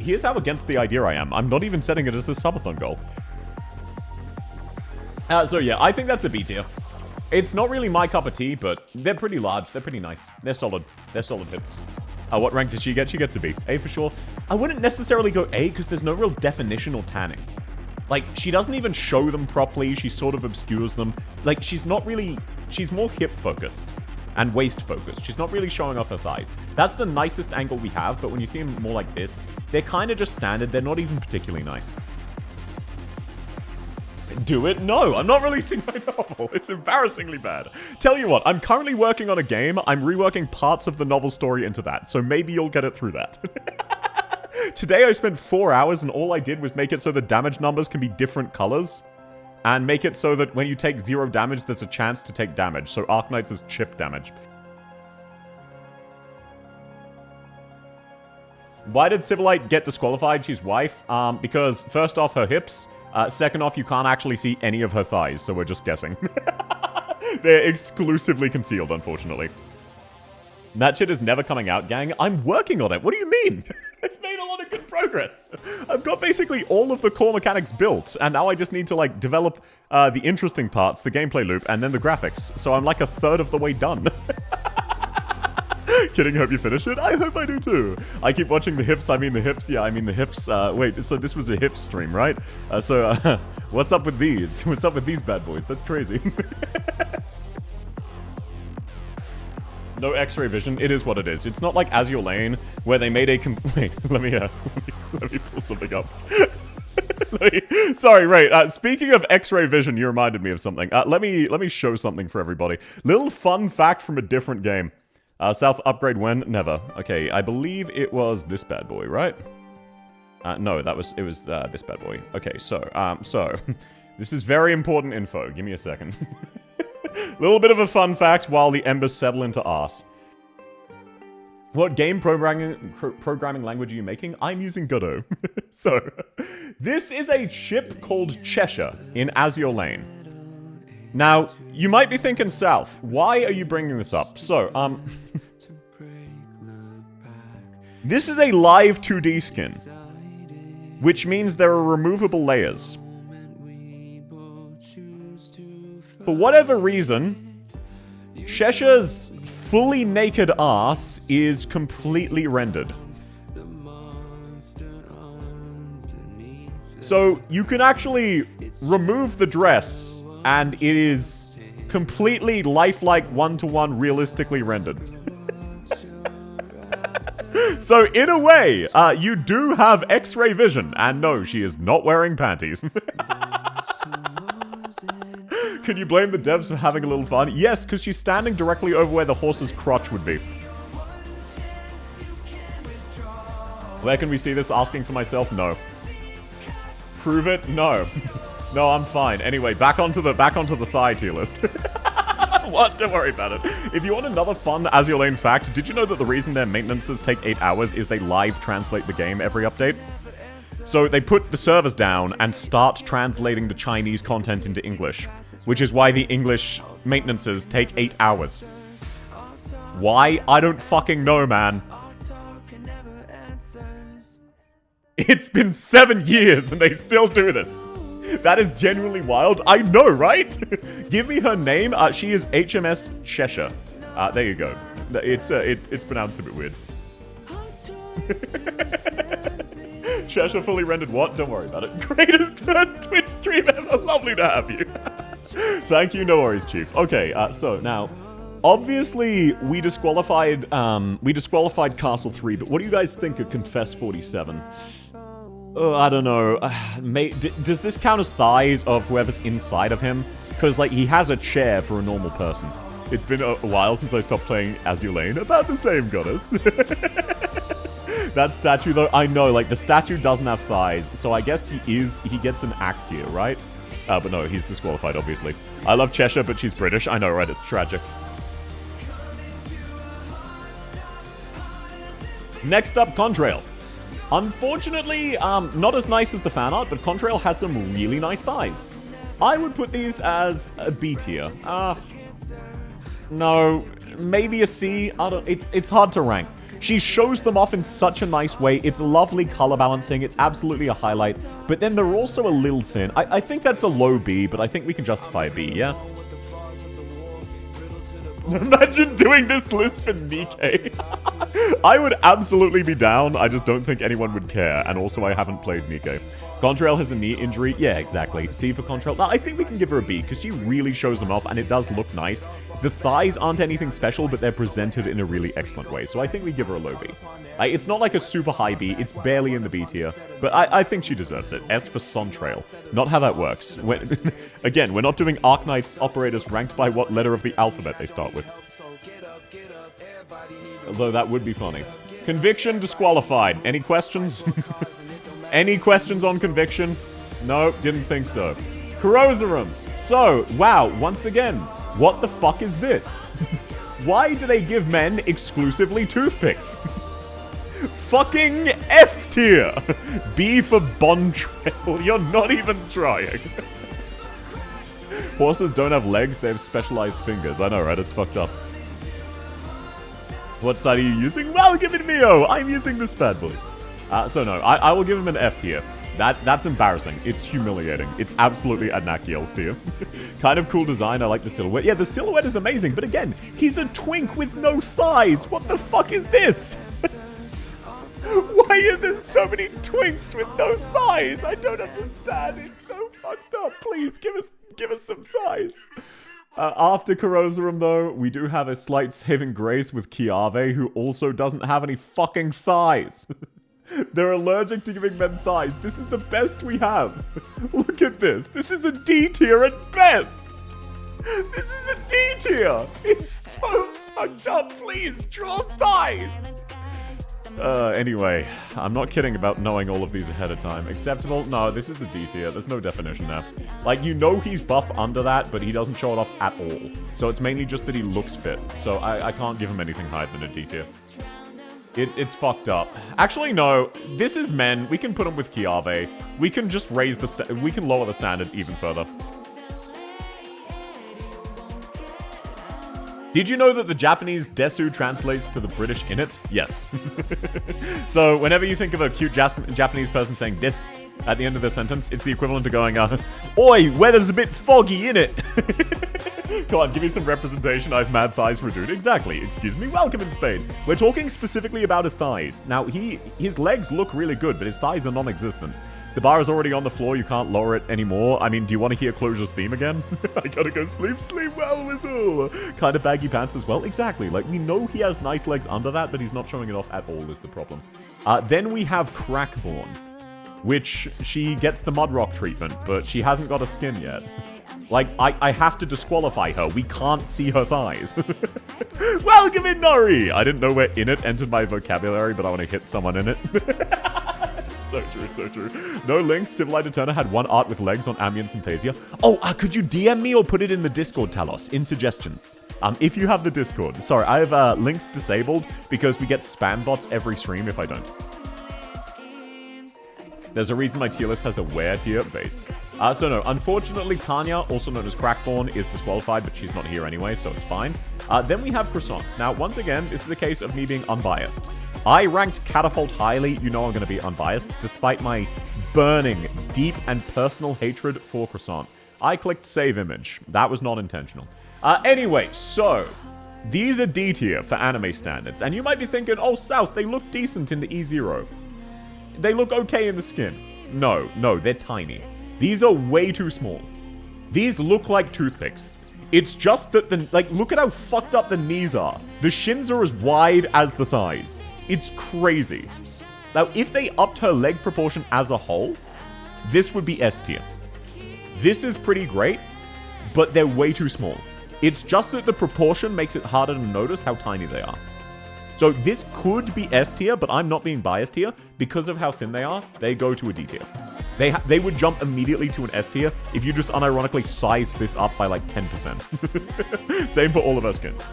Here's how against the idea I am. I'm not even setting it as a subathon goal. So yeah, I think that's a B tier. It's not really my cup of tea, but they're pretty large. They're pretty nice. They're solid. They're solid hits. What rank does she get? She gets a B. A for sure. I wouldn't necessarily go A because there's no real definition or tanning. Like, she doesn't even show them properly. She sort of obscures them. Like, she's not really... She's more hip-focused and waist-focused. She's not really showing off her thighs. That's the nicest angle we have, but when you see them more like this, they're kind of just standard. They're not even particularly nice. Do it? No, I'm not releasing my novel. It's embarrassingly bad. Tell you what, I'm currently working on a game. I'm reworking parts of the novel story into that, so maybe you'll get it through that. Today I spent 4 hours and all I did was make it so the damage numbers can be different colors. And make it so that when you take 0 damage, there's a chance to take damage. So Arknights is chip damage. Why did Civilite get disqualified? She's wife. Because first off, her hips. Second off, you can't actually see any of her thighs, so we're just guessing. They're exclusively concealed, unfortunately. That shit is never coming out, gang. I'm working on it. What do you mean? I've made a lot of good progress. I've got basically all of the core mechanics built, and now I just need to, like, develop the interesting parts, the gameplay loop, and then the graphics. So I'm like a third of the way done. Kidding, hope you finish it. I hope I do too. I keep watching the hips. I mean the hips. Yeah, I mean the hips. Wait, so this was a hips stream, right? What's up with these? What's up with these bad boys? That's crazy. No X-ray vision. It is what it is. It's not like Azure Lane where they made a wait. Let me pull something up. Sorry, right. Speaking of X-ray vision, you reminded me of something. Let me show something for everybody. Little fun fact from a different game. South upgrade when? Never. Okay, I believe it was this bad boy, right? No, it was this bad boy. Okay, so this is very important info. Give me a second. Little bit of a fun fact while the embers settle into arse. What game programming language are you making? I'm using Godot. So, this is a ship called Cheshire in Azure Lane. Now, you might be thinking, South, why are you bringing this up? So, this is a live 2D skin, which means there are removable layers. For whatever reason, Cheshire's fully naked ass is completely rendered. So, you can actually remove the dress, and it is completely lifelike, one-to-one, realistically rendered. So, in a way, you do have X-ray vision, and no, she is not wearing panties. Can you blame the devs for having a little fun? Yes, because she's standing directly over where the horse's crotch would be. Where can we see this? Asking for myself? No. Prove it? No. No, I'm fine. Anyway, back onto the thigh tier list. What? Don't worry about it. If you want another fun Azure Lane fact, did you know that the reason their maintenances take 8 hours is they live translate the game every update? So they put the servers down and start translating the Chinese content into English, which is why the English maintenances take 8 hours. Why? I don't fucking know, man. It's been 7 years and they still do this. That is genuinely wild. I know, right? Give me her name. She is HMS Cheshire. There you go. It's pronounced a bit weird. Cheshire fully rendered what? Don't worry about it. Greatest first Twitch stream ever. Lovely to have you. Thank you. No worries, Chief. Okay, so now, obviously we disqualified Castle 3, but what do you guys think of Confess 47? Oh, I don't know. Does this count as thighs of whoever's inside of him? Because, like, he has a chair for a normal person. It's been a while since I stopped playing Azure Lane. About the same, goddess. That statue, though, I know, like, the statue doesn't have thighs, so I guess he gets an act here, right? But no, he's disqualified, obviously. I love Cheshire, but she's British. I know, right? It's tragic. Next up, Contrail. Unfortunately, not as nice as the fan art, but Contrail has some really nice thighs. I would put these as a B tier. No, maybe a C. I don't. It's hard to rank. She shows them off in such a nice way. It's lovely color balancing. It's absolutely a highlight. But then they're also a little thin. I think that's a low B, but I think we can justify a B, yeah? Imagine doing this list for Nikke. I would absolutely be down. I just don't think anyone would care. And also, I haven't played Nikke. Contrail has a knee injury. Yeah, exactly. C for Contrail. No, I think we can give her a B because she really shows them off and it does look nice. The thighs aren't anything special, but they're presented in a really excellent way. So I think we give her a low B. It's not like a super high B. It's barely in the B tier. But I think she deserves it. S for Sontrail. Not how that works. Again, we're not doing Arknight's operators ranked by what letter of the alphabet they start with. Although that would be funny. Conviction disqualified. Any questions? Any questions on Conviction? No, didn't think so. Corrosarum. So, wow, once again, what the fuck is this? Why do they give men exclusively toothpicks? Fucking F tier. B for Bontrail. You're not even trying. Horses don't have legs, they have specialized fingers. I know, right? It's fucked up. What side are you using? Well, give it Mio. I'm using this bad boy. So no, I will give him an F tier. That's embarrassing. It's humiliating. It's absolutely a Nakiel tier. Kind of cool design. I like the silhouette. Yeah, the silhouette is amazing. But again, he's a twink with no thighs. What the fuck is this? Why are there so many twinks with no thighs? I don't understand. It's so fucked up. Please give us some thighs. After Corrosarum, though, we do have a slight saving grace with Kiave, who also doesn't have any fucking thighs. They're allergic to giving men thighs. This is the best we have. Look at this. This is a D tier at best. This is a D tier. It's so fucked up. Please, draw thighs. Anyway, I'm not kidding about knowing all of these ahead of time. Acceptable? No, this is a D tier. There's no definition there. Like, you know he's buff under that, but he doesn't show it off at all. So it's mainly just that he looks fit. So I can't give him anything higher than a D tier. It's fucked up. Actually, no. This is men. We can put him with Kiave. We can just raise the... we can lower the standards even further. Did you know that the Japanese desu translates to the British in it? Yes. So whenever you think of a cute Japanese person saying this at the end of their sentence, it's the equivalent to going, Oi, weather's a bit foggy, innit? Come on, give me some representation. I have mad thighs for a dude. Exactly. Excuse me. Welcome in Spain. We're talking specifically about his thighs. Now, his legs look really good, but his thighs are non-existent. The bar is already on the floor. You can't lower it anymore. I mean, do you want to hear Closure's theme again? I gotta go sleep. Sleep well, Whistle. Kind of baggy pants as well. Exactly. Like, we know he has nice legs under that, but he's not showing it off at all is the problem. Then we have Crackborn, which she gets the Mudrock treatment, but she hasn't got a skin yet. Like, I have to disqualify her. We can't see her thighs. Welcome in, Nori! I didn't know where in it entered my vocabulary, but I want to hit someone in it. So true, so true. No links. Civilized Eterna had one art with legs on Ambient Synthesia. Oh, could you DM me or put it in the Discord, Talos, in suggestions? If you have the Discord. Sorry, I have links disabled because we get spam bots every stream if I don't. There's a reason my tier list has a where tier based. So no, unfortunately, Tanya, also known as Crackborn, is disqualified, but she's not here anyway, so it's fine. Then we have Croissant. Now, once again, this is the case of me being unbiased. I ranked Catapult highly. You know I'm going to be unbiased, despite my burning, deep, and personal hatred for Croissant. I clicked save image. That was not intentional. Anyway, so these are D tier for anime standards, and you might be thinking, oh, South, they look decent in the E0. They look okay in the skin. No, they're tiny. These are way too small. These look like toothpicks. It's just that look at how fucked up the knees are. The shins are as wide as the thighs. It's crazy. Now, if they upped her leg proportion as a whole, this would be S tier. This is pretty great, but they're way too small. It's just that the proportion makes it harder to notice how tiny they are. So this could be S tier, but I'm not being biased here. Because of how thin they are, they go to a D tier. They would jump immediately to an S tier if you just unironically sized this up by like 10%. Same for all of our skins.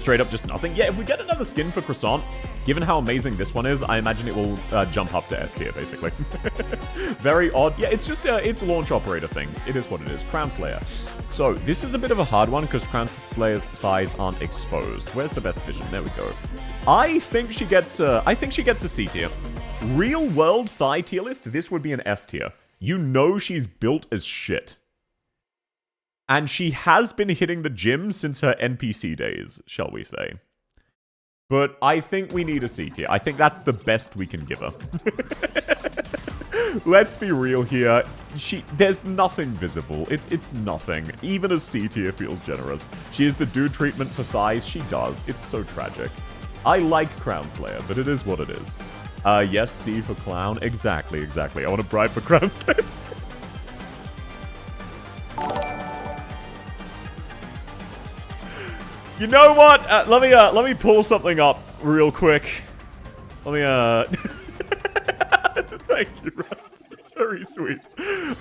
Straight up just nothing. Yeah, if we get another skin for Croissant, given how amazing this one is, I imagine it will jump up to S tier, basically. Very odd. Yeah, it's just, it's launch operator things. It is what it is. Crown Slayer. So, this is a bit of a hard one because Crown Slayer's thighs aren't exposed. Where's the best vision? There we go. I think she gets a C tier. Real world thigh tier list, this would be an S tier. You know she's built as shit. And she has been hitting the gym since her NPC days, shall we say. But I think we need a C tier. I think that's the best we can give her. Let's be real here. There's nothing visible. It's nothing. Even a C tier feels generous. She is the dude treatment for thighs. She does. It's so tragic. I like Crown Slayer, but it is what it is. Yes, C for Clown. Exactly. I want to bribe for Crown Slayer. You know what? Let me pull something up real quick. Let me Thank you, Russ. It's very sweet.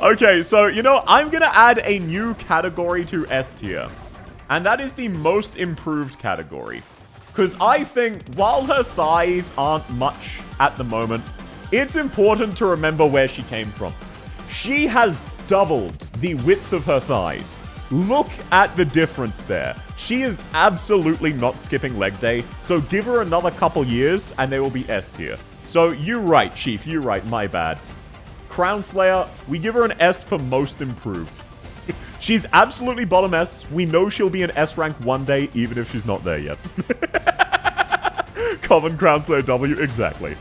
Okay, so you know, I'm gonna add a new category to S tier, and that is the most improved category. Because I think while her thighs aren't much at the moment, it's important to remember where she came from. She has doubled the width of her thighs. Look at the difference there. She is absolutely not skipping leg day, so give her another couple years and they will be S tier. So you're right, Chief, you're right, my bad. Crown Slayer, we give her an S for most improved. She's absolutely bottom S. We know she'll be an S rank one day, even if she's not there yet. Common Crown Slayer W, exactly.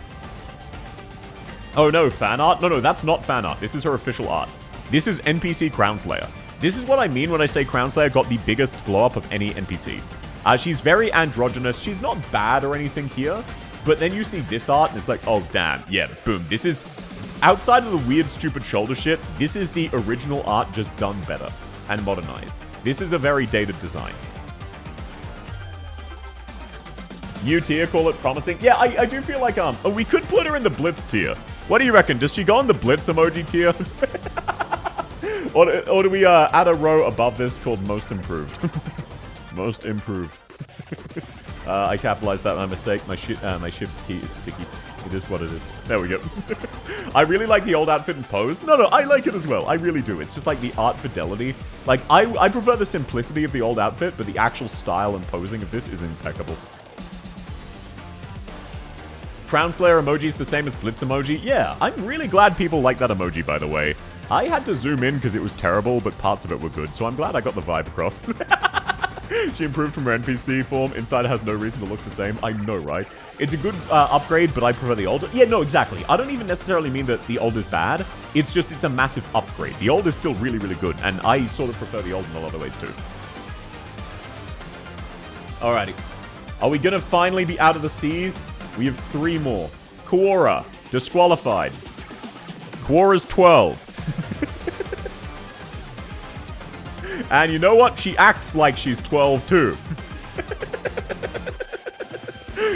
Oh no, fan art? No, that's not fan art. This is her official art. This is NPC Crown Slayer. This is what I mean when I say Crown Slayer got the biggest glow up of any NPC. She's very androgynous. She's not bad or anything here. But then you see this art and it's like, oh damn, yeah, boom. This is, outside of the weird, stupid shoulder shit, this is the original art just done better and modernized. This is a very dated design. New tier, call it promising. Yeah, I do feel like, we could put her in the Blitz tier. What do you reckon? Does she go in the Blitz emoji tier? Or do we add a row above this called Most Improved? Most Improved. I capitalized that by mistake. My shift key is sticky. It is what it is. There we go. I really like the old outfit and pose. No, I like it as well. I really do. It's just like the art fidelity. Like, I prefer the simplicity of the old outfit, but the actual style and posing of this is impeccable. Crown Slayer emoji is the same as Blitz emoji. Yeah, I'm really glad people like that emoji, by the way. I had to zoom in because it was terrible, but parts of it were good, so I'm glad I got the vibe across. She improved from her NPC form. Inside has no reason to look the same. I know, right? It's a good upgrade, but I prefer the old. Yeah, no, exactly. I don't even necessarily mean that the old is bad. It's just, it's a massive upgrade. The old is still really, really good, and I sort of prefer the old in a lot of ways, too. Alrighty. Are we gonna finally be out of the seas? We have 3 more. Quora, disqualified. Quora's 12. And you know what? She acts like she's 12 too.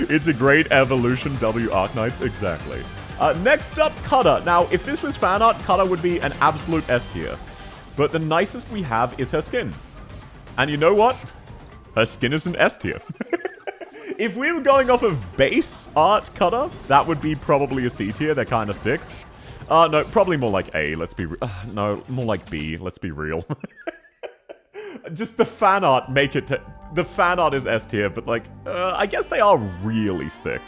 It's a great evolution, W Arknights, exactly. Next up, Cutter. Now, if this was fan art, Cutter would be an absolute S tier. But the nicest we have is her skin. And you know what? Her skin is an S tier. If we were going off of base art Cutter, that would be probably a C tier. That kind of sticks. No, probably more like A. Let's be... no, more like B. Let's be real. Just the fan art make it to... The fan art is S tier, but like, I guess they are really thick.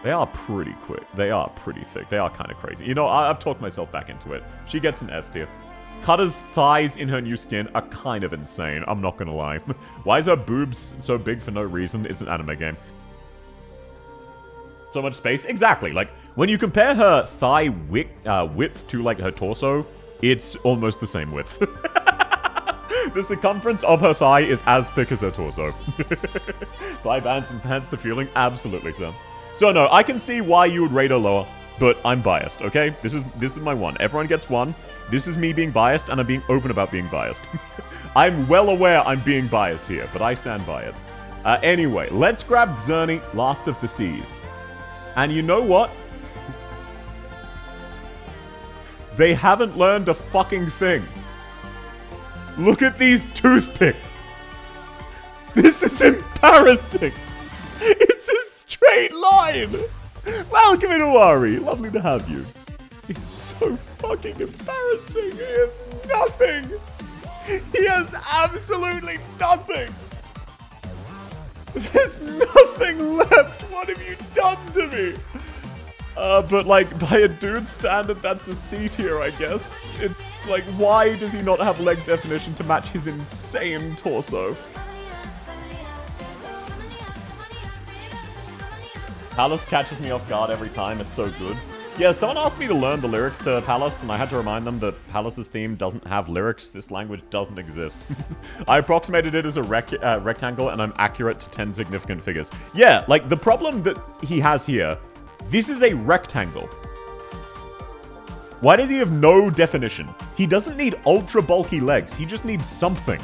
They are pretty quick. They are pretty thick. They are kind of crazy. You know, I've talked myself back into it. She gets an S tier. Cutter's thighs in her new skin are kind of insane. I'm not gonna lie. Why is her boobs so big for no reason? It's an anime game. So much space? Exactly. Like, when you compare her thigh width to, like, her torso, it's almost the same width. The circumference of her thigh is as thick as her torso. Thigh bands enhance the feeling? Absolutely, sir. So, no, I can see why you would rate her lower, but I'm biased, okay? This is my one. Everyone gets one. This is me being biased, and I'm being open about being biased. I'm well aware I'm being biased here, but I stand by it. Anyway, let's grab Xerny, Last of the Seas. And you know what? They haven't learned a fucking thing. Look at these toothpicks. This is impeccable. embarrassing. It's a straight line. Welcome in, Owari. Lovely to have you. It's so fucking embarrassing. He has nothing. He has absolutely nothing. There's nothing left. What have you done to me? But like, by a dude standard, that's a C tier, I guess. It's like, why does he not have leg definition to match his insane torso? Palace catches me off guard every time. It's so good. Yeah, someone asked me to learn the lyrics to Palace, and I had to remind them that Palace's theme doesn't have lyrics. This language doesn't exist. I approximated it as a rectangle, and I'm accurate to 10 significant figures. Yeah, like, the problem that he has here, this is a rectangle. Why does he have no definition? He doesn't need ultra bulky legs. He just needs something.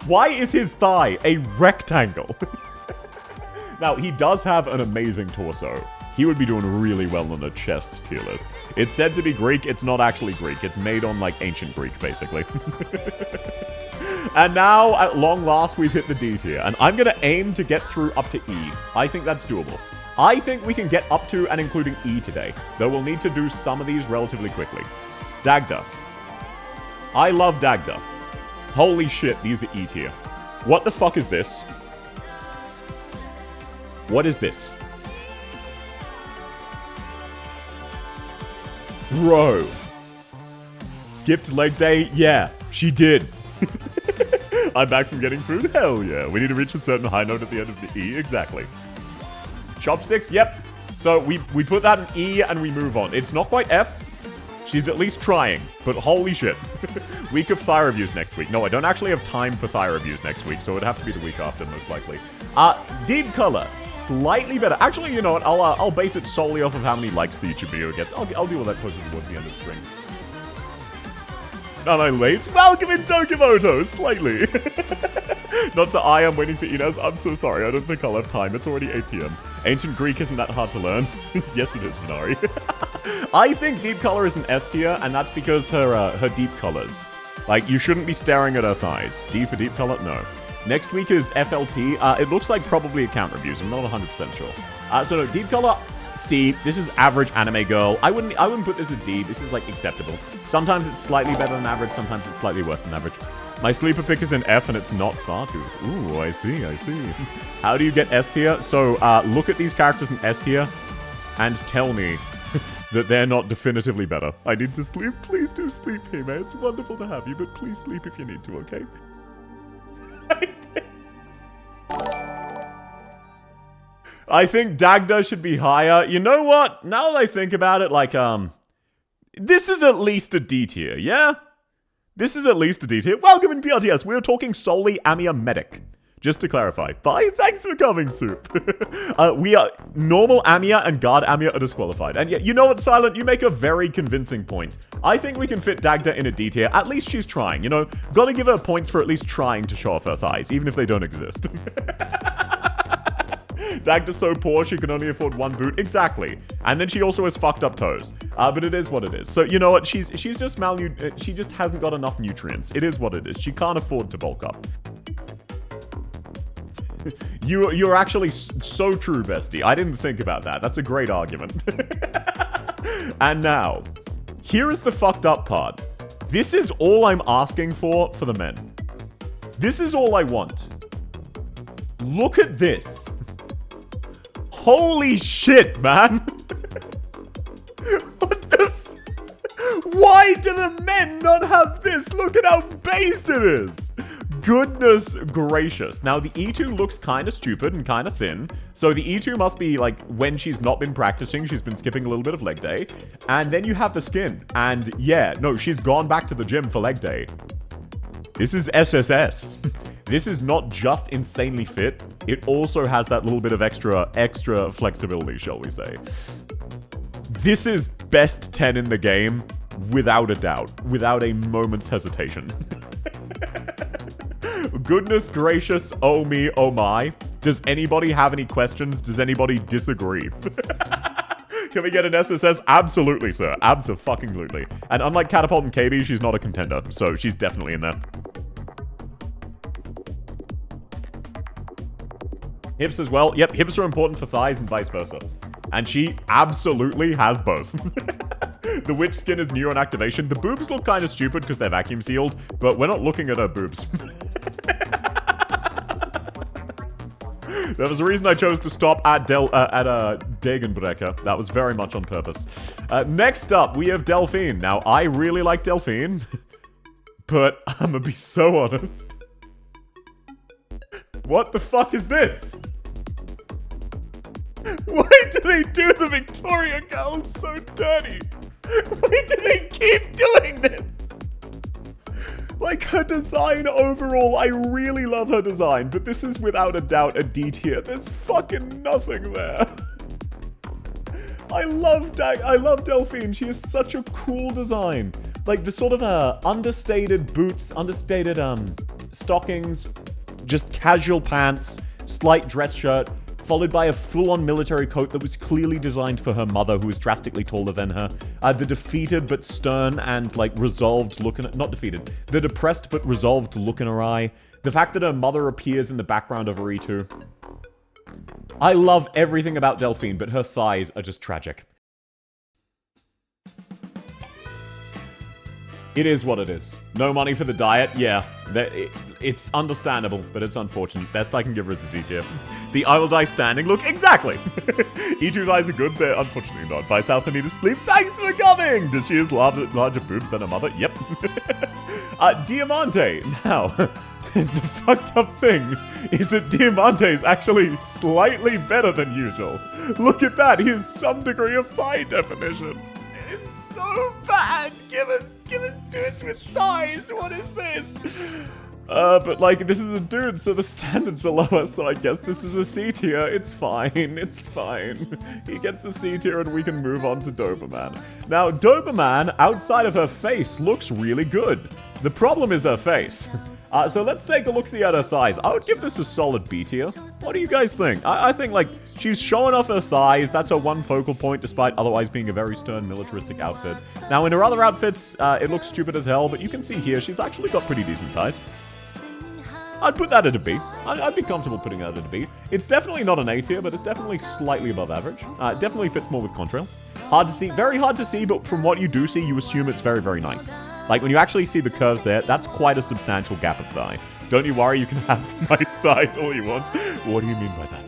Why is his thigh a rectangle? Now, he does have an amazing torso. He would be doing really well on a chest tier list. It's said to be Greek. It's not actually Greek. It's made on, like, ancient Greek, basically. And now, at long last, we've hit the D tier. And I'm going to aim to get through up to E. I think that's doable. I think we can get up to and including E today. Though we'll need to do some of these relatively quickly. Dagda. I love Dagda. Holy shit, these are E tier. What the fuck is this? What is this? Bro. Skipped leg day? Yeah, she did. I'm back from getting food? Hell yeah. We need to reach a certain high note at the end of the E. Exactly. Chopsticks? Yep. So we put that in E and we move on. It's not quite F. She's at least trying. But holy shit. Week of thigh reviews next week. No, I don't actually have time for thigh reviews next week, so it would have to be the week after, most likely. Deep color. Slightly better. Actually, you know what? I'll base it solely off of how many likes the YouTube video gets. I'll deal with that closer towards the end of spring. Am I late? Welcome in Tokimoto! Slightly. Not to I, I'm waiting for Inez. I'm so sorry. I don't think I'll have time. It's already 8 p.m. Ancient Greek isn't that hard to learn. Yes, it is, Minari. I think deep color is an S tier, and that's because her deep colors. Like, you shouldn't be staring at her thighs. D for deep color? No. Next week is FLT. It looks like probably account reviews. I'm not 100% sure. So no, deep color, C. This is average anime girl. I wouldn't put this at D. This is like acceptable. Sometimes it's slightly better than average. Sometimes it's slightly worse than average. My sleeper pick is in F and it's not Fartus. Ooh, I see. How do you get S tier? So look at these characters in S tier and tell me that they're not definitively better. I need to sleep. Please do sleep, Hime. It's wonderful to have you, but please sleep if you need to, okay? I think Dagda should be higher. You know what? Now that I think about it, like, this is at least a D tier, yeah? This is at least a D tier. Welcome in PRTS. We're talking solely Amiya Medic. Just to clarify. Bye, thanks for coming, Soup. We are normal Amiya and Guard Amiya are disqualified. And yeah, you know what, Silent? You make a very convincing point. I think we can fit Dagda in a D tier. At least she's trying, you know? Gotta give her points for at least trying to show off her thighs, even if they don't exist. Dagda's so poor she can only afford one boot. Exactly. And then she also has fucked up toes. But it is what it is. So you know what? She's just she just hasn't got enough nutrients. It is what it is. She can't afford to bulk up. You're actually so true, bestie. I didn't think about that. That's a great argument. And now, here is the fucked up part. This is all I'm asking for the men. This is all I want. Look at this. Holy shit, man. What the why do the men not have this? Look at how based it is. Goodness gracious. Now, the E2 looks kind of stupid and kind of thin. So the E2 must be, like, when she's not been practicing, she's been skipping a little bit of leg day. And then you have the skin. And, yeah, no, she's gone back to the gym for leg day. This is SSS. This is not just insanely fit. It also has that little bit of extra flexibility, shall we say. This is best 10 in the game, without a doubt. Without a moment's hesitation. Goodness gracious, oh me, oh my. Does anybody have any questions? Does anybody disagree? Can we get an SSS? Absolutely, sir. Abso-fucking-lutely. And unlike Catapult and KB, she's not a contender, so she's definitely in there. Hips as well. Yep, hips are important for thighs and vice versa. And she absolutely has both. The witch skin is neuron activation. The boobs look kind of stupid because they're vacuum sealed, but we're not looking at her boobs. There was a reason I chose to stop at Degenbrecher. That was very much on purpose. Next up, we have Delphine. Now, I really like Delphine, but I'm gonna be so honest. What the fuck is this? Why do they do the Victoria girls so dirty? Why do they keep doing this? Like, her design overall, I really love her design, but this is without a doubt a D tier. There's fucking nothing there. I love Delphine. She has such a cool design. Like, the sort of understated boots, understated stockings, just casual pants, slight dress shirt, followed by a full-on military coat that was clearly designed for her mother, who is drastically taller than her. The defeated but stern and, like, resolved look in... Not defeated. The depressed but resolved look in her eye. The fact that her mother appears in the background of her E2. I love everything about Delphine, but her thighs are just tragic. It is what it is. No money for the diet? Yeah. It's understandable, but it's unfortunate. Best I can give her is a D tier. The I will die standing look? Exactly! E2 thighs are good, they're unfortunately not. By South, I need to sleep. Thanks for coming! Does she have larger boobs than her mother? Yep. Diamante. Now, the fucked up thing is that Diamante is actually slightly better than usual. Look at that, he has some degree of thigh definition. It's so bad! Give us dudes with thighs! What is this? But like, this is a dude, so the standards are lower, so I guess this is a C tier. It's fine, it's fine. He gets a C tier and we can move on to Doberman. Now, Doberman, outside of her face, looks really good. The problem is her face. So let's take a look-see at her thighs. I would give this a solid B tier. What do you guys think? I think, like, she's showing off her thighs. That's her one focal point, despite otherwise being a very stern militaristic outfit. Now, in her other outfits, it looks stupid as hell, but you can see here, she's actually got pretty decent thighs. I'd put that at a B. I'd be comfortable putting that at a B. It's definitely not an A tier, but it's definitely slightly above average. It definitely fits more with contrail. Hard to see, very hard to see, but from what you do see, you assume it's very, very nice. Like, when you actually see the curves there, that's quite a substantial gap of thigh. Don't you worry, you can have my thighs all you want. What do you mean by that?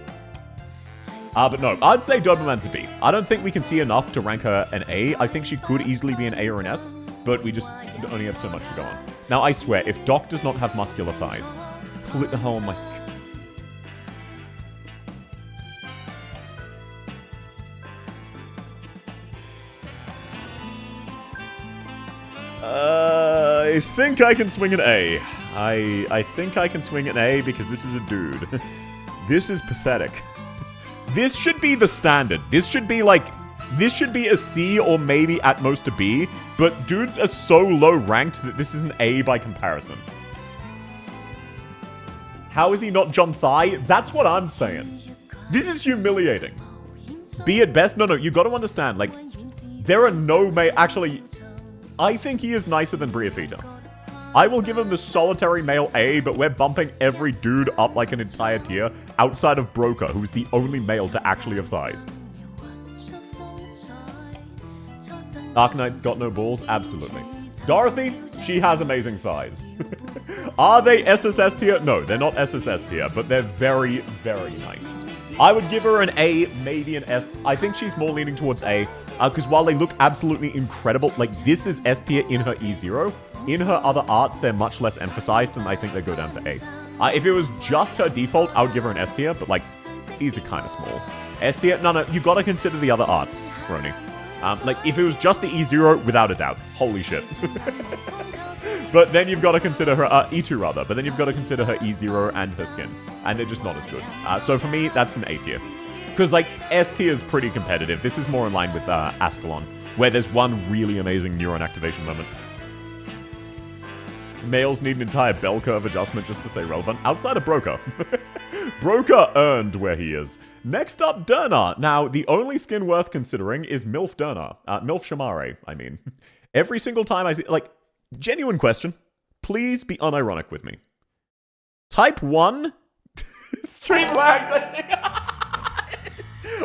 But no, I'd say Doberman's a B. I don't think we can see enough to rank her an A. I think she could easily be an A or an S, but we just only have so much to go on. Now, I swear, if Doc does not have muscular thighs, oh my... I think I can swing an A. I think I can swing an A because this is a dude. This is pathetic. This should be the standard. This should be like... This should be a C or maybe at most a B, but dudes are so low ranked that this is an A by comparison. How is he not John Thigh? That's what I'm saying. This is humiliating. B at best? No, you gotta understand, like, there are no actually, I think he is nicer than Briafita. I will give him the solitary male A, but we're bumping every dude up like an entire tier outside of Broker, who's the only male to actually have thighs. Dark Knight's got no balls? Absolutely. Dorothy? She has amazing thighs. Are they SSS tier? No, they're not SSS tier, but they're very, very nice. I would give her an A, maybe an S. I think she's more leaning towards A, because while they look absolutely incredible, like, this is S tier in her E0. In her other arts, they're much less emphasized, and I think they go down to A. If it was just her default, I would give her an S tier, but, like, these are kind of small. S tier? No, you gotta consider the other arts, Roni. Like, if it was just the E0, without a doubt. Holy shit. But then you've got to consider her, E2 rather, but then you've got to consider her E0 and her skin. And they're just not as good. So for me, that's an A tier. Because, like, S tier is pretty competitive. This is more in line with Ascalon, where there's one really amazing neuron activation moment. Males need an entire bell curve adjustment just to stay relevant. Outside of Broker. Broker earned where he is. Next up, Derna. Now, the only skin worth considering is MILF Derna. MILF Shamare, I mean. Every single time I see... Like, genuine question. Please be unironic with me. Type 1 Stream lagged, I think.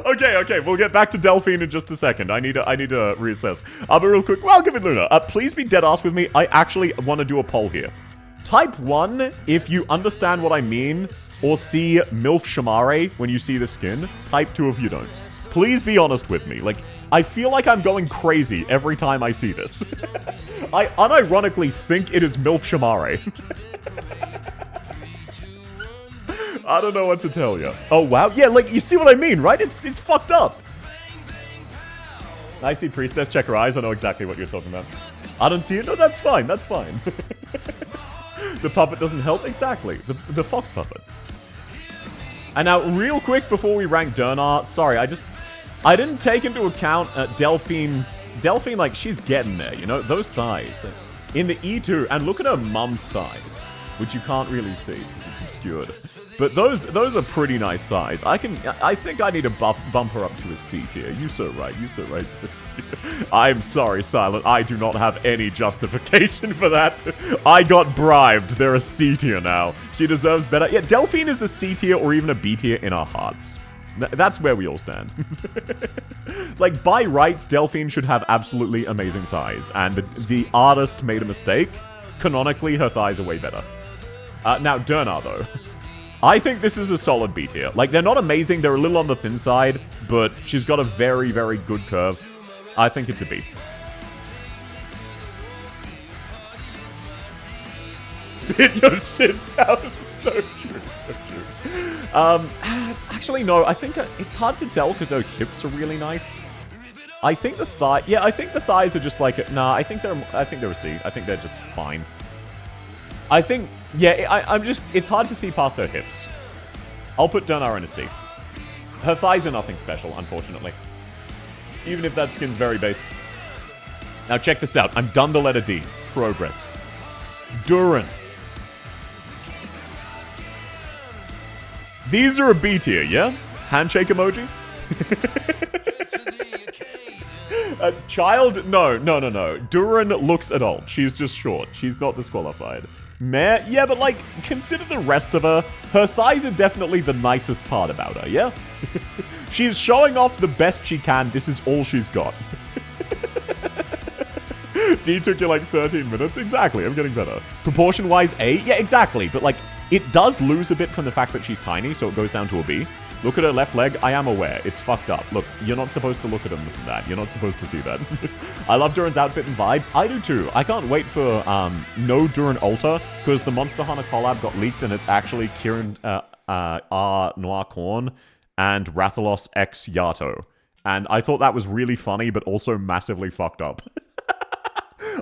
Okay, we'll get back to Delphine in just a second. I need to reassess. But real quick, welcome in, Luna. Please be dead ass with me. I actually want to do a poll here. Type 1 if you understand what I mean, or see MILF Shamare when you see the skin. Type 2 if you don't. Please be honest with me. Like, I feel like I'm going crazy every time I see this. I unironically think it is MILF Shamare. I don't know what to tell you. Oh, wow. Yeah, like, you see what I mean, right? It's fucked up. I see Priestess. Check her eyes. I know exactly what you're talking about. I don't see it. No, that's fine. That's fine. The puppet doesn't help? Exactly. The fox puppet. And now, real quick, before we rank Dernar, sorry, I didn't take into account Delphine, like, she's getting there, you know? Those thighs. In the E2, and look at her mum's thighs, which you can't really see because it's obscured. But those are pretty nice thighs. I think I need to bump her up to a C tier. You so right. I'm sorry, Silent. I do not have any justification for that. I got bribed. They're a C tier now. She deserves better. Yeah, Delphine is a C tier or even a B tier in our hearts. That's where we all stand. Like, by rights, Delphine should have absolutely amazing thighs. And the artist made a mistake. Canonically, her thighs are way better. Now, Dernar, though. I think this is a solid B tier. Like, they're not amazing. They're a little on the thin side. But she's got a very, very good curve. I think it's a B. Spit your shits out. So true, so true. Actually, no. I think it's hard to tell because her hips are really nice. I think the thigh... Yeah, I think the thighs are just like... Nah, I think they're a C. I think they're just fine. I think... Yeah, I'm just... It's hard to see past her hips. I'll put Dernar in a C. Her thighs are nothing special, unfortunately. Even if that skin's very base. Now check this out. I'm done the letter D. Progress. Duran. These are a B tier, yeah? Handshake emoji? Child? No. Duran looks adult. She's just short. She's not disqualified. Meh? Yeah, but like, consider the rest of her. Her thighs are definitely the nicest part about her, yeah? She's showing off the best she can. This is all she's got. D took you like 13 minutes? Exactly, I'm getting better. Proportion-wise, A? Yeah, exactly. But like, it does lose a bit from the fact that she's tiny, so it goes down to a B. Look at her left leg. I am aware. It's fucked up. Look, you're not supposed to look at him from that. You're not supposed to see that. I love Duran's outfit and vibes. I do too. I can't wait for no Duran Alter, because the Monster Hunter collab got leaked, and it's actually Kieran R. Noir Corn and Rathalos X Yato. And I thought that was really funny, but also massively fucked up.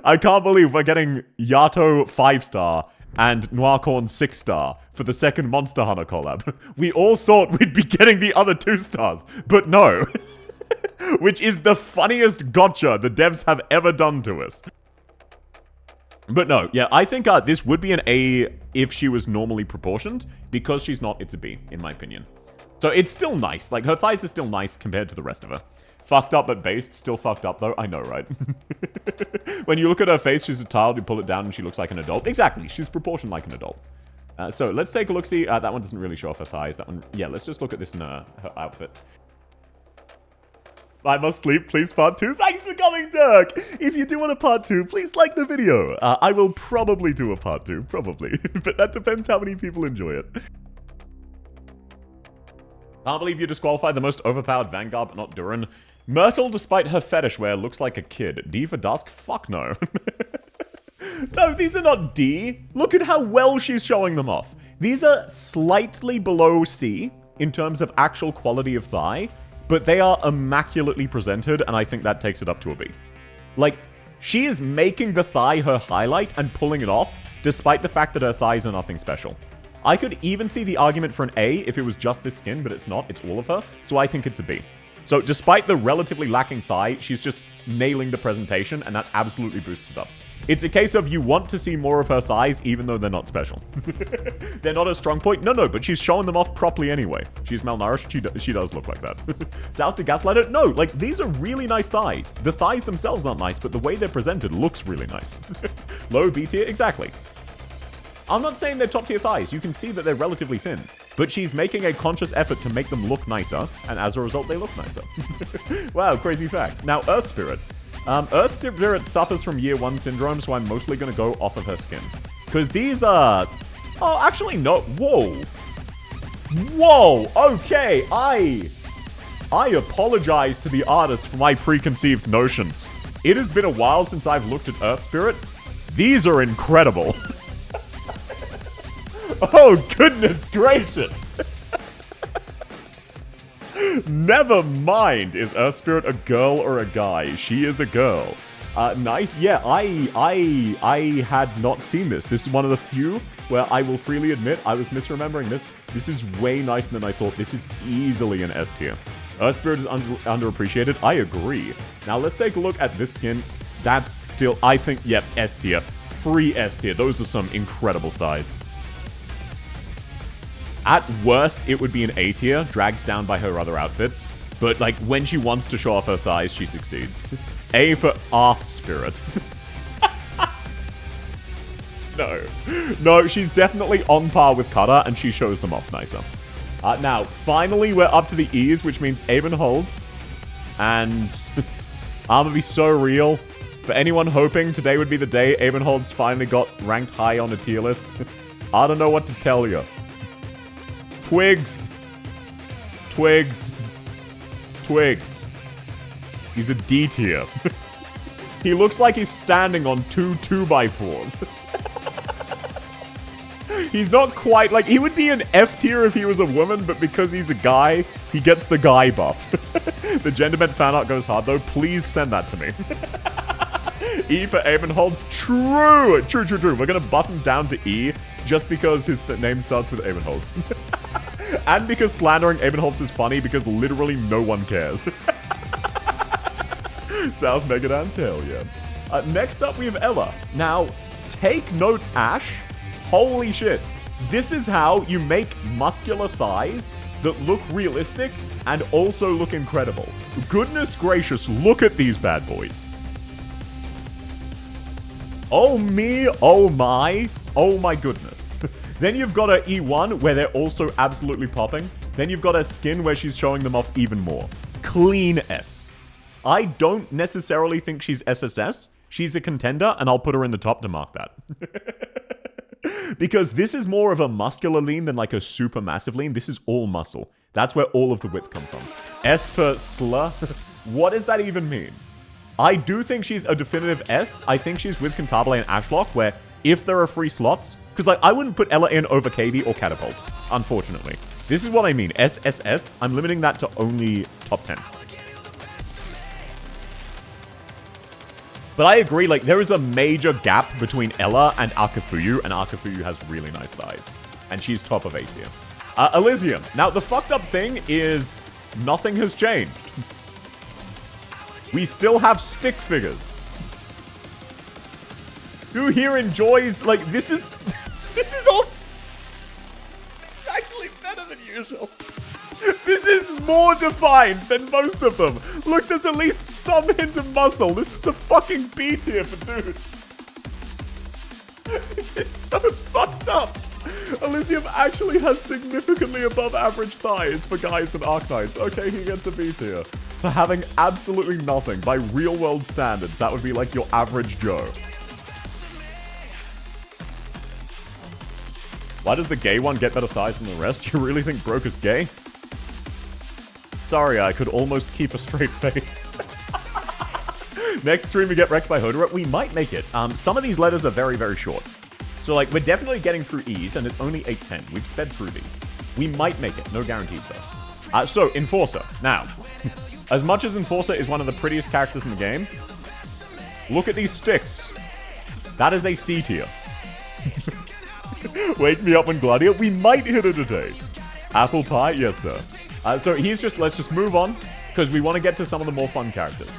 I can't believe we're getting Yato 5-star and Noircorn 6-star for the second Monster Hunter collab. We all thought we'd be getting the other 2 stars, but no. Which is the funniest gotcha the devs have ever done to us. But no, yeah, I think this would be an A if she was normally proportioned. Because she's not, it's a B, in my opinion. So it's still nice. Like, her thighs are still nice compared to the rest of her. Fucked up but based. Still fucked up, though. I know, right? When you look at her face, she's a child. You pull it down and she looks like an adult. Exactly. She's proportioned like an adult. So let's take a look-see. That one doesn't really show off her thighs. That one... Yeah, let's just look at this in her outfit. I must sleep. Please, part 2. Thanks for coming, Dirk! If you do want a part 2, please like the video. I will probably do a part 2. Probably. But that depends how many people enjoy it. Can't believe you disqualified the most overpowered Vanguard, but not Duran. Myrtle, despite her fetish wear, looks like a kid. D for Dusk? Fuck no. No, these are not D. Look at how well she's showing them off. These are slightly below C in terms of actual quality of thigh, but they are immaculately presented, and I think that takes it up to a B. Like, she is making the thigh her highlight and pulling it off, despite the fact that her thighs are nothing special. I could even see the argument for an A if it was just this skin, but it's not. It's all of her. So I think it's a B. So despite the relatively lacking thigh, she's just nailing the presentation, and that absolutely boosts it up. It's a case of you want to see more of her thighs, even though they're not special. They're not a strong point. No, but she's showing them off properly anyway. She's malnourished. She does look like that. South to Gaslighter? No, like, these are really nice thighs. The thighs themselves aren't nice, but the way they're presented looks really nice. Low B tier? Exactly. I'm not saying they're top tier thighs. You can see that they're relatively thin. but she's making a conscious effort to make them look nicer, and as a result, they look nicer. Wow, crazy fact. Now, Earth Spirit. Earth Spirit suffers from Year 1 syndrome, so I'm mostly going to go off of her skin. Because these are... Oh, actually, no. Whoa. Whoa. Okay, I apologize to the artist for my preconceived notions. It has been a while since I've looked at Earth Spirit. These are incredible. Oh, goodness gracious. Never mind, is Earth Spirit a girl or a guy? She is a girl. Nice. Yeah, I had not seen this. This is one of the few where I will freely admit I was misremembering this. This is way nicer than I thought. This is easily an S tier. Earth Spirit is underappreciated. I agree. Now let's take a look at this skin. That's still, I think, yep, S tier. Free S tier. Those are some incredible thighs. At worst, it would be an A tier, dragged down by her other outfits. But, like, when she wants to show off her thighs, she succeeds. A for Earth Spirit. No, she's definitely on par with Cutter, and she shows them off nicer. Now, finally, we're up to the E's, which means Aben holds. And I'm gonna be so real. For anyone hoping today would be the day Aben holds finally got ranked high on a tier list, I don't know what to tell you. Twigs. He's a D tier. He looks like he's standing on two 2x4s. He's not quite like... He would be an F tier if he was a woman, but because he's a guy, he gets the guy buff. The gender bent fan art goes hard, though. Please send that to me. E for Aben holds. True. We're going to buff him down to E just because his name starts with Aben holds. And because slandering Aben holds is funny because literally no one cares. South Megadance, hell yeah. Next up, we have Ella. Now, take notes, Ash. Holy shit. This is how you make muscular thighs that look realistic and also look incredible. Goodness gracious, look at these bad boys. Oh me, oh my goodness. Then you've got her E1 where they're also absolutely popping. Then you've got her skin where she's showing them off even more. Clean S. I don't necessarily think she's SSS. She's a contender, and I'll put her in the top to mark that. Because this is more of a muscular lean than like a super massive lean. This is all muscle. That's where all of the width comes from. S for slur. What does that even mean? I do think she's a definitive S. I think she's with Cantabile and Ashlock, where if there are free slots... Because like, I wouldn't put Ella in over KB or Catapult, unfortunately. This is what I mean. SSS, I'm limiting that to only top 10. But I agree, like, there is a major gap between Ella and Akafuyu, and Akafuyu has really nice thighs. And she's top of A tier. Elysium. Now, the fucked up thing is nothing has changed. We still have stick figures. Who here enjoys, like, this is all actually better than usual. This is more defined than most of them. Look, there's at least some hint of muscle. This is a fucking B tier for dudes. This is so fucked up. Elysium actually has significantly above average thighs for guys and Arknights. Okay, he gets a B tier. For having absolutely nothing by real world standards, that would be like your average Joe. Why does the gay one get better thighs than the rest? You really think Broke is gay? Sorry, I could almost keep a straight face. Next stream we get wrecked by Hodorot. We might make it. Some of these letters are very, very short. So, like, we're definitely getting through E's, and it's only 8:10. We've sped through these. We might make it. No guarantees, though. So, Enforcer. Now, as much as Enforcer is one of the prettiest characters in the game, look at these sticks. That is a C tier. Wake me up when Gladio. We might hit it today. Apple pie? Yes, sir. So let's just move on, because we want to get to some of the more fun characters.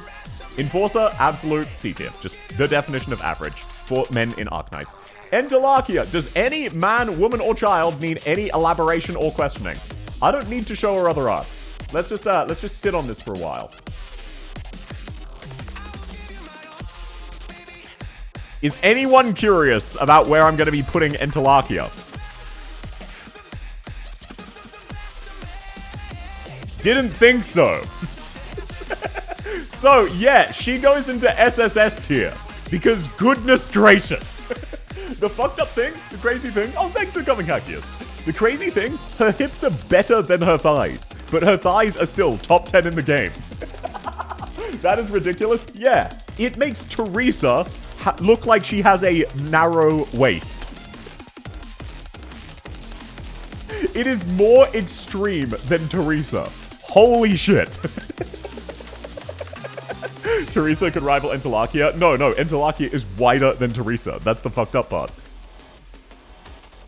Enforcer, absolute C tier. Just the definition of average for men in Arknights. Entelarchia. Does any man, woman, or child need any elaboration or questioning? I don't need to show her other arts. Let's just sit on this for a while. Is anyone curious about where I'm going to be putting Entelarchia? Didn't think so. So, yeah, she goes into SSS tier. Because goodness gracious. The fucked up thing, the crazy thing. Oh, thanks for coming, Hakias. The crazy thing, her hips are better than her thighs. But her thighs are still top 10 in the game. That is ridiculous. Yeah, it makes Teresa look like she has a narrow waist. It is more extreme than Teresa. Holy shit. Teresa could rival Entelakia. No, Entelakia is wider than Teresa. That's the fucked up part.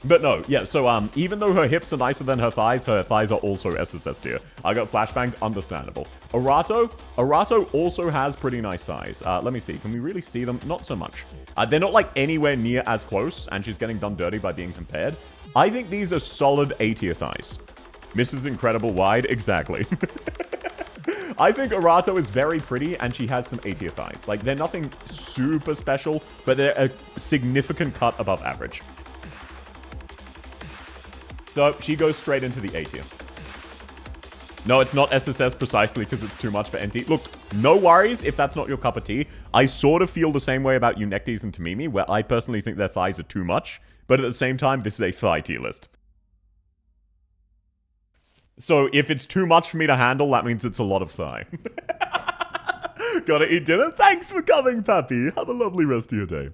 But no, yeah, so even though her hips are nicer than her thighs are also SSS tier. I got flashbanged, understandable. Arato also has pretty nice thighs. Let me see, can we really see them? Not so much. They're not like anywhere near as close, and she's getting done dirty by being compared. I think these are solid A tier thighs. Mrs. Incredible wide, exactly. I think Arato is very pretty, and she has some A tier thighs. Like, they're nothing super special, but they're a significant cut above average. So, she goes straight into the A tier. No, it's not SSS precisely because it's too much for NT. Look, no worries if that's not your cup of tea. I sort of feel the same way about Eunectes and Tamimi, where I personally think their thighs are too much. But at the same time, this is a thigh tier list. So, if it's too much for me to handle, that means it's a lot of thigh. Gotta eat dinner? Thanks for coming, Pappy. Have a lovely rest of your day.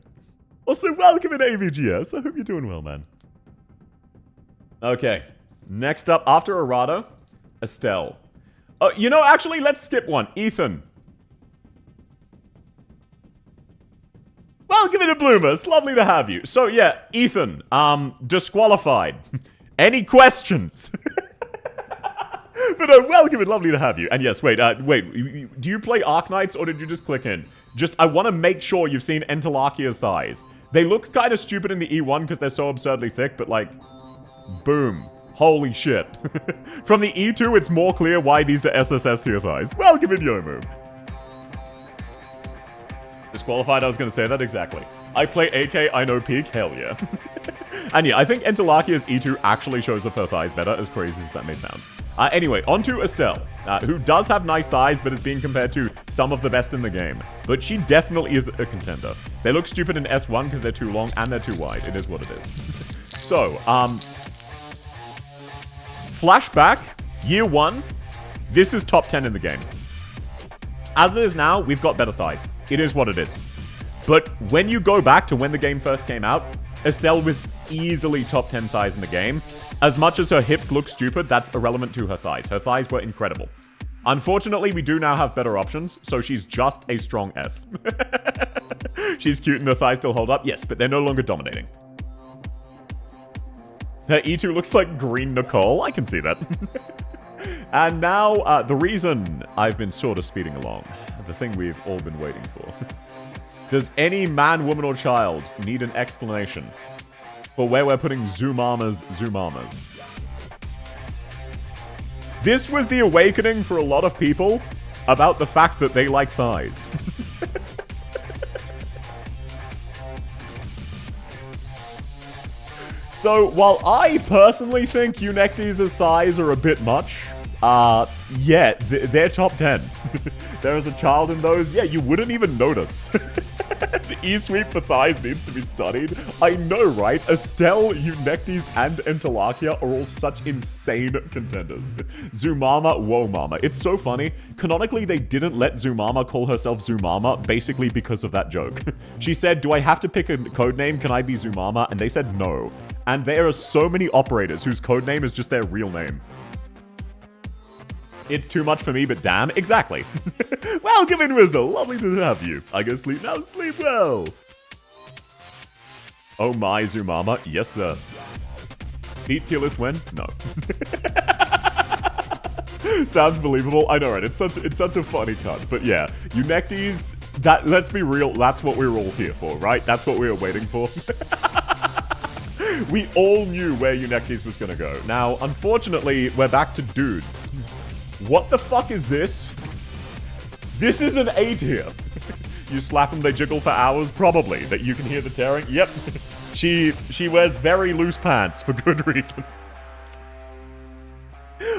Also, welcome in AVGS. I hope you're doing well, man. Okay, next up, after Arado, Estelle. You know, actually, let's skip one. Ethan. Welcome to Bloomer. It's lovely to have you. So, yeah, Ethan, disqualified. Any questions? But welcome and lovely to have you. And yes, wait, do you play Arknights or did you just click in? I want to make sure you've seen Entelakia's thighs. They look kind of stupid in the E1 because they're so absurdly thick, but like... Boom. Holy shit. From the E2, it's more clear why these are SSS tier thighs. Welcome in, Yomu. Disqualified, I was going to say that exactly. I play AK, I know peak, hell yeah. And yeah, I think Entelakia's E2 actually shows off her thighs better, as crazy as that may sound. Anyway, on to Estelle, who does have nice thighs, but is being compared to some of the best in the game. But she definitely is a contender. They look stupid in S1 because they're too long and they're too wide. It is what it is. So, flashback, year 1, this is top 10 in the game. As it is now, we've got better thighs. It is what it is. But when you go back to when the game first came out, Estelle was easily top 10 thighs in the game. As much as her hips look stupid, that's irrelevant to her thighs. Her thighs were incredible. Unfortunately, we do now have better options, so she's just a strong S. She's cute and her thighs still hold up, yes, but they're no longer dominating. Her E2 looks like Green Nicole. I can see that. And now, the reason I've been sort of speeding along, the thing we've all been waiting for. Does any man, woman, or child need an explanation for where we're putting Zumama's Zumamas? This was the awakening for a lot of people about the fact that they like thighs. So, while I personally think Eunectes' thighs are a bit much, yeah, they're top 10. There is a child in those, yeah, you wouldn't even notice. The E-sweep for thighs needs to be studied. I know, right? Estelle, Eunectes, and Entelakia are all such insane contenders. Zumama, whoa mama. It's so funny. Canonically, they didn't let Zumama call herself Zumama, basically because of that joke. She said, do I have to pick a codename? Can I be Zumama? And they said no. And there are so many operators whose codename is just their real name. It's too much for me, but damn, exactly. Welcome in, Rizzle. Lovely to have you. I go sleep now. Sleep well. Oh my, Zumama. Yes, sir. Beat tier list when? No. Sounds believable. I know, right? It's such a funny cut. But yeah, Eunectes, let's be real, that's what we were all here for, right? That's what we were waiting for. We all knew where Eunectes was gonna go. Now, unfortunately, we're back to dudes. What the fuck is this? This is an A tier. You slap them, they jiggle for hours? Probably. That you can hear the tearing? Yep. She wears very loose pants for good reason.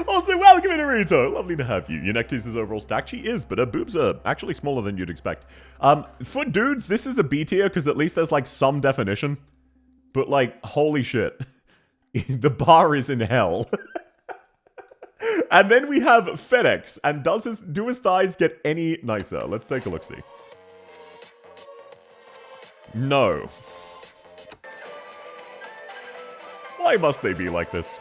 Also, Also, welcome in, Rito. Lovely to have you. Your Nectis is overall stacked. She is, but her boobs are actually smaller than you'd expect. For dudes, this is a B tier, because at least there's, like, some definition. But, like, holy shit. The bar is in hell. And then we have FedEx. And do his thighs get any nicer? Let's take a look-see. No. Why must they be like this?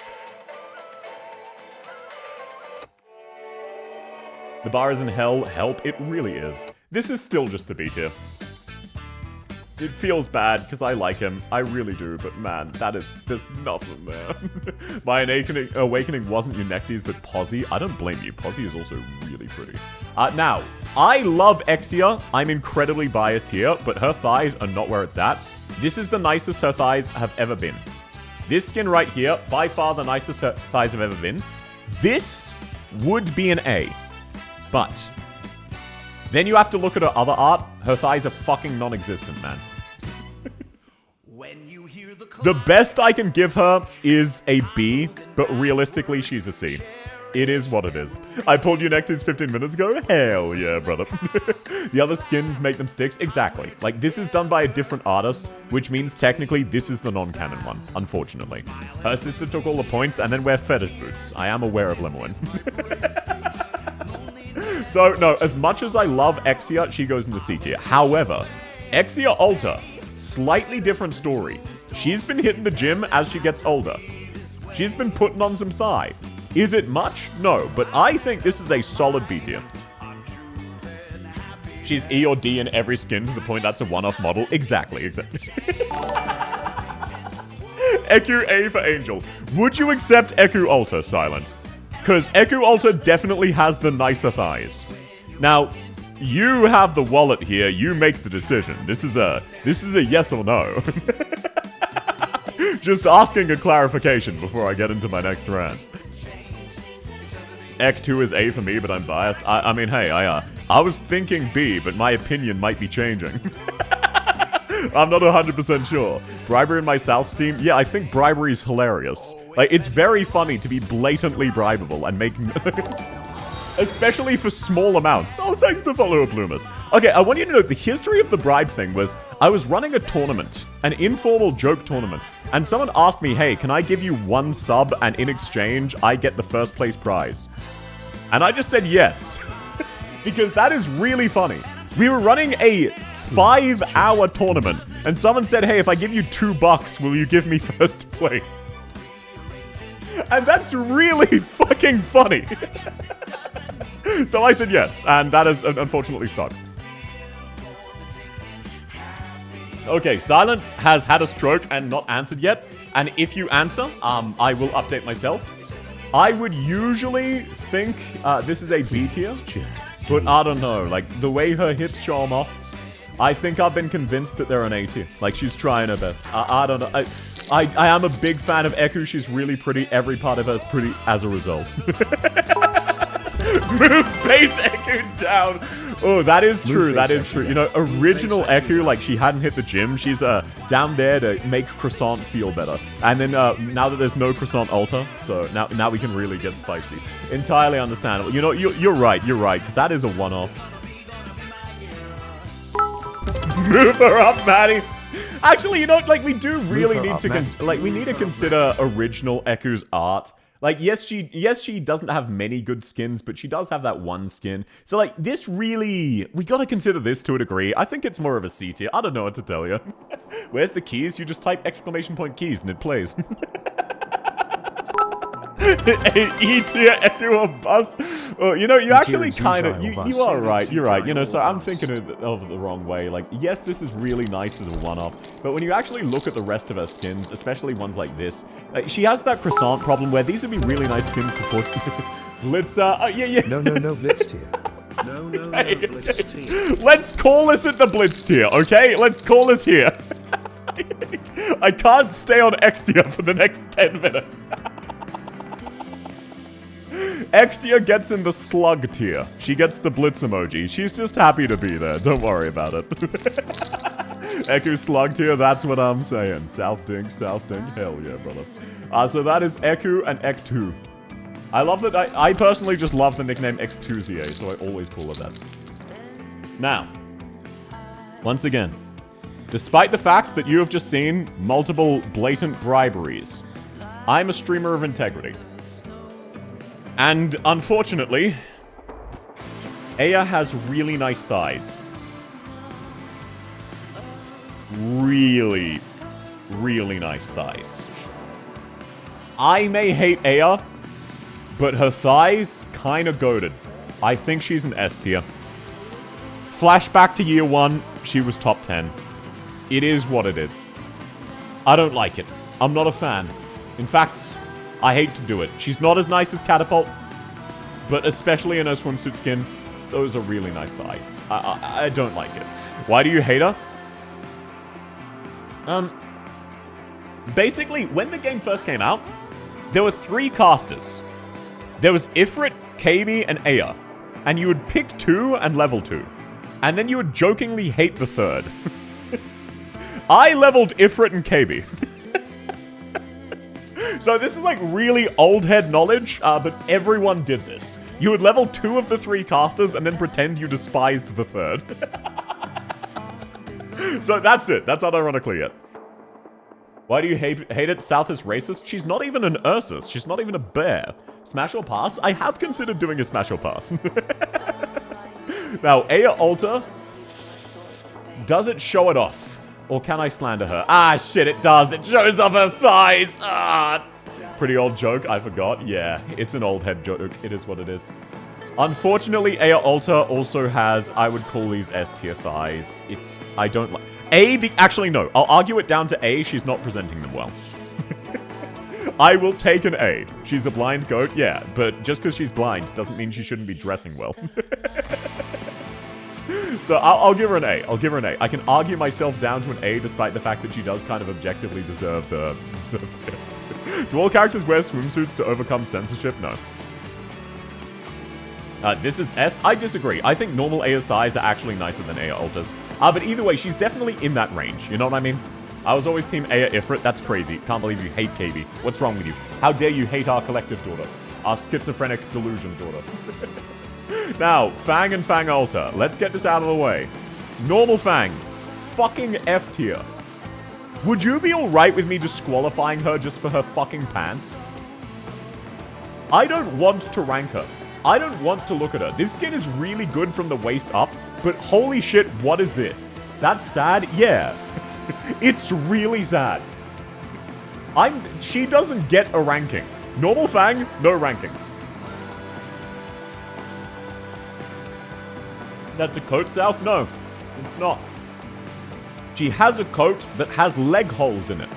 The bar is in hell. Help. It really is. This is still just a B tier. It feels bad, because I like him. I really do, but man, there's nothing there. My awakening wasn't Eunectes, but Posy. I don't blame you. Posy is also really pretty. Now, I love Exia. I'm incredibly biased here, but her thighs are not where it's at. This is the nicest her thighs have ever been. This skin right here, by far the nicest her thighs have ever been. This would be an A. But then you have to look at her other art. Her thighs are fucking non-existent, man. The best I can give her is a B, but realistically, she's a C. It is what it is. I pulled Eunectes 15 minutes ago? Hell yeah, brother. The other skins make them sticks? Exactly. Like, this is done by a different artist, which means technically this is the non-canon one, unfortunately. Her sister took all the points and then wear fetish boots. I am aware of Lemoine. So, no, as much as I love Exia, she goes into C tier. However, Exia Alta, slightly different story. She's been hitting the gym as she gets older. She's been putting on some thigh. Is it much? No, but I think this is a solid B tier. She's E or D in every skin to the point that's a one-off model. Exactly. Eku A for Angel. Would you accept Eku Alta, Silent? Because Eku Alta definitely has the nicer thighs. Now, you have the wallet here. You make the decision. This is a yes or no. Just asking a clarification before I get into my next rant. Ek 2 is A for me, but I'm biased. I mean, hey, I was thinking B, but my opinion might be changing. I'm not 100% sure. Bribery in my South team? Yeah, I think bribery is hilarious. Like, it's very funny to be blatantly bribable and make... Especially for small amounts. Oh, thanks to follower Bloomus. Okay, I want you to know, the history of the bribe thing was, I was running a tournament, an informal joke tournament, and someone asked me, hey, can I give you 1 sub, and in exchange, I get the first place prize? And I just said yes. Because that is really funny. We were running a 5-hour tournament, and someone said, hey, if I give you $2, will you give me first place? And that's really fucking funny. So I said yes, and that is unfortunately stuck. Okay, Silent has had a stroke and not answered yet. And if you answer, I will update myself. I would usually think this is a B tier, but I don't know. Like, the way her hips show them off, I think I've been convinced that they're an A tier. Like, she's trying her best. I don't know. I am a big fan of Eku. She's really pretty. Every part of her is pretty as a result. Move base Eku down. Oh, that is true. That is true. You know, original Eku, like, she hadn't hit the gym. She's down there to make Croissant feel better. And then now that there's no Croissant Alta, so now we can really get spicy. Entirely understandable. You know, you're right. You're right, because that is a one-off. Move her up, Maddie. Actually, you know, like, we do really need to we need to consider original Eku's art. Like, yes, she doesn't have many good skins, but she does have that one skin. So, like, this really... We gotta consider this to a degree. I think it's more of a C tier. I don't know what to tell you. Where's the keys? You just type ! keys and it plays. E tier Eku or bust. Well, you know, you actually kind of... You are right. You're right. You know, so I'm thinking of it the wrong way. Like, yes, this is really nice as a one-off. But when you actually look at the rest of her skins, especially ones like this, she has that croissant problem where these would be really nice skins before... Blitz, yeah. No, Blitz tier. No, Blitz tier. Let's call this at the Blitz tier, okay? Let's call this here. I can't stay on Exia for the next 10 minutes. Exia gets in the slug tier. She gets the blitz emoji. She's just happy to be there. Don't worry about it. Eku slug tier, that's what I'm saying. South Dink, hell yeah, brother. So that is Eku and Ek 2. I love that. I personally just love the nickname X2ZA, so I always call her that. Now, once again, despite the fact that you have just seen multiple blatant briberies, I'm a streamer of integrity. And unfortunately, Aya has really nice thighs. Really, really nice thighs. I may hate Aya, but her thighs kinda goated. I think she's an S tier. Flashback to year 1, she was top 10. It is what it is. I don't like it. I'm not a fan. In fact, I hate to do it. She's not as nice as Catapult, but especially in her swimsuit skin, those are really nice thighs. I don't like it. Why do you hate her? Basically, when the game first came out, there were 3 casters. There was Ifrit, KB, and Aya. And you would pick 2 and level 2. And then you would jokingly hate the 3rd. I leveled Ifrit and KB. So this is like really old head knowledge, but everyone did this. You would level 2 of the 3 casters and then pretend you despised the 3rd. So that's it. That's unironically it. Why do you hate it? South is racist? She's not even an Ursus. She's not even a bear. Smash or pass? I have considered doing a smash or pass. Now, Aya Alta, does it show it off? Or can I slander her? Ah, shit, it does. It shows off her thighs. Ah. Pretty old joke, I forgot. Yeah, it's an old head joke. It is what it is. Unfortunately, Aya Alta also has, I would call these S-tier thighs. I don't like... Actually, no. I'll argue it down to A. She's not presenting them well. I will take an A. She's a blind goat, yeah. But just because she's blind doesn't mean she shouldn't be dressing well. So I'll give her an A. I'll give her an A. I can argue myself down to an A despite the fact that she does kind of objectively deserve the best. Do all characters wear swimsuits to overcome censorship? No. This is S. I disagree. I think normal Aya's thighs are actually nicer than Aya Alta's. But either way, she's definitely in that range. You know what I mean? I was always team Aya Ifrit. That's crazy. Can't believe you hate KB. What's wrong with you? How dare you hate our collective daughter? Our schizophrenic delusion daughter. Now, Fang and Fang Alta. Let's get this out of the way. Normal Fang. Fucking F tier. Would you be alright with me disqualifying her just for her fucking pants? I don't want to rank her. I don't want to look at her. This skin is really good from the waist up, but holy shit, what is this? That's sad? Yeah. It's really sad. She doesn't get a ranking. Normal Fang, no ranking. That's a coat, South? No, it's not. She has a coat that has leg holes in it.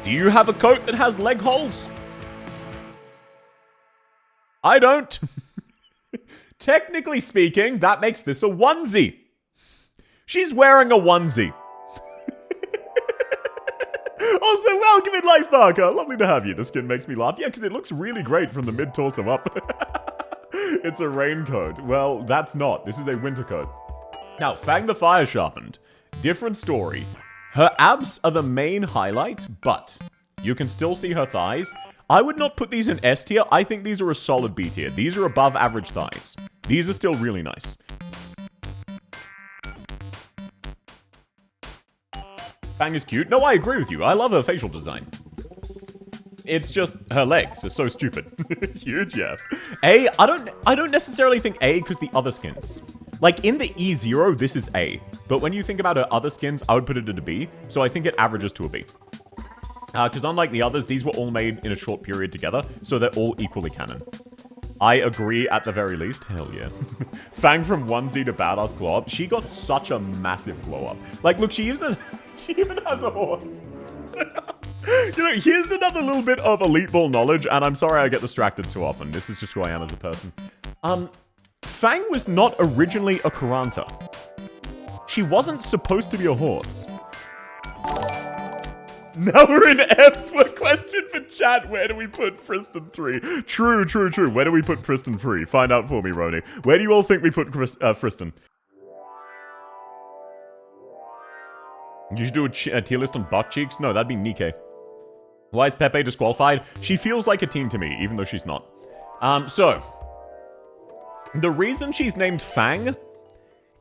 Do you have a coat that has leg holes? I don't. Technically speaking, that makes this a onesie. She's wearing a onesie. Also, welcome in Life Parker. Lovely to have you. The skin makes me laugh. Yeah, because it looks really great from the mid-torso up. It's a raincoat. Well, that's not. This is a winter coat. Now, Fang the Fire Sharpened. Different story. Her abs are the main highlight, but you can still see her thighs. I would not put these in S tier. I think these are a solid B tier. These are above average thighs. These are still really nice. Fang is cute. No, I agree with you. I love her facial design. It's just her legs are so stupid. Huge, yeah. A, I don't necessarily think A because the other skins. Like in the E0, this is A. But when you think about her other skins, I would put it at a B. So I think it averages to a B. Because unlike the others, these were all made in a short period together, so they're all equally canon. I agree at the very least. Hell yeah. Fang from onesie to badass glow up. She got such a massive glow up. Like, look, she even has a horse. You know, here's another little bit of Elite Ball knowledge, and I'm sorry I get distracted so often. This is just who I am as a person. Fang was not originally a Kuranta. She wasn't supposed to be a horse. Now we're in F. A question for chat. Where do we put Friston 3? True. Where do we put Friston 3? Find out for me, Roni. Where do you all think we put Friston? You should do a tier list on butt cheeks? No, that'd be Nikke. Why is Pepe disqualified? She feels like a teen to me, even though she's not. So, the reason she's named Fang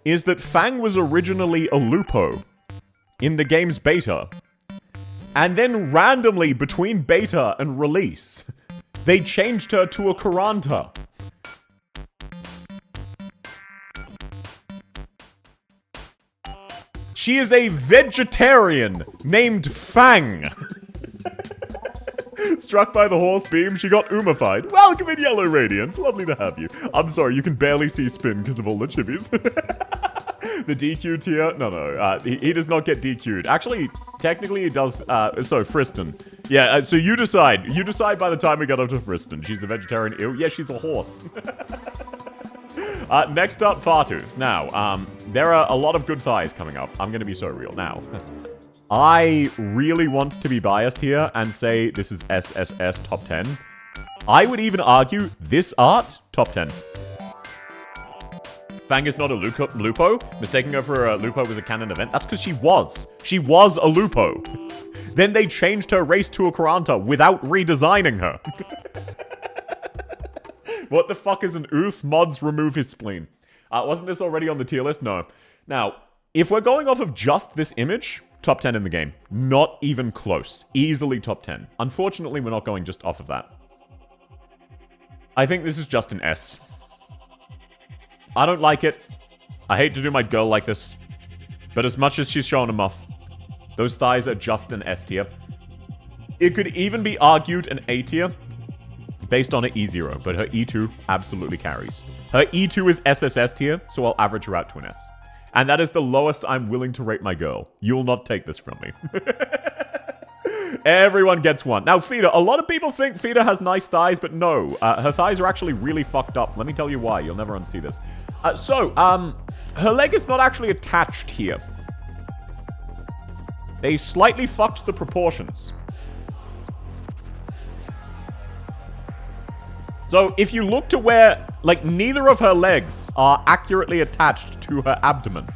is that Fang was originally a Lupo in the game's beta. And then randomly, between beta and release, they changed her to a Kuranta. She is a vegetarian named Fang. Struck by the horse beam, she got umified. Welcome in Yellow Radiance. Lovely to have you. I'm sorry, you can barely see Spin because of all the chibis. The DQ tier? No. He does not get DQ'd. Actually, technically he does. So, Friston. Yeah, so you decide. You decide by the time we get up to Friston. She's a vegetarian. Ew. Yeah, she's a horse. Next up, Fartooth. Now, there are a lot of good thighs coming up. I'm going to be so real. Now, I really want to be biased here and say this is SSS top 10. I would even argue this art, top 10. Fang is not a Lupo. Mistaking her for a Lupo was a canon event. That's because she was. She was a Lupo. Then they changed her race to a Kuranta without redesigning her. What the fuck is an Ooth? Mods remove his spleen. Wasn't this already on the tier list? No. Now, if we're going off of just this image, top 10 in the game. Not even close. Easily top 10. Unfortunately, we're not going just off of that. I think this is just an S. I don't like it. I hate to do my girl like this. But as much as she's showing a muff, those thighs are just an S tier. It could even be argued an A tier based on her E0, but her E2 absolutely carries. Her E2 is SSS tier, so I'll average her out to an S. And that is the lowest I'm willing to rate my girl. You'll not take this from me. Everyone gets one. Now, Feeder. A lot of people think Feeder has nice thighs, but no. Her thighs are actually really fucked up. Let me tell you why. You'll never unsee this. Her leg is not actually attached here. They slightly fucked the proportions. So, if you look to where, like, neither of her legs are accurately attached to her abdomen.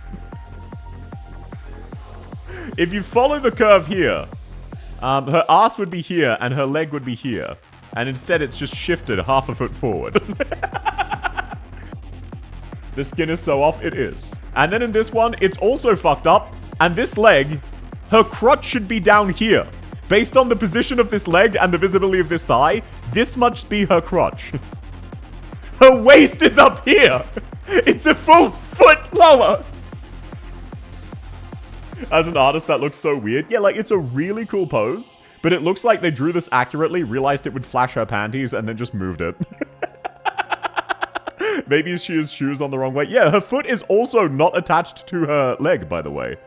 If you follow the curve here, her ass would be here and her leg would be here. And instead, it's just shifted half a foot forward. The skin is so off, it is. And then in this one, it's also fucked up. And this leg, her crotch should be down here. Based on the position of this leg and the visibility of this thigh, this must be her crotch. Her waist is up here! It's a full foot lower! As an artist, that looks so weird. Yeah, like, it's a really cool pose, but it looks like they drew this accurately, realized it would flash her panties, and then just moved it. Maybe she has shoes on the wrong way. Yeah, her foot is also not attached to her leg, by the way.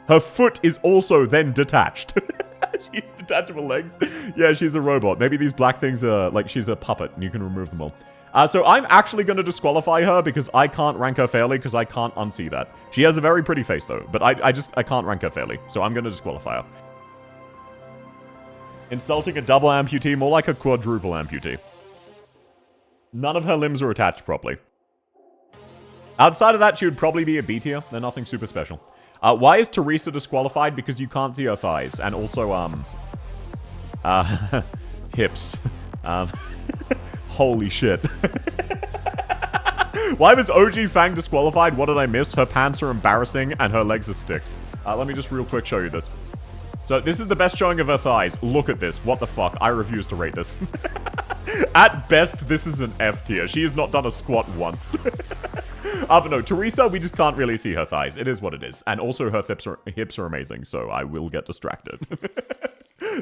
Her foot is also then detached. She has detachable legs. Yeah, she's a robot. Maybe these black things are, like, she's a puppet, and you can remove them all. So I'm actually going to disqualify her because I can't rank her fairly because I can't unsee that. She has a very pretty face, though, but I can't rank her fairly, so I'm going to disqualify her. Insulting a double amputee, more like a quadruple amputee. None of her limbs are attached properly. Outside of that, she would probably be a B tier. They're nothing super special. Why is Teresa disqualified? Because you can't see her thighs. And also, hips. Holy shit. Why was OG Fang disqualified? What did I miss? Her pants are embarrassing and her legs are sticks. Let me just real quick show you this. So this is the best showing of her thighs. Look at this. What the fuck? I refuse to rate this. At best, this is an F tier. She has not done a squat once. But no, Teresa, we just can't really see her thighs. It is what it is. And also her hips are amazing, so I will get distracted.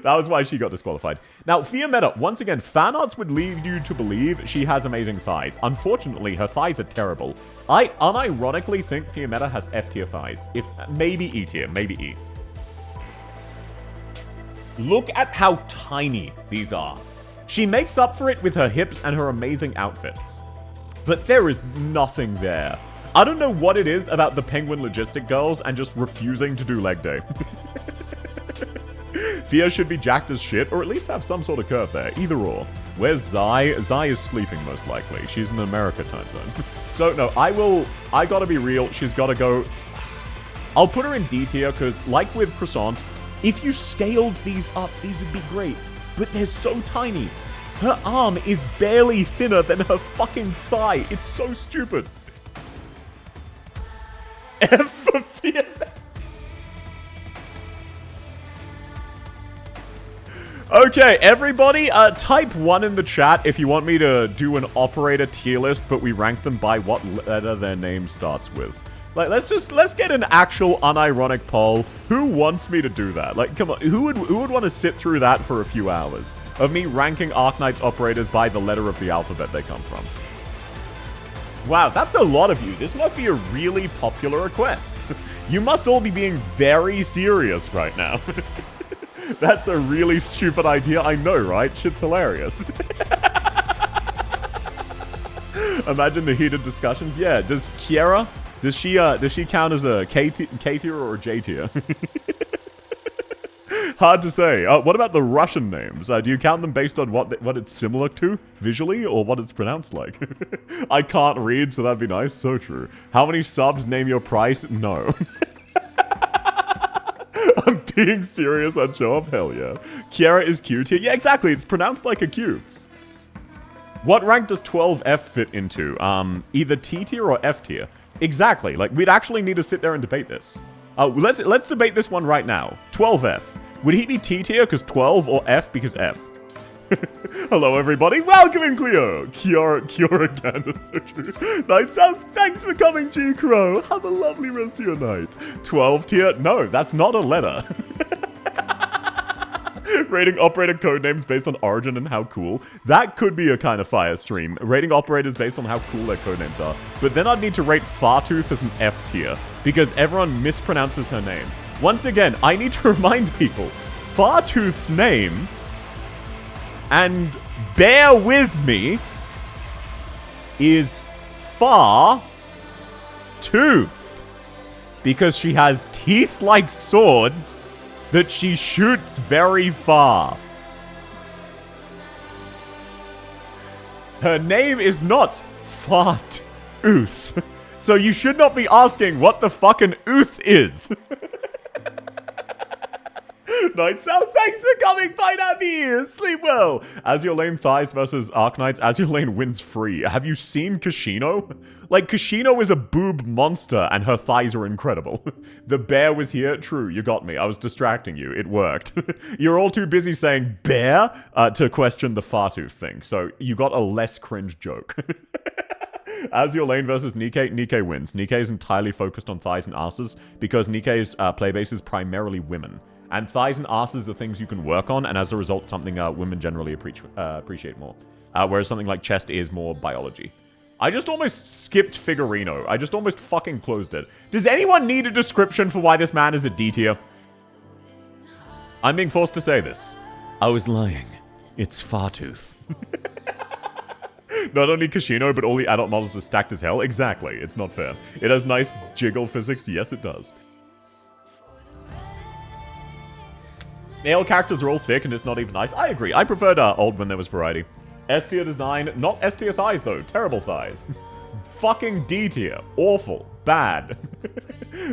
That was why she got disqualified. Now, Fiametta, once again, fan arts would lead you to believe she has amazing thighs. Unfortunately, her thighs are terrible. I unironically think Fiametta has F tier thighs. Maybe E tier, maybe E. Look at how tiny these are. She makes up for it with her hips and her amazing outfits. But there is nothing there. I don't know what it is about the Penguin Logistic girls and just refusing to do leg day. Fia should be jacked as shit, or at least have some sort of curve there. Either or. Where's Zai? Zai is sleeping, most likely. She's in America time zone. So, no, I gotta be real. She's gotta go... I'll put her in D tier, because, like with Croissant, if you scaled these up, these would be great. but they're so tiny. Her arm is barely thinner than her fucking thigh. It's so stupid. F for fearless. Okay, everybody, type 1 in the chat if you want me to do an operator tier list, but we rank them by what letter their name starts with. Like, let's get an actual unironic poll. Who wants me to do that? Like, come on, who would want to sit through that for a few hours? Of me ranking Arknight's operators by the letter of the alphabet they come from. Wow, that's a lot of you. This must be a really popular request. You must all be being very serious right now. That's a really stupid idea, I know, right? Shit's hilarious. Imagine the heated discussions. Yeah, does Kiera, does she count as a K tier or a J tier? Hard to say. What about the Russian names? Do you count them based on what it's similar to visually or what it's pronounced like? I can't read, so that'd be nice. So true. How many subs? Name your price? No. I'm being serious on show up? Hell yeah. Kiera is Q tier? Yeah, exactly. It's pronounced like a Q. What rank does 12F fit into? Either T tier or F tier. Exactly. Like, we'd actually need to sit there and debate this. Let's debate this one right now. 12F. Would he be T tier because 12 or F because F? Hello, everybody. Welcome in, Cleo. Kiora Gander, so true. Night South, thanks for coming, G Crow. Have a lovely rest of your night. 12 tier? No, that's not a letter. Rating operator codenames based on origin and how cool. That could be a kind of fire stream. Rating operators based on how cool their codenames are. But then I'd need to rate Fartooth as an F tier, because everyone mispronounces her name. Once again, I need to remind people, Fartooth's name, and bear with me, is Far Tooth. Because she has teeth like swords that she shoots very far. Her name is not Fart Ooth. So you should not be asking what the fucking Ooth is. Night South, thanks for coming, Pineapple! Sleep well! Azure Lane Thighs versus Arknights. Azure Lane wins free. Have you seen Kashino? Like, Kashino is a boob monster, and her thighs are incredible. The bear was here. True, you got me. I was distracting you. It worked. You're all too busy saying bear to question the Fartooth thing, so you got a less cringe joke. Azure Lane versus Nikke. Nikke wins. Nikke is entirely focused on thighs and asses, because Nikke's playbase is primarily women. And thighs and asses are things you can work on, and as a result, something women generally appreciate more. Whereas something like chest is more biology. I just almost skipped Figurino. I just almost fucking closed it. Does anyone need a description for why this man is a D tier? I'm being forced to say this. I was lying. It's Fartooth. Not only Kashino, but all the adult models are stacked as hell. Exactly. It's not fair. It has nice jiggle physics. Yes, it does. Male characters are all thick and it's not even nice. I agree. I preferred old when there was variety. S tier design. Not S tier thighs, though. Terrible thighs. Fucking D tier. Awful. Bad.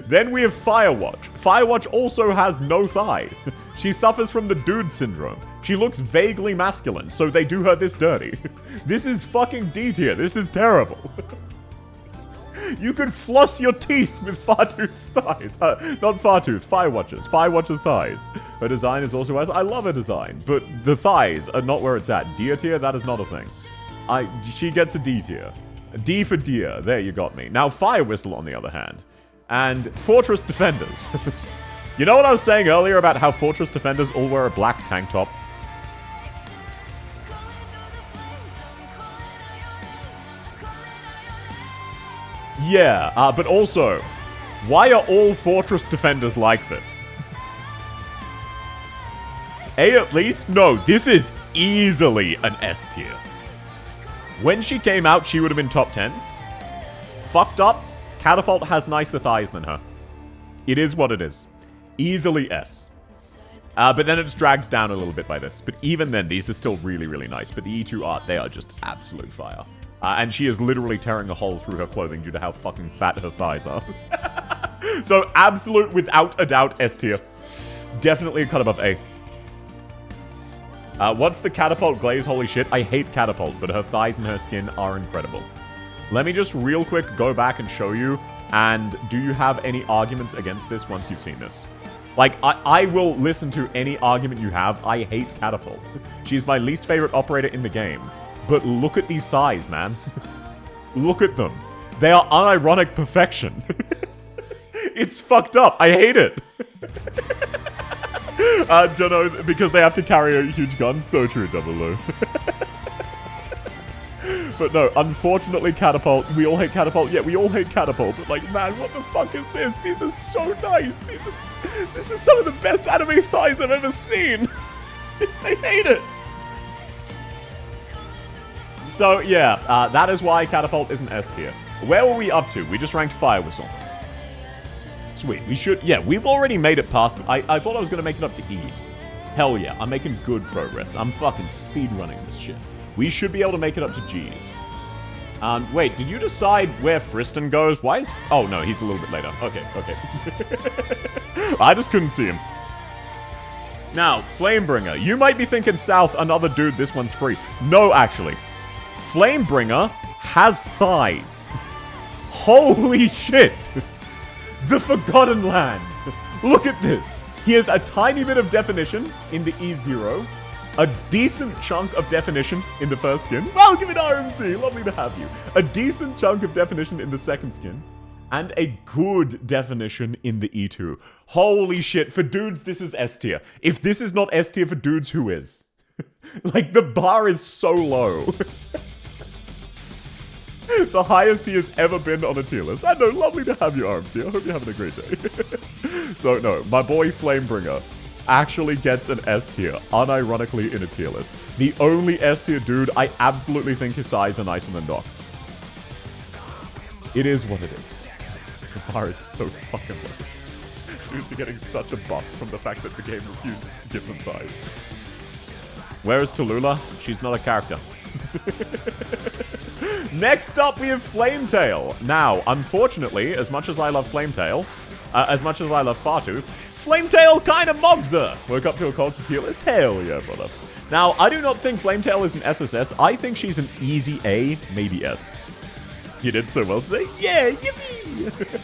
Then we have Firewatch. Firewatch also has no thighs. She suffers from the dude syndrome. She looks vaguely masculine, so they do her this dirty. This is fucking D tier. This is terrible. You could floss your teeth with Fartooth's thighs. Not Fartooth, Firewatch's. Firewatch's thighs. Her design is also as I love her design, but the thighs are not where it's at. D tier, that is not a thing. She gets a D tier. D for deer. There, you got me. Now, Fire Whistle, on the other hand. And Fortress Defenders. You know what I was saying earlier about how Fortress Defenders all wear a black tank top? Yeah, but also, why are all Fortress Defenders like this? A at least? No, this is easily an S tier. When she came out, she would have been top 10. Fucked up. Catapult has nicer thighs than her. It is what it is. Easily S. But then it's dragged down a little bit by this. But even then, these are still really, really nice. But the E2 art, they are just absolute fire. And she is literally tearing a hole through her clothing due to how fucking fat her thighs are. So, absolute, without a doubt, S tier. Definitely a cut above A. What's the catapult glaze? Holy shit, I hate catapult, but her thighs and her skin are incredible. Let me just real quick go back and show you, and do you have any arguments against this once you've seen this? Like, I will listen to any argument you have. I hate catapult. She's my least favorite operator in the game. But look at these thighs, man. Look at them. They are unironic perfection. It's fucked up. I hate it. Don't know, because they have to carry a huge gun. So true, Double O. But no, unfortunately, catapult. We all hate catapult. Yeah, we all hate catapult. But like, man, what the fuck is this? These are so nice. This is some of the best anime thighs I've ever seen. I hate it. So yeah, that is why catapult isn't S tier. Where were we up to? We just ranked Fire Whistle. Sweet. We should... Yeah, we've already made it past... I thought I was going to make it up to E's. Hell yeah, I'm making good progress. I'm fucking speedrunning this shit. We should be able to make it up to G's. Wait, did you decide where Friston goes? Why is... Oh, no, he's a little bit later. Okay. I just couldn't see him. Now, Flamebringer. You might be thinking south, another dude, this one's free. No, actually. Flamebringer has thighs. Holy shit. The Forgotten Land. Look at this. He has a tiny bit of definition in the E0. A decent chunk of definition in the first skin. Welcome in RMC. Lovely to have you. A decent chunk of definition in the second skin. And a good definition in the E2. Holy shit. For dudes, this is S tier. If this is not S tier for dudes, who is? Like, the bar is so low. The highest he has ever been on a tier list. I know, lovely to have you, RMC. I hope you're having a great day. So, no, my boy Flamebringer actually gets an S tier, unironically in a tier list. The only S tier dude, I absolutely think his thighs are nicer than Doc's. It is what it is. The bar is so fucking low. Dudes are getting such a buff from the fact that the game refuses to give them thighs. Where is Tallulah? She's not a character. Next up, we have Flametail. Now, unfortunately, as much as I love Flametail, as much as I love Fatu, Flametail kind of mogs her. Woke up to a culture tier list. Hell yeah, brother. Now, I do not think Flametail is an SSS. I think she's an easy A, maybe S. You did so well today. Yeah, yippee!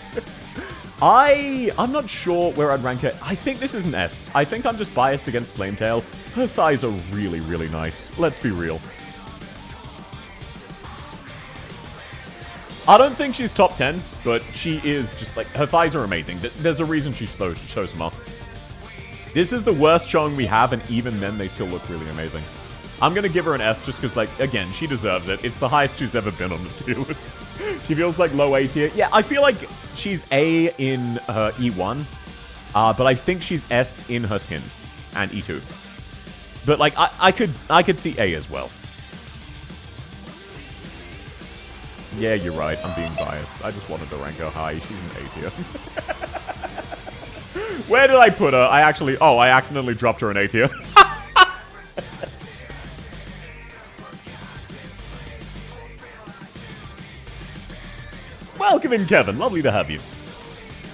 I'm not sure where I'd rank her. I think this is an S. I think I'm just biased against Flametail. Her thighs are really, really nice. Let's be real. I don't think she's top 10, but she is just like, her thighs are amazing. There's a reason she shows them off. This is the worst showing we have, and even then they still look really amazing. I'm going to give her an S just because, like, again, she deserves it. It's the highest she's ever been on the tier list. She feels like low A tier. Yeah, I feel like she's A in her E1, but I think she's S in her skins and E2. But, like, I could see A as well. Yeah, you're right. I'm being biased. I just wanted to rank her high. She's an A tier. Where did I put her? I accidentally dropped her in A tier. Welcome in, Kevin. Lovely to have you.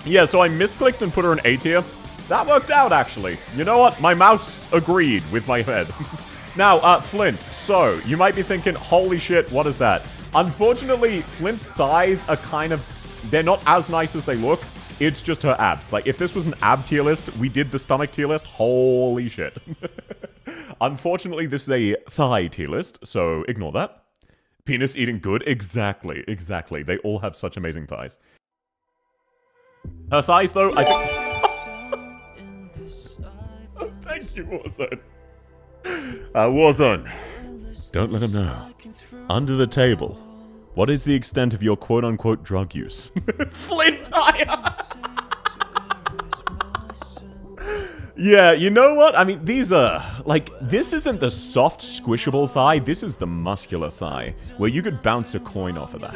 Yeah, so I misclicked and put her in A tier. That worked out, actually. You know what? My mouse agreed with my head. Now, Flint. So, you might be thinking, holy shit, what is that? Unfortunately, Flint's thighs are kind of... They're not as nice as they look. It's just her abs. Like, if this was an ab tier list, we did the stomach tier list. Holy shit. Unfortunately, this is a thigh tier list, so ignore that. Penis eating good? Exactly. They all have such amazing thighs. Her thighs, though, I think... Thank you, Warzone. Warzone. Don't let him know. Under the table, what is the extent of your quote-unquote drug use? Flint tire! Yeah, you know what? I mean, these are, like, this isn't the soft, squishable thigh. This is the muscular thigh, where you could bounce a coin off of that.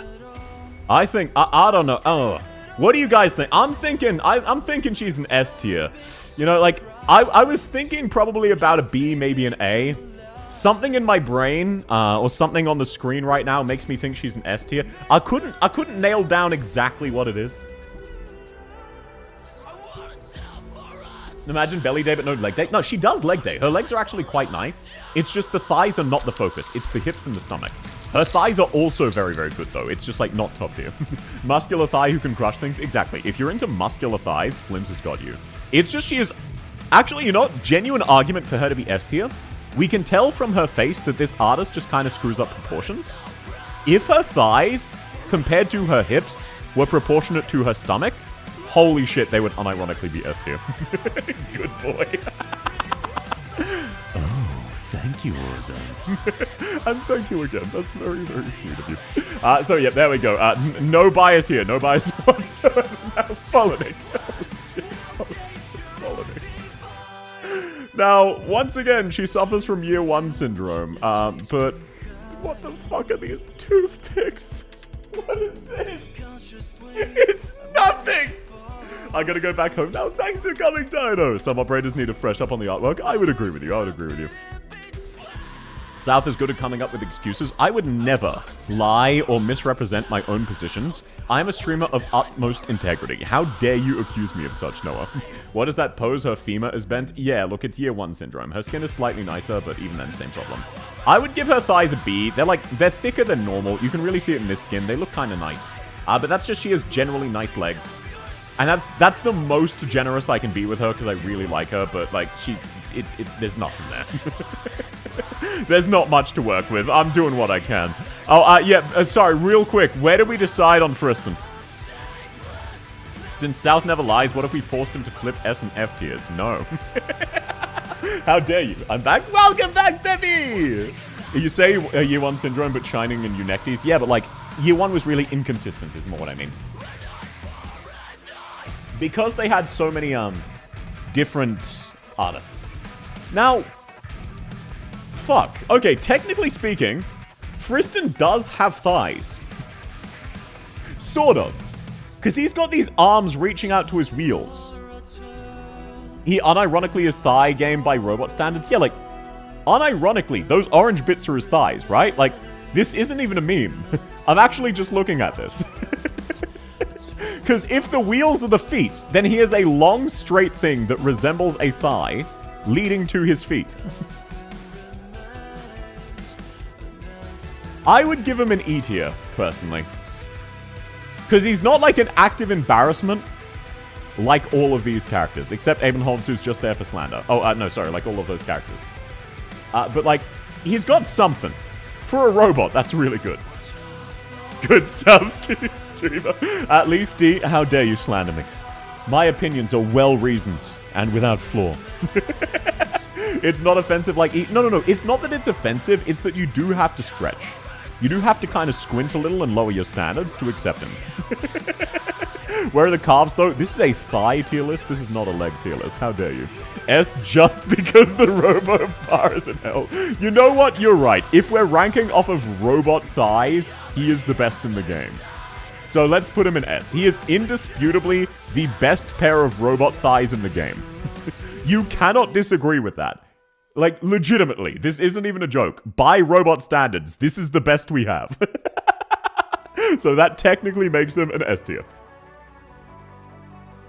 I think, I don't know. Oh, what do you guys think? I'm thinking she's an S tier. You know, like, I was thinking probably about a B, maybe an A. Something in my brain, or something on the screen right now makes me think she's an S tier. I couldn't nail down exactly what it is. Imagine belly day but no leg day. No, she does leg day. Her legs are actually quite nice. It's just the thighs are not the focus. It's the hips and the stomach. Her thighs are also very, very good, though. It's just, like, not top tier. Muscular thigh who can crush things? Exactly. If you're into muscular thighs, Flint has got you. It's just she is... Actually, you know what? Genuine argument for her to be S tier. We can tell from her face that this artist just kind of screws up proportions. If her thighs, compared to her hips, were proportionate to her stomach, holy shit, they would unironically be S tier. Good boy. Thank you, Warzone. And thank you again. That's very, very sweet of you. So, yeah, there we go. No bias here. No bias whatsoever. Now, follow Nick. Oh, shit. Follow Nick. Now, once again, she suffers from year 1 syndrome. But what the fuck are these toothpicks? What is this? It's nothing! I gotta go back home now. Thanks for coming, Dino. Some operators need to fresh up on the artwork. I would agree with you. I would agree with you. South is good at coming up with excuses. I would never lie or misrepresent my own positions. I'm a streamer of utmost integrity. How dare you accuse me of such, Noah? What is that pose? Her femur is bent? Yeah, look, it's year 1 syndrome. Her skin is slightly nicer, but even then, same problem. I would give her thighs a B. They're thicker than normal. You can really see it in this skin. They look kind of nice. But that's just she has generally nice legs. And that's the most generous I can be with her because I really like her, but like there's nothing there. There's not much to work with. I'm doing what I can. Oh, yeah, sorry, real quick. Where did we decide on Friston? Since South never lies, what if we forced him to flip S and F tiers? No. How dare you? I'm back. Welcome back, baby! You say year 1 syndrome, but shining in Unectes. Yeah, but like, year 1 was really inconsistent, is more what I mean. Because they had so many, different artists. Now, fuck. Okay, technically speaking, Friston does have thighs. Sort of. Because he's got these arms reaching out to his wheels. He unironically is thigh game by robot standards. Yeah, like, unironically, those orange bits are his thighs, right? Like, this isn't even a meme. I'm actually just looking at this. Because if the wheels are the feet, then he has a long, straight thing that resembles a thigh, leading to his feet. I would give him an E tier, personally. Because he's not like an active embarrassment like all of these characters, except Abenholz, who's just there for slander. Oh, no, sorry, like all of those characters. But, like, he's got something. For a robot, that's really good. Good stuff, kid streamer. At least, D, how dare you slander me? My opinions are well-reasoned and without flaw. It's not offensive like... No. It's not that it's offensive. It's that you do have to stretch. You do have to kind of squint a little and lower your standards to accept him. Where are the calves, though? This is a thigh tier list. This is not a leg tier list. How dare you? S just because the robo bar is in hell. You know what? You're right. If we're ranking off of robot thighs, he is the best in the game. So let's put him in S. He is indisputably the best pair of robot thighs in the game. You cannot disagree with that. Like, legitimately. This isn't even a joke. By robot standards, this is the best we have. So that technically makes him an S tier.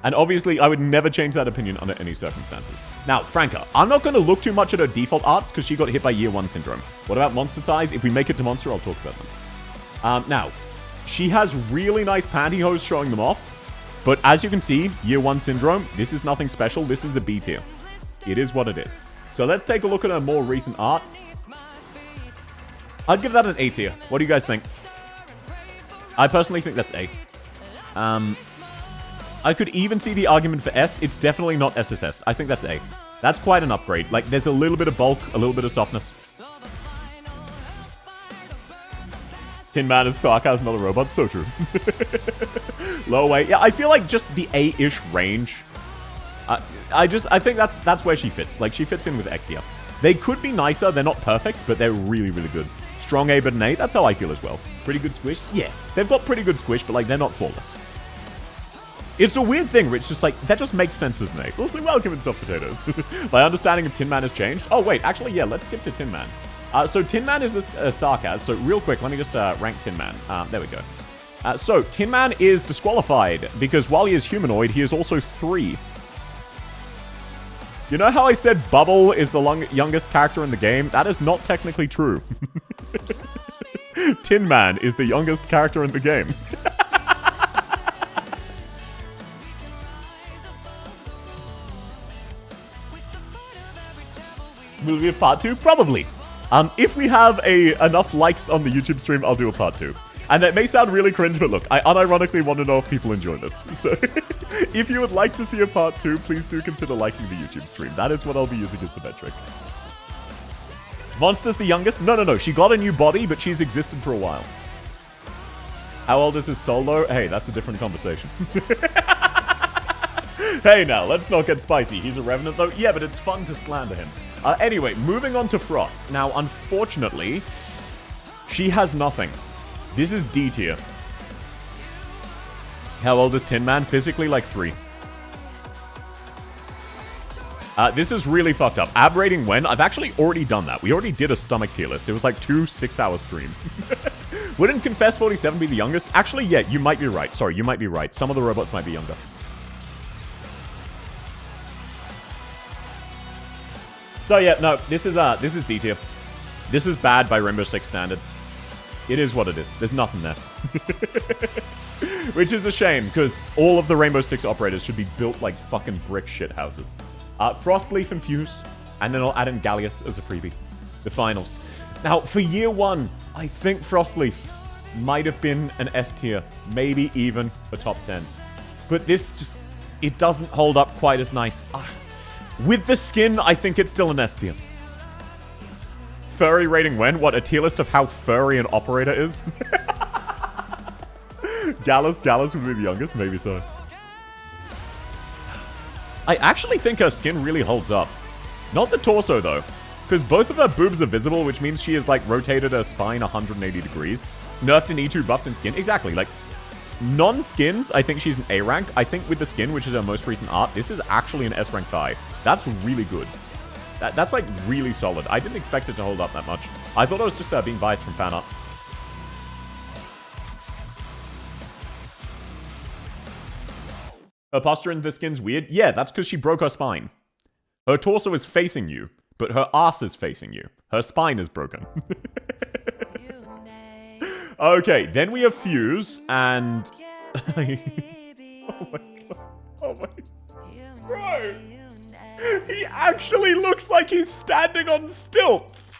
And obviously, I would never change that opinion under any circumstances. Now, Franca, I'm not going to look too much at her default arts because she got hit by year 1 syndrome. What about monster thighs? If we make it to monster, I'll talk about them. Now, she has really nice pantyhose showing them off. But as you can see, year 1 syndrome, this is nothing special. This is a B tier. It is what it is. So let's take a look at her more recent art. I'd give that an A tier. What do you guys think? I personally think that's A. I could even see the argument for S. It's definitely not SSS. I think that's A. That's quite an upgrade. Like, there's a little bit of bulk, a little bit of softness. Tin Man is sarcasm, not a robot. So true. Low weight. Yeah, I feel like just the A-ish range. I think that's where she fits. Like, she fits in with X here. They could be nicer. They're not perfect, but they're really, really good. Strong A, but an A. That's how I feel as well. Pretty good squish? Yeah. They've got pretty good squish, but, like, they're not flawless. It's a weird thing where it's just like, that just makes sense as me. Also, welcome in soft potatoes. My understanding of Tin Man has changed. Oh, wait, actually, yeah, let's skip to Tin Man. So Tin Man is a sarcasm. So real quick, let me just rank Tin Man. There we go. So Tin Man is disqualified because while he is humanoid, he is also 3. You know how I said Bubble is the youngest character in the game? That is not technically true. Tin Man is the youngest character in the game. Will we have part 2? Probably. If we have enough likes on the YouTube stream, I'll do a part 2. And that may sound really cringe, but look, I unironically want to know if people enjoy this. So, if you would like to see a part 2, please do consider liking the YouTube stream. That is what I'll be using as the metric. Monster's the youngest? No. She got a new body, but she's existed for a while. How old is his soul, though? Hey, that's a different conversation. Hey, now, let's not get spicy. He's a revenant, though. Yeah, but it's fun to slander him. Anyway, moving on to Frost. Now, unfortunately, she has nothing. This is D tier. How old is Tin Man? Physically, like 3. This is really fucked up. Ab rating when? I've actually already done that. We already did a stomach tier list. It was like 2 6-hour streams. Wouldn't Confess 47 be the youngest? Actually, yeah, you might be right. Sorry, you might be right. Some of the robots might be younger. So yeah, no, this is D tier. This is bad by Rainbow Six standards. It is what it is. There's nothing there. Which is a shame, because all of the Rainbow Six operators should be built like fucking brick shit houses. Frostleaf and Fuse, and then I'll add in Gallius as a freebie. The finals. Now, for year 1, I think Frostleaf might have been an S tier. Maybe even a top 10. But this just, it doesn't hold up quite as nice. With the skin, I think it's still an S tier. Furry rating when? What, a tier list of how furry an operator is? Gallus would be the youngest? Maybe so. I actually think her skin really holds up. Not the torso, though. Because both of her boobs are visible, which means she has, like, rotated her spine 180 degrees. Nerfed in E2, buffed in skin. Exactly, like, non-skins, I think she's an A rank. I think with the skin, which is her most recent art, this is actually an S rank thigh. That's really good. That's, like, really solid. I didn't expect it to hold up that much. I thought it was just being biased from fan art. Her posture in the skin's weird? Yeah, that's because she broke her spine. Her torso is facing you, but her ass is facing you. Her spine is broken. Okay, then we have Fuse, and... Oh my god. Oh my... Bro! He actually looks like he's standing on stilts!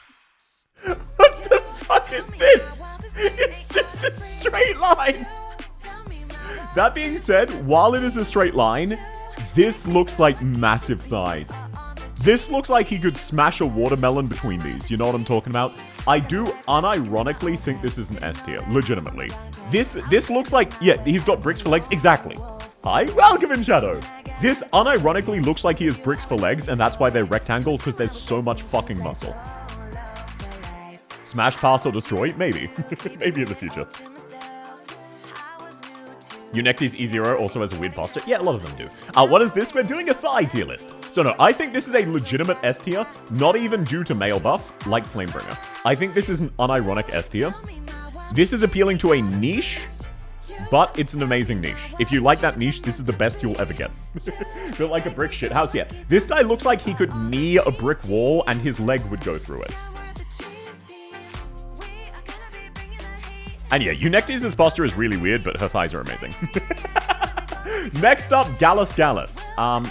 What the fuck is this? It's just a straight line! That being said, while it is a straight line, this looks like massive thighs. This looks like he could smash a watermelon between these, you know what I'm talking about? I do unironically think this is an S tier, legitimately. This looks like, yeah, he's got bricks for legs, exactly. Hi, welcome in Shadow. This unironically looks like he has bricks for legs, and that's why they're rectangle, because there's so much fucking muscle. Smash, pass, or destroy? Maybe. Maybe in the future. Unexy's E0 also has a weird posture. Yeah, a lot of them do. What is this? We're doing a thigh tier list. So no, I think this is a legitimate S tier, not even due to male buff, like Flamebringer. I think this is an unironic S tier. This is appealing to a niche, but it's an amazing niche. If you like that niche, this is the best you'll ever get. Built like a brick shithouse, yeah. This guy looks like he could knee a brick wall and his leg would go through it. And yeah, Eunectes' posture is really weird, but her thighs are amazing. Next up, Gallus. I'ma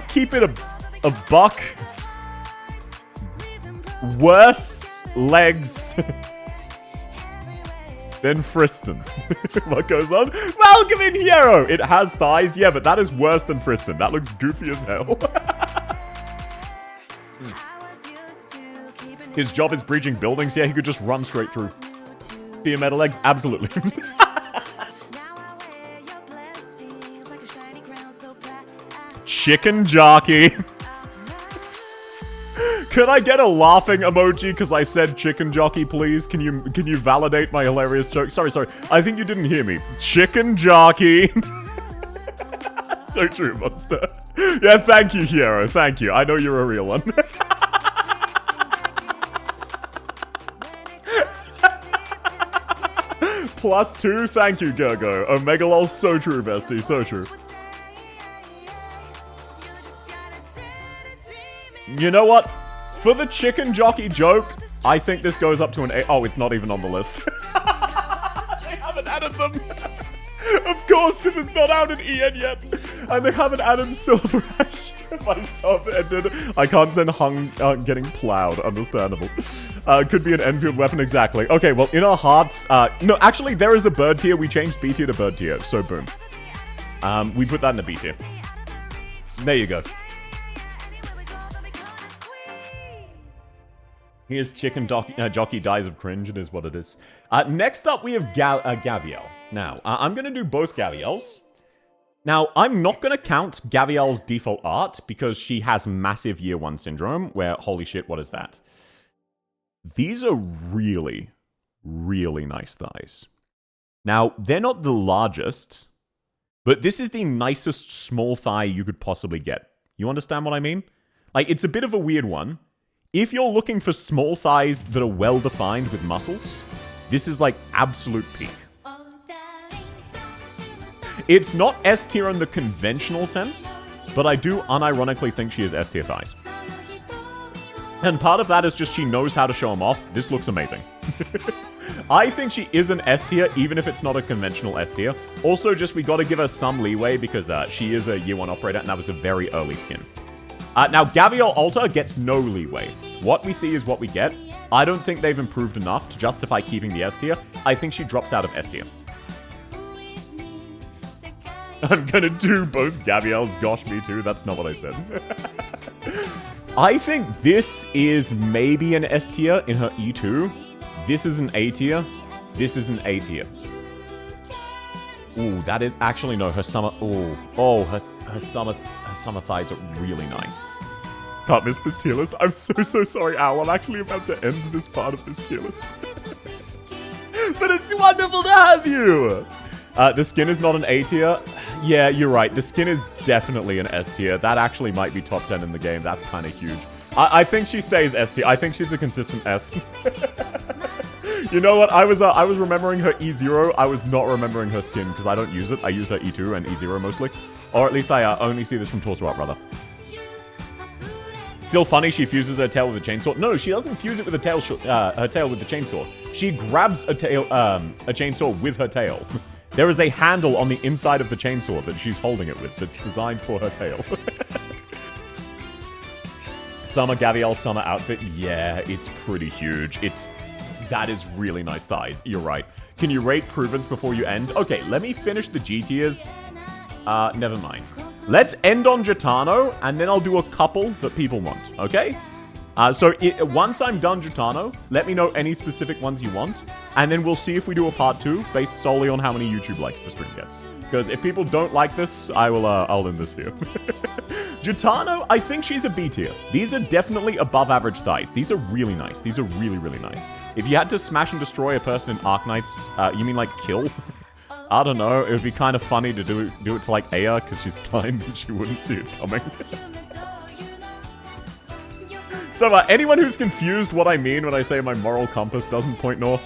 keep it a buck. Worse legs than Friston. What goes on? Welcome in, Hero! It has thighs, yeah, but that is worse than Friston. That looks goofy as hell. His job is breaching buildings. Yeah, he could just run straight through. Beer metal legs? Absolutely. Chicken jockey. Could I get a laughing emoji because I said chicken jockey, please? Can you validate my hilarious joke? Sorry. I think you didn't hear me. Chicken jockey. So true, Monster. Yeah, thank you, Hero. Thank you. I know you're a real one. +2. Thank you, Gergo. Omega lol, so true, bestie. So true. You know what? For the chicken jockey joke, I think this goes up to an A. Oh, it's not even on the list. They haven't added them. Of course, because it's not out in EN yet. And they haven't added Silver Ash. My sub ended. I can't send Hung getting plowed. Understandable. Could be an Enfield weapon, exactly. Okay, well, in our hearts... no, actually, there is a bird tier. We changed B tier to bird tier, so boom. We put that in a B tier. There you go. Here's Chicken Jockey Dies of Cringe. It is what it is. Next up, we have Gaviel. Now, I'm going to do both Gaviels. Now, I'm not going to count Gaviel's default art because she has massive year 1 syndrome where, holy shit, what is that? These are really, really nice thighs. Now, they're not the largest, but this is the nicest small thigh you could possibly get. You understand what I mean? Like, it's a bit of a weird one. If you're looking for small thighs that are well-defined with muscles, this is like absolute peak. It's not S tier in the conventional sense, but I do unironically think she is S tier thighs. And part of that is just she knows how to show them off. This looks amazing. I think she is an S tier, even if it's not a conventional S tier. Also, just we got to give her some leeway because she is a year 1 operator, and that was a very early skin. Now, Gaviel Alta gets no leeway. What we see is what we get. I don't think they've improved enough to justify keeping the S tier. I think she drops out of S tier. I'm gonna do both Gaviels. Gosh, me too. That's not what I said. I think this is maybe an S tier in her E2. This is an A tier. This is an A tier. Ooh, that is actually no. Her summer. Oh, her summer thighs are really nice. Can't miss this tier list. I'm so sorry, Al. I'm actually about to end this part of this tier list. But it's wonderful to have you. The skin is not an A tier. Yeah, you're right. The skin is definitely an S tier. That actually might be top 10 in the game. That's kind of huge. I think she stays S tier. I think she's a consistent S. You know what? I was remembering her E0. I was not remembering her skin because I don't use it. I use her E2 and E0 mostly. Or at least I only see this from Torso Art, rather. Still funny, she fuses her tail with a chainsaw. No, she doesn't fuse it with her tail with the chainsaw. She grabs a chainsaw with her tail. There is a handle on the inside of the chainsaw that she's holding it with that's designed for her tail. Summer Gaviel summer outfit. Yeah, it's pretty huge. That is really nice thighs. You're right. Can you rate Provence before you end? Okay, let me finish the G tiers. Never mind. Let's end on Gitano, and then I'll do a couple that people want, okay? Once I'm done Gitano, let me know any specific ones you want, and then we'll see if we do a part 2 based solely on how many YouTube likes the stream gets. Because if people don't like this, I'll end this here. Gitano, I think she's a B tier. These are definitely above average thighs. These are really nice. These are really, really nice. If you had to smash and destroy a person in Arknights, you mean like kill? I don't know. It would be kind of funny to do it to like Aya because she's blind and she wouldn't see it coming. So anyone who's confused what I mean when I say my moral compass doesn't point north,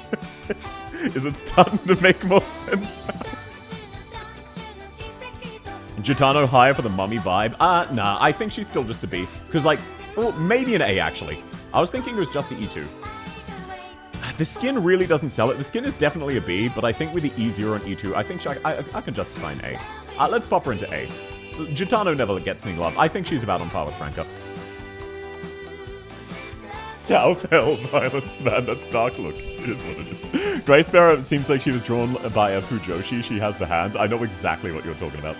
is it starting to make more sense now? Gitano higher for the mummy vibe? Nah, I think she's still just a B. Because well, maybe an A actually. I was thinking it was just the E2. The skin really doesn't sell it. The skin is definitely a B, but I think with the E0 and E2, I think I can justify an A. Let's pop her into A. Gitano never gets any love. I think she's about on par with Franca. South Hell violence, man. That's dark. Look, it is what it is. Grey Sparrow seems like she was drawn by a Fujoshi. She has the hands. I know exactly what you're talking about.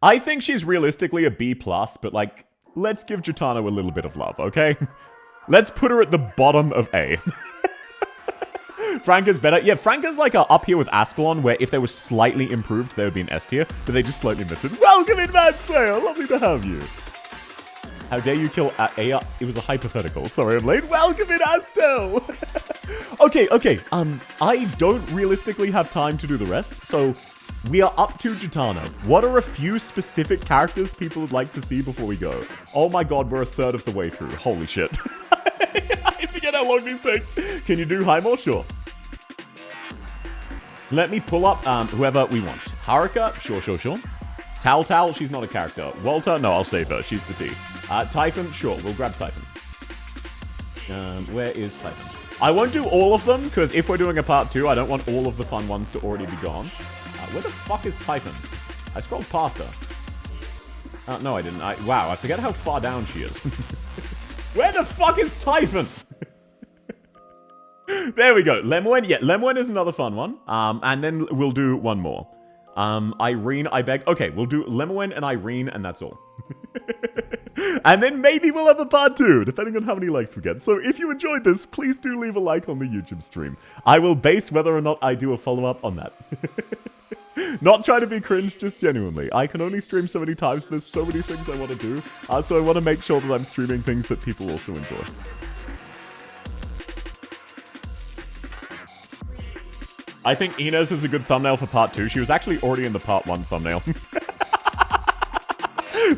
I think she's realistically a B+, but let's give Gitano a little bit of love, okay? Let's put her at the bottom of A. Franca's better. Yeah, Franca's up here with Ascalon, where if they were slightly improved, they would be an S tier, but they just slightly miss it. Welcome in, Manslayer! Lovely to have you. How dare you kill A? It was a hypothetical. Sorry, I'm late. Welcome in, Astel! Okay. I don't realistically have time to do the rest, so we are up to Gitano. What are a few specific characters people would like to see before we go? Oh my god, we're a third of the way through. Holy shit. I forget how long these takes. Can you do Highmore? Sure. Let me pull up whoever we want. Haruka, sure. Tal, she's not a character. Walter, no, I'll save her. She's the T. Typhon, sure, we'll grab Typhon. Where is Typhon? I won't do all of them, because if we're doing a part 2, I don't want all of the fun ones to already be gone. Where the fuck is Typhon? I scrolled past her. No, I didn't. Wow, I forget how far down she is. Where the fuck is Typhon? There we go. Lemoine. Yeah, Lemoine is another fun one. And then we'll do one more. Irene, I beg. Okay, we'll do Lemoine and Irene, and that's all. And then maybe we'll have a part 2, depending on how many likes we get. So if you enjoyed this, please do leave a like on the YouTube stream. I will base whether or not I do a follow-up on that. Not trying to be cringe, just genuinely. I can only stream so many times, there's so many things I want to do. So I want to make sure that I'm streaming things that people also enjoy. I think Inez is a good thumbnail for part 2. She was actually already in the part 1 thumbnail.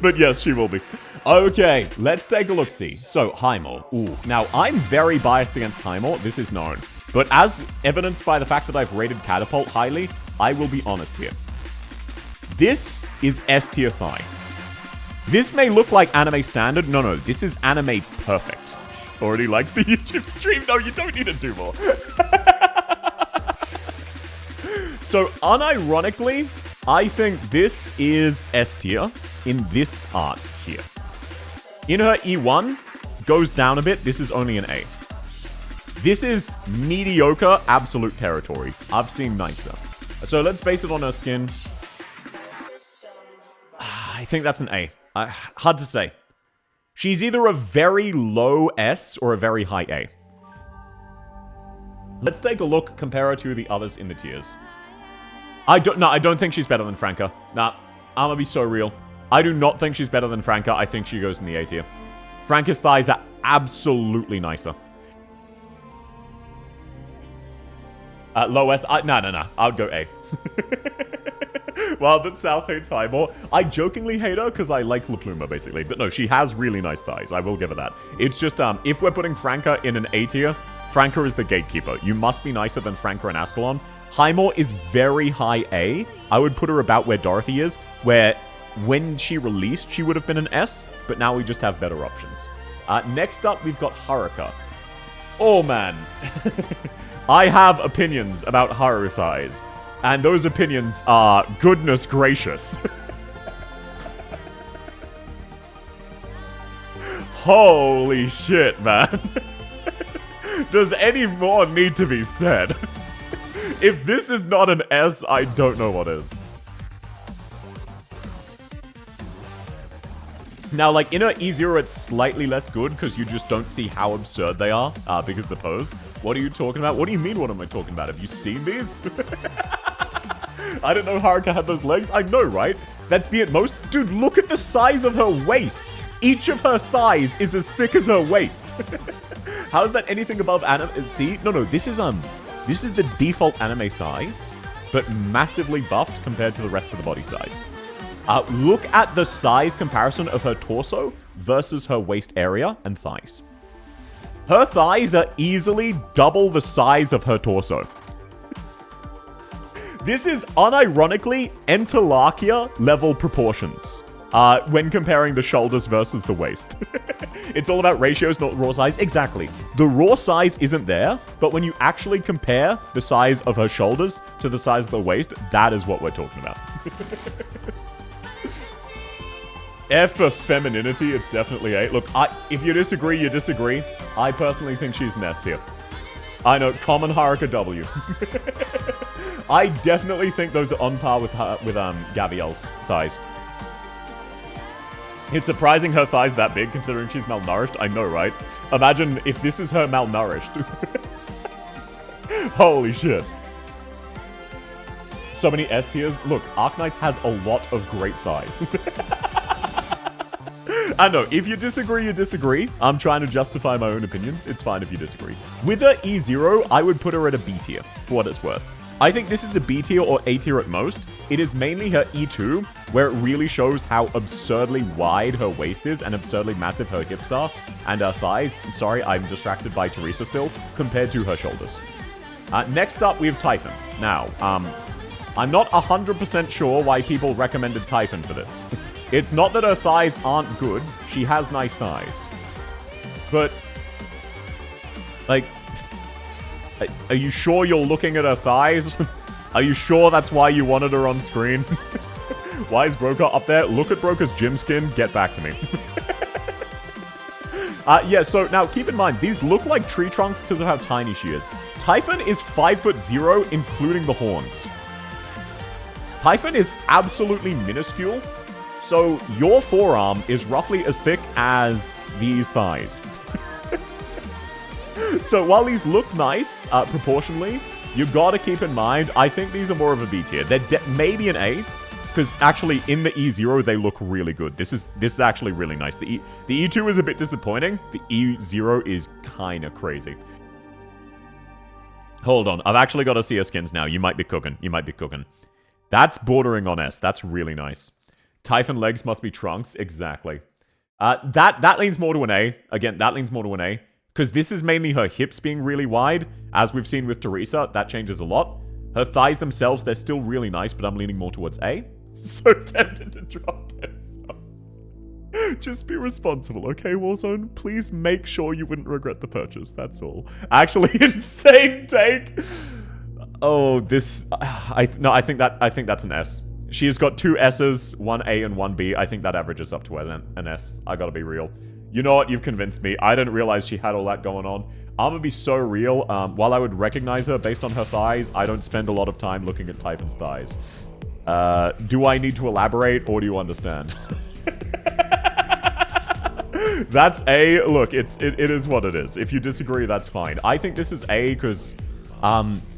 But yes, she will be. Okay, let's take a look-see. So, Highmore. Ooh. Now, I'm very biased against Highmore. This is known. But as evidenced by the fact that I've rated Catapult highly, I will be honest here. This is S tier thigh. This may look like anime standard. No, this is anime perfect. Already liked the YouTube stream? No, you don't need to do more. So, unironically, I think this is S tier in this art here. In her E1, goes down a bit. This is only an A. This is mediocre, absolute territory. I've seen nicer. So let's base it on her skin. I think that's an A. Hard to say. She's either a very low S or a very high A. Let's take a look, compare her to the others in the tiers. I don't think she's better than Franca. Nah, I'm gonna be so real. I do not think she's better than Franca. I think she goes in the A tier. Franca's thighs are absolutely nicer. Low S, no. I would go A. Well, but South hates Highmore. I jokingly hate her because I like La Pluma, basically. But no, she has really nice thighs. I will give her that. It's just, if we're putting Franca in an A tier, Franca is the gatekeeper. You must be nicer than Franca and Ascalon. Highmore is very high A. I would put her about where Dorothy is, where when she released, she would have been an S, but now we just have better options. Next up, we've got Haruka. Oh, man. I have opinions about Haru thighs, and those opinions are goodness gracious. Holy shit, man. Does any more need to be said? If this is not an S, I don't know what is. Now, like, in her E0, it's slightly less good because you just don't see how absurd they are because of the pose. What are you talking about? What do you mean, what am I talking about? Have you seen these? I didn't know Haruka had those legs. I know, right? That's be at most. Dude, look at the size of her waist. Each of her thighs is as thick as her waist. How is that anything above anime? See? No, this is the default anime thigh, but massively buffed compared to the rest of the body size. Look at the size comparison of her torso versus her waist area and thighs. Her thighs are easily double the size of her torso. This is unironically Enterlarchia level proportions when comparing the shoulders versus the waist. It's all about ratios, not raw size. Exactly. The raw size isn't there, but when you actually compare the size of her shoulders to the size of the waist, that is what we're talking about. F for femininity, it's definitely A. Look, if you disagree, you disagree. I personally think she's an S tier. I know, common Haruka W. I definitely think those are on par with Gabrielle's thighs. It's surprising her thighs that big, considering she's malnourished. I know, right? Imagine if this is her malnourished. Holy shit. So many S tiers. Look, Arknights has a lot of great thighs. I know, if you disagree, you disagree. I'm trying to justify my own opinions. It's fine if you disagree. With her E0, I would put her at a B tier, for what it's worth. I think this is a B tier or A tier at most. It is mainly her E2, where it really shows how absurdly wide her waist is and absurdly massive her hips are, and her thighs, sorry, I'm distracted by Teresa still, compared to her shoulders. Next up, we have Typhon. Now, I'm not 100% sure why people recommended Typhon for this. It's not that her thighs aren't good. She has nice thighs. But, like, are you sure you're looking at her thighs? Are you sure that's why you wanted her on screen? Why is Broker up there? Look at Broker's gym skin. Get back to me. Yeah, so now keep in mind, these look like tree trunks because of how tiny she is. Typhon is 5'0", including the horns. Typhon is absolutely minuscule, so your forearm is roughly as thick as these thighs. So while these look nice, proportionally, you gotta keep in mind, I think these are more of a B tier. They're maybe an A, because actually in the E0 they look really good. This is actually really nice. The E2 is a bit disappointing. The E0 is kind of crazy. Hold on, I've actually got to see her skins now. You might be cooking. You might be cooking. That's bordering on S. That's really nice. Typhon legs must be trunks. Exactly. That leans more to an A. Again, that leans more to an A. Because this is mainly her hips being really wide. As we've seen with Teresa, that changes a lot. Her thighs themselves, they're still really nice, but I'm leaning more towards A. So tempted to drop this. Just be responsible, okay, Warzone? Please make sure you wouldn't regret the purchase, that's all. Actually, insane take! Oh, this... I think that's an S. She has got 2 S's, 1 A and 1 B. I think that averages up to an S. I gotta be real. You know what? You've convinced me. I didn't realize she had all that going on. I'm gonna be so real. While I would recognize her based on her thighs, I don't spend a lot of time looking at Typhon's thighs. Do I need to elaborate, or do you understand? That's A. Look, it is what it is. If you disagree, that's fine. I think this is A because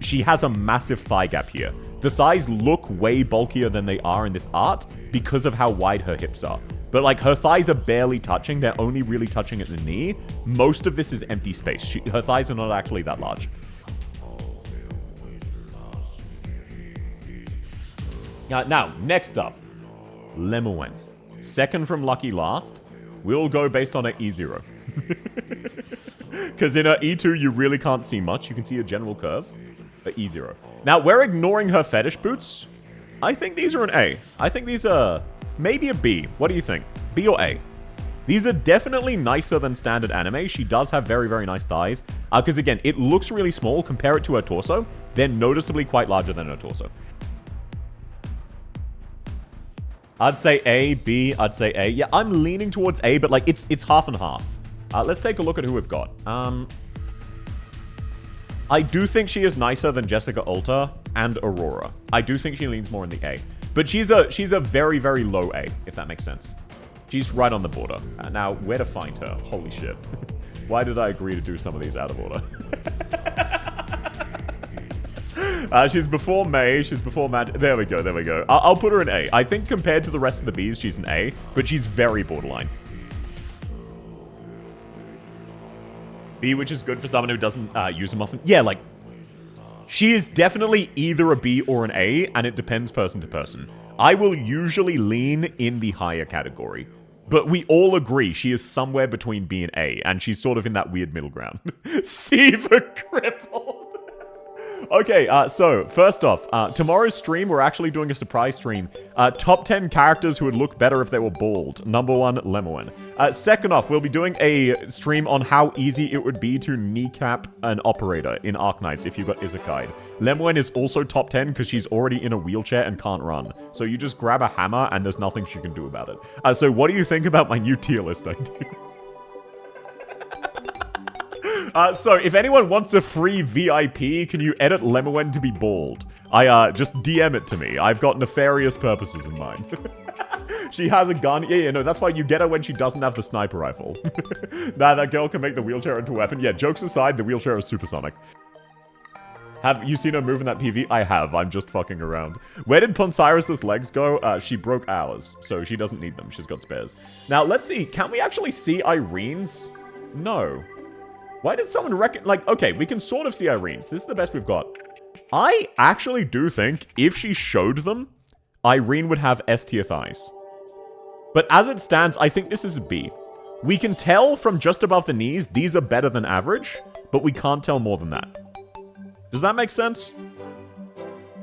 she has a massive thigh gap here. The thighs look way bulkier than they are in this art because of how wide her hips are. But, like, her thighs are barely touching. They're only really touching at the knee. Most of this is empty space. Her thighs are not actually that large. Now, next up, Lemoen. Second from Lucky last. We'll go based on her E0. Because in her E2, you really can't see much. You can see a general curve. But E0. Now, we're ignoring her fetish boots. I think these are an A. I think these are maybe a B. What do you think? B or A? These are definitely nicer than standard anime. She does have very, very nice thighs. Because again, it looks really small. Compare it to her torso. They're noticeably quite larger than her torso. I'd say A, B, I'd say A. Yeah, I'm leaning towards A, but like it's half and half. Let's take a look at who we've got. I do think she is nicer than Jessica Alter and Aurora. I do think she leans more in the A. But she's a very, very low A, if that makes sense. She's right on the border. Now, where to find her? Holy shit. Why did I agree to do some of these out of order? She's before May. She's before Matt. There we go. There we go. I'll put her in A. I think compared to the rest of the Bs, she's an A. But she's very borderline. B, which is good for someone who doesn't use them often. Yeah, like, she is definitely either a B or an A, and it depends person to person. I will usually lean in the higher category. But we all agree she is somewhere between B and A, and she's sort of in that weird middle ground. C for crippled. Okay, so, first off, tomorrow's stream, we're actually doing a surprise stream. Top 10 characters who would look better if they were bald. Number 1, Lemoen. Second off, we'll be doing a stream on how easy it would be to kneecap an operator in Arknights if you got Isekai. Lemoen is also top 10 because she's already in a wheelchair and can't run. So you just grab a hammer and there's nothing she can do about it. So what do you think about my new tier list idea? So, if anyone wants a free VIP, can you edit Lemoen to be bald? Just DM it to me. I've got nefarious purposes in mind. She has a gun. Yeah, no, that's why you get her when she doesn't have the sniper rifle. Nah, that girl can make the wheelchair into a weapon. Yeah, jokes aside, the wheelchair is supersonic. Have you seen her move in that PV? I have. I'm just fucking around. Where did Ponsyrus's legs go? She broke ours, so she doesn't need them. She's got spares. Now, let's see. Can we actually see Irene's? No. Why did someone reckon... Like, okay, we can sort of see Irene's. This is the best we've got. I actually do think if she showed them, Irene would have S-tier thighs. But as it stands, I think this is a B. We can tell from just above the knees, these are better than average, but we can't tell more than that. Does that make sense?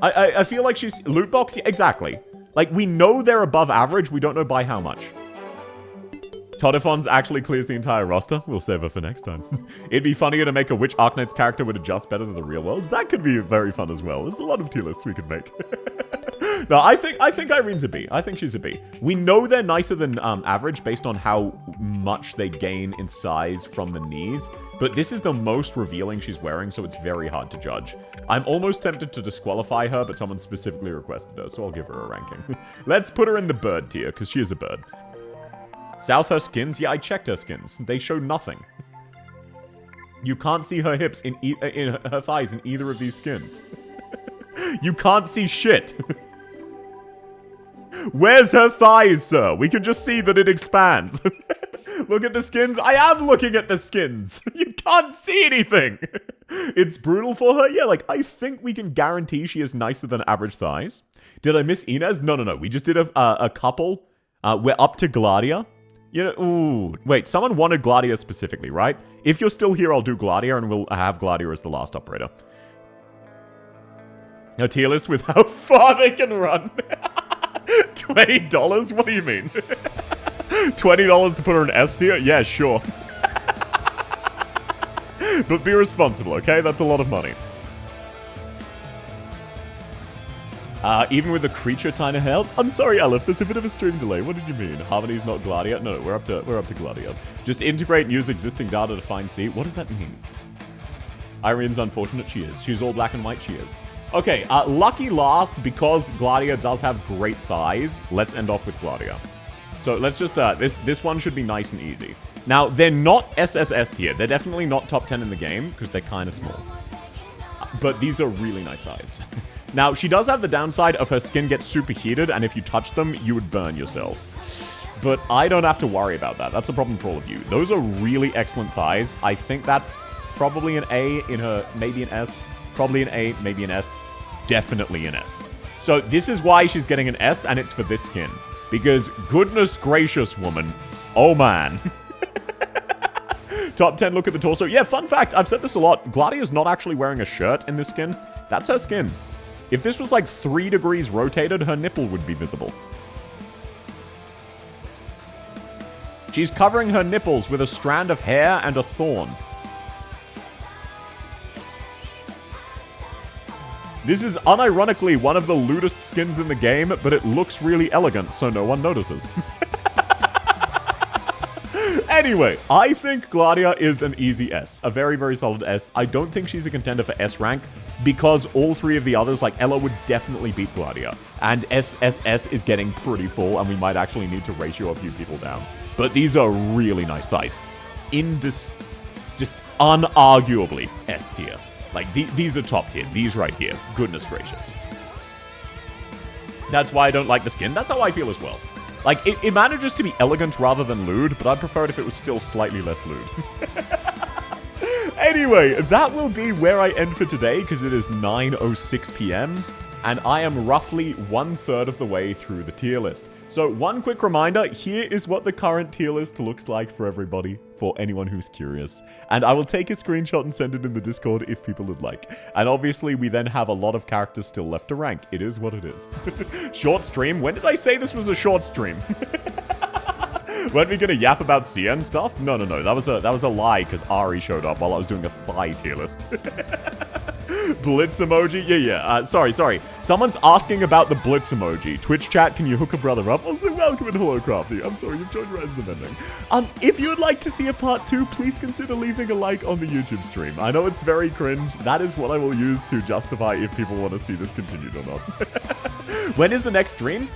I feel like she's... Loot box? Yeah, exactly. Like, we know they're above average. We don't know by how much. Todifons actually clears the entire roster. We'll save her for next time. It'd be funnier to make a which Arknight's character would adjust better to the real world. That could be very fun as well. There's a lot of tier lists we could make. No, I think Irene's a B. I think she's a B. We know they're nicer than average based on how much they gain in size from the knees. But this is the most revealing she's wearing, so it's very hard to judge. I'm almost tempted to disqualify her, but someone specifically requested her, so I'll give her a ranking. Let's put her in the bird tier, because she is a bird. South her skins? Yeah, I checked her skins. They show nothing. You can't see her hips in her thighs in either of these skins. You can't see shit. Where's her thighs, sir? We can just see that it expands. Look at the skins. I am looking at the skins. You can't see anything. It's brutal for her. Yeah, like, I think we can guarantee she has nicer than average thighs. Did I miss Inez? No. We just did a couple. We're up to Gladia. You know, ooh. Wait, someone wanted Gladia specifically, right? If you're still here, I'll do Gladia, and we'll have Gladia as the last operator. A tier list with how far they can run. $20? What do you mean? $20 to put her in S tier? Yeah, sure. But be responsible, okay? That's a lot of money. Even with the creature trying to help? I'm sorry, Aleph, there's a bit of a stream delay. What did you mean? Harmony's not Gladia? No, we're up to Gladia. Just integrate and use existing data to find C. What does that mean? Irene's unfortunate. She is. She's all black and white. She is. Okay, lucky last, because Gladia does have great thighs, let's end off with Gladia. So let's just, this one should be nice and easy. Now, they're not SSS tier. They're definitely not top 10 in the game, because they're kind of small. But these are really nice thighs. Now, she does have the downside of her skin gets super heated, and if you touch them, you would burn yourself. But I don't have to worry about that. That's a problem for all of you. Those are really excellent thighs. I think that's probably an A in her, maybe an S. Probably an A, maybe an S. Definitely an S. So this is why she's getting an S, and it's for this skin. Because, goodness gracious, woman. Oh, man. Top 10, look at the torso. Yeah, fun fact, I've said this a lot. Gladia's not actually wearing a shirt in this skin. That's her skin. If this was like 3 degrees rotated, her nipple would be visible. She's covering her nipples with a strand of hair and a thorn. This is unironically one of the lewdest skins in the game, but it looks really elegant, so no one notices. Anyway, I think Gladia is an easy S. A very, very solid S. I don't think she's a contender for S rank, because all 3 of the others, like Ella, would definitely beat Gladia. And SSS is getting pretty full, and we might actually need to ratio a few people down. But these are really nice thighs. Just unarguably S tier. Like, these are top tier. These right here. Goodness gracious. That's why I don't like the skin. That's how I feel as well. Like, it manages to be elegant rather than lewd, but I'd prefer it if it was still slightly less lewd. Anyway, that will be where I end for today, because it is 9:06 p.m., and I am roughly 1/3 of the way through the tier list. So, one quick reminder, here is what the current tier list looks like for everybody, for anyone who's curious. And I will take a screenshot and send it in the Discord if people would like. And obviously, we then have a lot of characters still left to rank. It is what it is. Short stream? When did I say this was a short stream? Weren't we gonna yap about CN stuff? No. That was a lie, because Ari showed up while I was doing a thigh tier list. Blitz emoji? Yeah. Sorry. Someone's asking about the Blitz emoji. Twitch chat, can you hook a brother up? Also, welcome and hello, Crafty. I'm sorry, you've joined Rise of the Mending. If you would like to see a part 2, please consider leaving a like on the YouTube stream. I know it's very cringe. That is what I will use to justify if people want to see this continued or not. When is the next stream?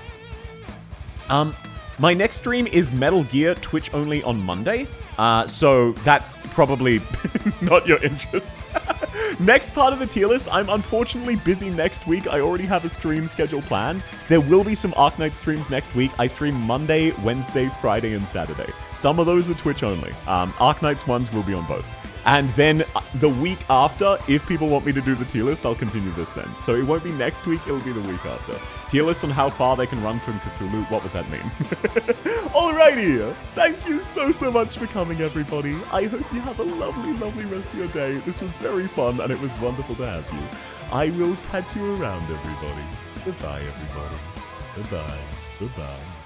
My next stream is Metal Gear Twitch only on Monday. So that probably not your interest. Next part of the tier list, I'm unfortunately busy next week. I already have a stream schedule planned. There will be some Arknight streams next week. I stream Monday, Wednesday, Friday, and Saturday. Some of those are Twitch only. Arknight's ones will be on both. And then the week after, if people want me to do the tier list, I'll continue this then. So it won't be next week, it'll be the week after. Tier list on how far they can run from Cthulhu. What would that mean? Alrighty. Thank you so much for coming, everybody. I hope you have a lovely rest of your day. This was very fun, and it was wonderful to have you. I will catch you around, everybody. Goodbye, everybody. Goodbye. Goodbye.